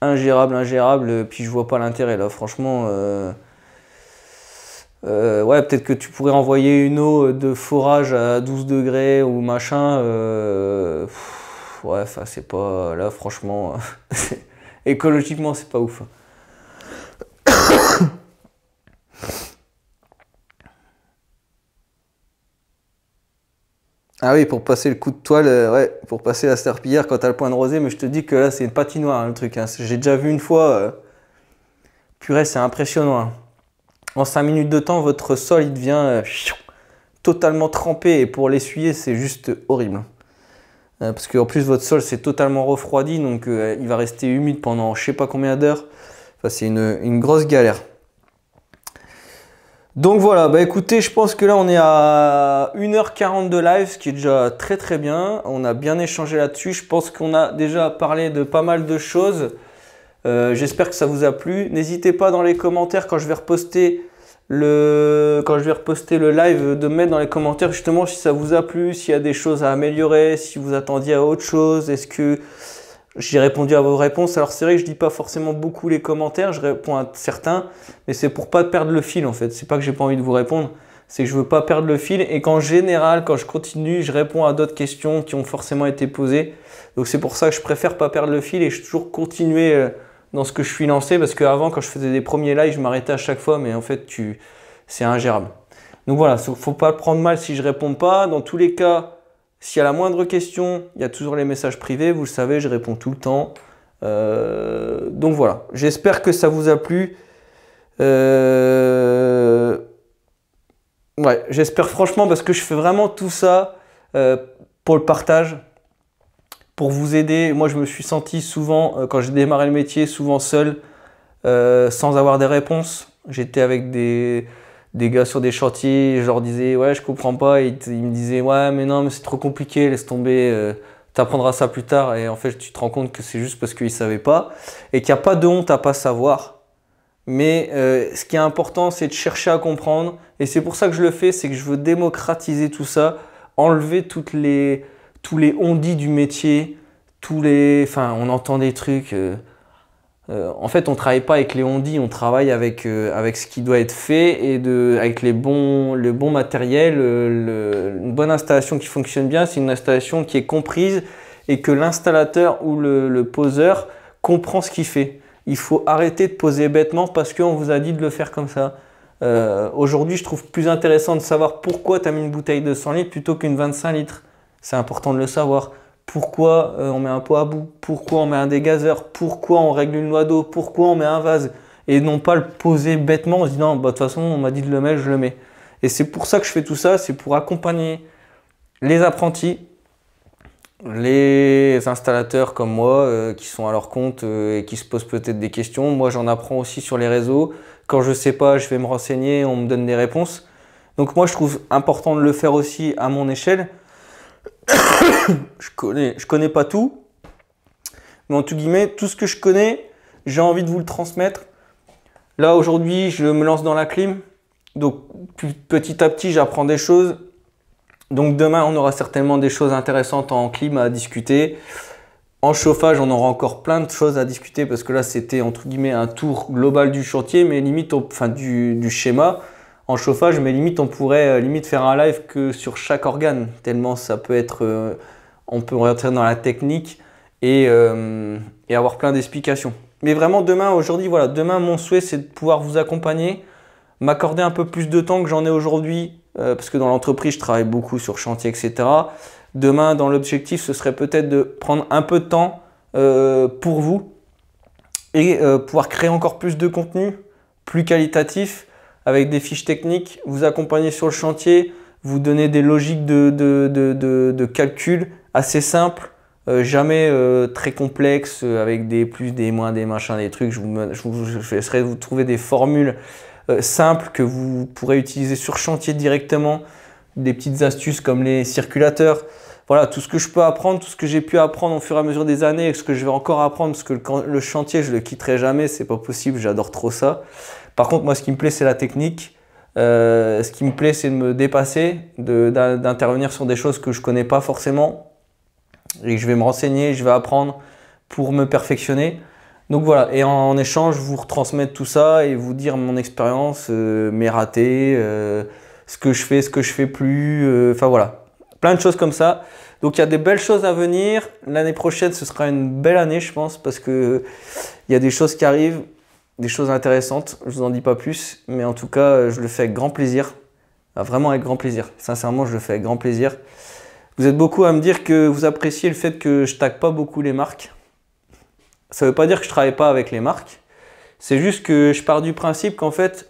Ingérable. Puis je vois pas l'intérêt là, franchement. Ouais, peut-être que tu pourrais envoyer une eau de forage à 12 degrés ou machin. Ouais, enfin, c'est pas. Là, franchement, écologiquement, c'est pas ouf. Ah oui, pour passer le coup de toile, ouais, pour passer la serpillière quand t'as le point de rosée, mais je te dis que là, c'est une patinoire, hein, le truc, hein. J'ai déjà vu une fois. Purée, c'est impressionnant, hein. En 5 minutes de temps, votre sol, il devient totalement trempé. Et pour l'essuyer, c'est juste horrible. Parce qu'en plus, votre sol, c'est totalement refroidi. Donc, il va rester humide pendant je sais pas combien d'heures. Enfin, c'est une grosse galère. Donc voilà, bah écoutez, je pense que là, on est à 1h40 de live, ce qui est déjà très très bien. On a bien échangé là-dessus. Je pense qu'on a déjà parlé de pas mal de choses. J'espère que ça vous a plu. N'hésitez pas dans les commentaires quand je vais reposter le live de me mettre dans les commentaires justement si ça vous a plu, s'il y a des choses à améliorer, si vous attendiez à autre chose, est-ce que j'ai répondu à vos réponses. Alors c'est vrai que je dis pas forcément beaucoup les commentaires, je réponds à certains, mais c'est pour pas perdre le fil en fait. C'est pas que j'ai pas envie de vous répondre, c'est que je veux pas perdre le fil et qu'en général quand je continue, je réponds à d'autres questions qui ont forcément été posées. Donc c'est pour ça que je préfère pas perdre le fil et je toujours continuer dans ce que je suis lancé, parce qu'avant quand je faisais des premiers lives je m'arrêtais à chaque fois, mais en fait c'est ingérable. Donc voilà, faut pas le prendre mal si je réponds pas. Dans tous les cas, s'il y a la moindre question, il y a toujours les messages privés, vous le savez, je réponds tout le temps. Donc voilà, j'espère que ça vous a plu. Ouais, j'espère franchement, parce que je fais vraiment tout ça pour le partage, pour vous aider. Moi, je me suis senti souvent, quand j'ai démarré le métier, souvent seul, sans avoir des réponses. J'étais avec des gars sur des chantiers, je leur disais ouais, je comprends pas, et ils me disaient ouais, mais non, mais c'est trop compliqué, laisse tomber, t'apprendras ça plus tard. Et en fait, tu te rends compte que c'est juste parce qu'ils savaient pas, et qu'il n'y a pas de honte à pas savoir. Mais ce qui est important, c'est de chercher à comprendre, et c'est pour ça que je le fais, c'est que je veux démocratiser tout ça, enlever tous les on-dit du métier, enfin, on entend des trucs. En fait, on ne travaille pas avec les on-dit, on travaille avec ce qui doit être fait et avec le bon matériel, une bonne installation qui fonctionne bien. C'est une installation qui est comprise et que l'installateur ou le poseur comprend ce qu'il fait. Il faut arrêter de poser bêtement parce qu'on vous a dit de le faire comme ça. Aujourd'hui, je trouve plus intéressant de savoir pourquoi tu as mis une bouteille de 100 litres plutôt qu'une 25 litres. C'est important de le savoir. Pourquoi on met un pot à bout, pourquoi on met un dégazeur, pourquoi on règle une noix d'eau, pourquoi on met un vase, et non pas le poser bêtement en se disant bah, de toute façon on m'a dit de le mettre, je le mets. Et c'est pour ça que je fais tout ça, c'est pour accompagner les apprentis les installateurs comme moi qui sont à leur compte et qui se posent peut-être des questions. Moi, j'en apprends aussi sur les réseaux. Quand je ne sais pas, je vais me renseigner, on me donne des réponses. Donc moi, je trouve important de le faire aussi à mon échelle. Je connais pas tout, mais en tout guillemets, tout ce que je connais, j'ai envie de vous le transmettre. Là, aujourd'hui, je me lance dans la clim. Donc, petit à petit, j'apprends des choses. Donc, demain, on aura certainement des choses intéressantes en clim à discuter. En chauffage, on aura encore plein de choses à discuter parce que là, c'était entre guillemets un tour global du chantier, mais limite, enfin, du schéma. En chauffage, mais limite, on pourrait limite faire un live que sur chaque organe, tellement ça peut être. On peut rentrer dans la technique et avoir plein d'explications. Mais vraiment, demain, aujourd'hui, voilà, demain, mon souhait, c'est de pouvoir vous accompagner, m'accorder un peu plus de temps que j'en ai aujourd'hui, parce que dans l'entreprise, je travaille beaucoup sur chantier, etc. Demain, dans l'objectif, ce serait peut-être de prendre un peu de temps pour vous et pouvoir créer encore plus de contenu, plus qualitatif, avec des fiches techniques, vous accompagner sur le chantier, vous donner des logiques de calcul assez simples, jamais très complexes, avec des plus, des moins, des machins, des trucs. Je essaierai de vous trouver des formules simples que vous pourrez utiliser sur chantier directement, des petites astuces comme les circulateurs. Voilà, tout ce que je peux apprendre, tout ce que j'ai pu apprendre au fur et à mesure des années et ce que je vais encore apprendre, parce que le chantier, je ne le quitterai jamais, c'est pas possible, j'adore trop ça. Par contre, moi, ce qui me plaît, c'est la technique. Ce qui me plaît, c'est de me dépasser, d'intervenir sur des choses que je ne connais pas forcément et que je vais me renseigner, je vais apprendre pour me perfectionner. Donc voilà, et en échange, vous retransmettre tout ça et vous dire mon expérience, mes ratés, ce que je fais plus, enfin voilà, plein de choses comme ça. Donc il y a des belles choses à venir. L'année prochaine, ce sera une belle année, je pense, parce qu'il y a des choses qui arrivent, des choses intéressantes. Je ne vous en dis pas plus, mais en tout cas, je le fais avec grand plaisir. Vraiment avec grand plaisir. Sincèrement, je le fais avec grand plaisir. Vous êtes beaucoup à me dire que vous appréciez le fait que je tague pas beaucoup les marques. Ça ne veut pas dire que je ne travaille pas avec les marques. C'est juste que je pars du principe qu'en fait,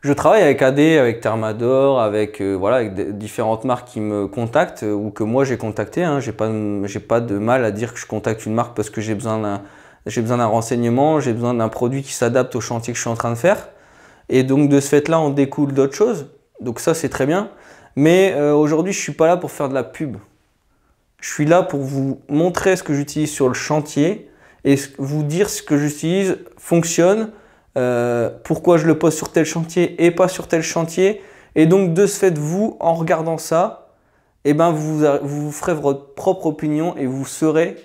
je travaille avec AD, avec Thermador, avec, voilà, avec différentes marques qui me contactent ou que moi j'ai contacté. Hein. J'ai pas de mal à dire que je contacte une marque parce que j'ai besoin d'un renseignement, j'ai besoin d'un produit qui s'adapte au chantier que je suis en train de faire. Et donc de ce fait-là, on découle d'autres choses. Donc ça, c'est très bien. Mais aujourd'hui, je ne suis pas là pour faire de la pub. Je suis là pour vous montrer ce que j'utilise sur le chantier et vous dire ce que j'utilise fonctionne, pourquoi je le pose sur tel chantier et pas sur tel chantier. Et donc de ce fait, vous, en regardant ça, eh ben, vous ferez votre propre opinion et vous saurez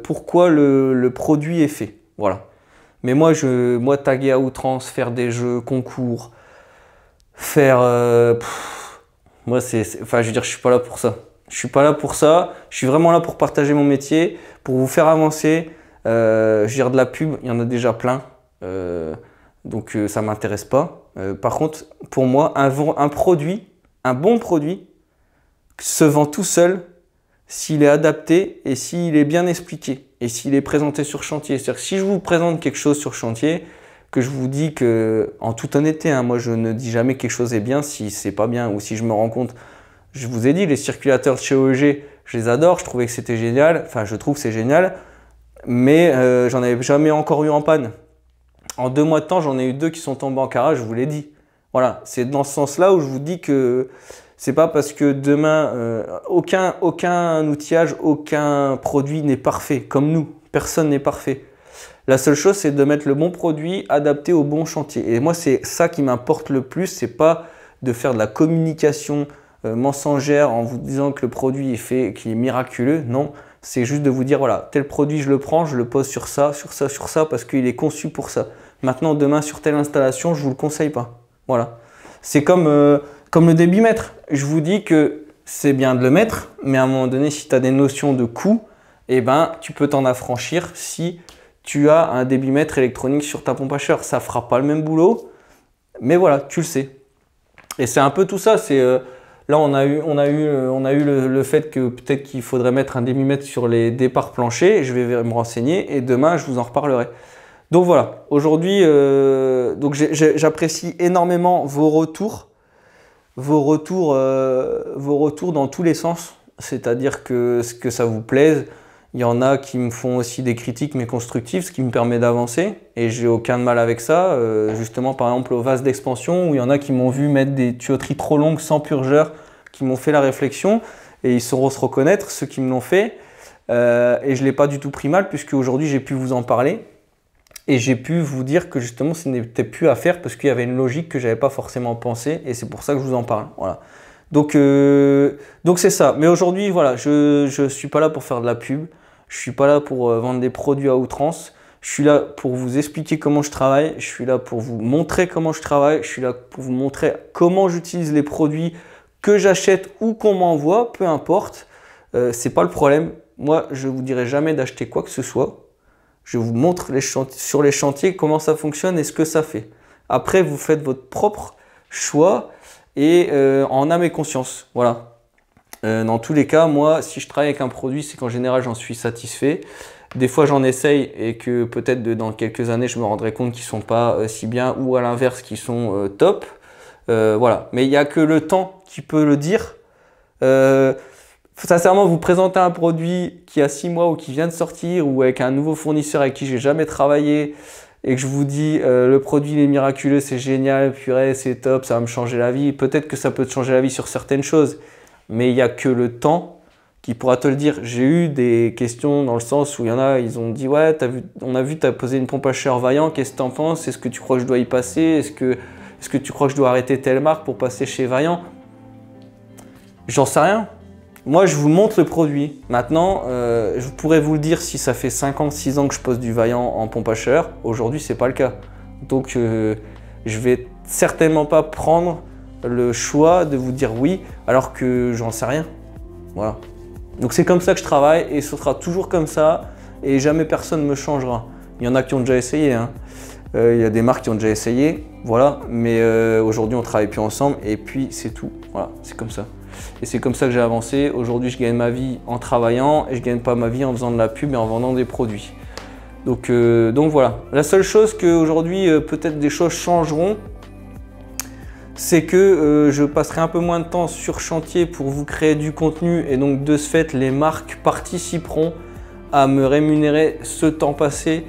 pourquoi le produit est fait. Voilà. Mais moi, taguer à outrance, faire des jeux, concours, faire... moi, enfin, je veux dire, je suis pas là pour ça. Je suis pas là pour ça. Je suis vraiment là pour partager mon métier, pour vous faire avancer. Je veux dire, de la pub, il y en a déjà plein. Donc, ça m'intéresse pas. Par contre, pour moi, un produit, un bon produit, se vend tout seul s'il est adapté et s'il est bien expliqué et s'il est présenté sur chantier. C'est-à-dire que si je vous présente quelque chose sur chantier, que je vous dis que, en toute honnêteté, hein, moi je ne dis jamais quelque chose est bien si c'est pas bien ou si je me rends compte. Je vous ai dit, les circulateurs de chez OEG, je les adore, je trouvais que c'était génial, enfin je trouve que c'est génial, mais j'en avais jamais encore eu en panne. En 2 mois de temps, j'en ai eu 2 qui sont tombés en carrage, je vous l'ai dit. Voilà, c'est dans ce sens-là où je vous dis que c'est pas parce que demain, aucun outillage, aucun produit n'est parfait, comme nous, personne n'est parfait. La seule chose, c'est de mettre le bon produit adapté au bon chantier. Et moi, c'est ça qui m'importe le plus, c'est pas de faire de la communication mensongère en vous disant que le produit est fait, qu'il est miraculeux. Non, c'est juste de vous dire, voilà, tel produit, je le prends, je le pose sur ça, sur ça, sur ça, parce qu'il est conçu pour ça. Maintenant, demain, sur telle installation, je vous le conseille pas. Voilà. C'est comme le débitmètre. Je vous dis que c'est bien de le mettre, mais à un moment donné, si tu as des notions de coût, eh ben, tu peux t'en affranchir si tu as un débitmètre électronique sur ta pompe à chaleur. Ça ne fera pas le même boulot, mais voilà, tu le sais. Et c'est un peu tout ça. Là, on a eu le fait que peut-être qu'il faudrait mettre un débitmètre sur les départs planchers. Je vais me renseigner et demain, je vous en reparlerai. Donc voilà, aujourd'hui, j'apprécie énormément vos retours dans tous les sens. c'est-à-dire que ça vous plaise. Il y en a qui me font aussi des critiques mais constructives, ce qui me permet d'avancer et j'ai aucun mal avec ça. Justement par exemple au vase d'expansion où il y en a qui m'ont vu mettre des tuyauteries trop longues sans purgeur, qui m'ont fait la réflexion et ils sauront se reconnaître, ceux qui me l'ont fait. Et je ne l'ai pas du tout pris mal puisque aujourd'hui j'ai pu vous en parler et j'ai pu vous dire que justement ce n'était plus à faire parce qu'il y avait une logique que je n'avais pas forcément pensée et c'est pour ça que je vous en parle. Voilà. Donc c'est ça. Mais aujourd'hui, voilà, je suis pas là pour faire de la pub. Je suis pas là pour vendre des produits à outrance. Je suis là pour vous expliquer comment je travaille. Je suis là pour vous montrer comment je travaille. Je suis là pour vous montrer comment j'utilise les produits que j'achète ou qu'on m'envoie, peu importe. C'est pas le problème. Moi, je vous dirai jamais d'acheter quoi que ce soit. Je vous montre sur les chantiers comment ça fonctionne et ce que ça fait. Après, vous faites votre propre choix et en âme et conscience. Voilà. Dans tous les cas, moi, si je travaille avec un produit, c'est qu'en général, j'en suis satisfait. Des fois, j'en essaye et que peut-être dans quelques années, je me rendrai compte qu'ils ne sont pas si bien ou à l'inverse, qu'ils sont top. Voilà. Mais il n'y a que le temps qui peut le dire. Sincèrement, vous présentez un produit qui a 6 mois ou qui vient de sortir ou avec un nouveau fournisseur avec qui j'ai jamais travaillé et que je vous dis le produit il est miraculeux, c'est génial, purée, c'est top, ça va me changer la vie. Peut-être que ça peut te changer la vie sur certaines choses. Mais il n'y a que le temps qui pourra te le dire. J'ai eu des questions dans le sens où il y en a, ils ont dit « Ouais, on a vu, tu as posé une pompe à chaleur Vaillant, qu'est-ce que tu en penses? Est-ce que tu crois que je dois y passer? Est-ce que tu crois que je dois arrêter telle marque pour passer chez Vaillant ?» J'en sais rien. Moi, je vous montre le produit. Maintenant, je pourrais vous le dire si ça fait 5 ans, 6 ans que je pose du Vaillant en pompe à chaleur. Aujourd'hui, ce n'est pas le cas. Donc, je vais certainement pas prendre le choix de vous dire oui alors que j'en sais rien. Voilà. Donc c'est comme ça que je travaille et ce sera toujours comme ça et jamais personne ne me changera. Il y en a qui ont déjà essayé, hein. Il y a des marques qui ont déjà essayé, voilà, mais aujourd'hui on travaille plus ensemble et puis c'est tout. Voilà, c'est comme ça. Et c'est comme ça que j'ai avancé. Aujourd'hui je gagne ma vie en travaillant et je gagne pas ma vie en faisant de la pub et en vendant des produits. Donc voilà. La seule chose qu'aujourd'hui peut-être des choses changeront, c'est que je passerai un peu moins de temps sur chantier pour vous créer du contenu et donc de ce fait les marques participeront à me rémunérer ce temps passé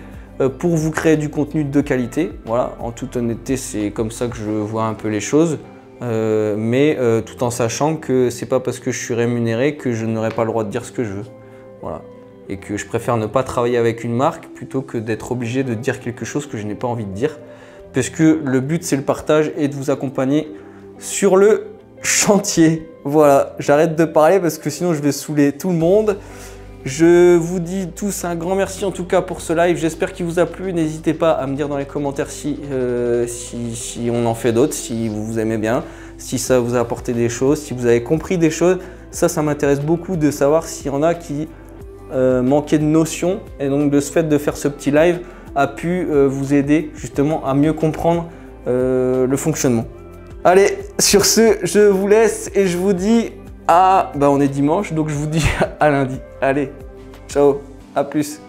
pour vous créer du contenu de qualité. Voilà, en toute honnêteté c'est comme ça que je vois un peu les choses, mais tout en sachant que c'est pas parce que je suis rémunéré que je n'aurai pas le droit de dire ce que je veux. Voilà. Et que je préfère ne pas travailler avec une marque plutôt que d'être obligé de dire quelque chose que je n'ai pas envie de dire. Parce que le but c'est le partage et de vous accompagner sur le chantier. Voilà, j'arrête de parler parce que sinon je vais saouler tout le monde. Je vous dis tous un grand merci en tout cas pour ce live. J'espère qu'il vous a plu. N'hésitez pas à me dire dans les commentaires si on en fait d'autres, si vous aimez bien, si ça vous a apporté des choses, si vous avez compris des choses. Ça m'intéresse beaucoup de savoir s'il y en a qui manquaient de notions. Et donc de ce fait de faire ce petit live a pu vous aider justement à mieux comprendre le fonctionnement. Allez, sur ce, je vous laisse et je vous dis on est dimanche, donc je vous dis à lundi. Allez, ciao, à plus.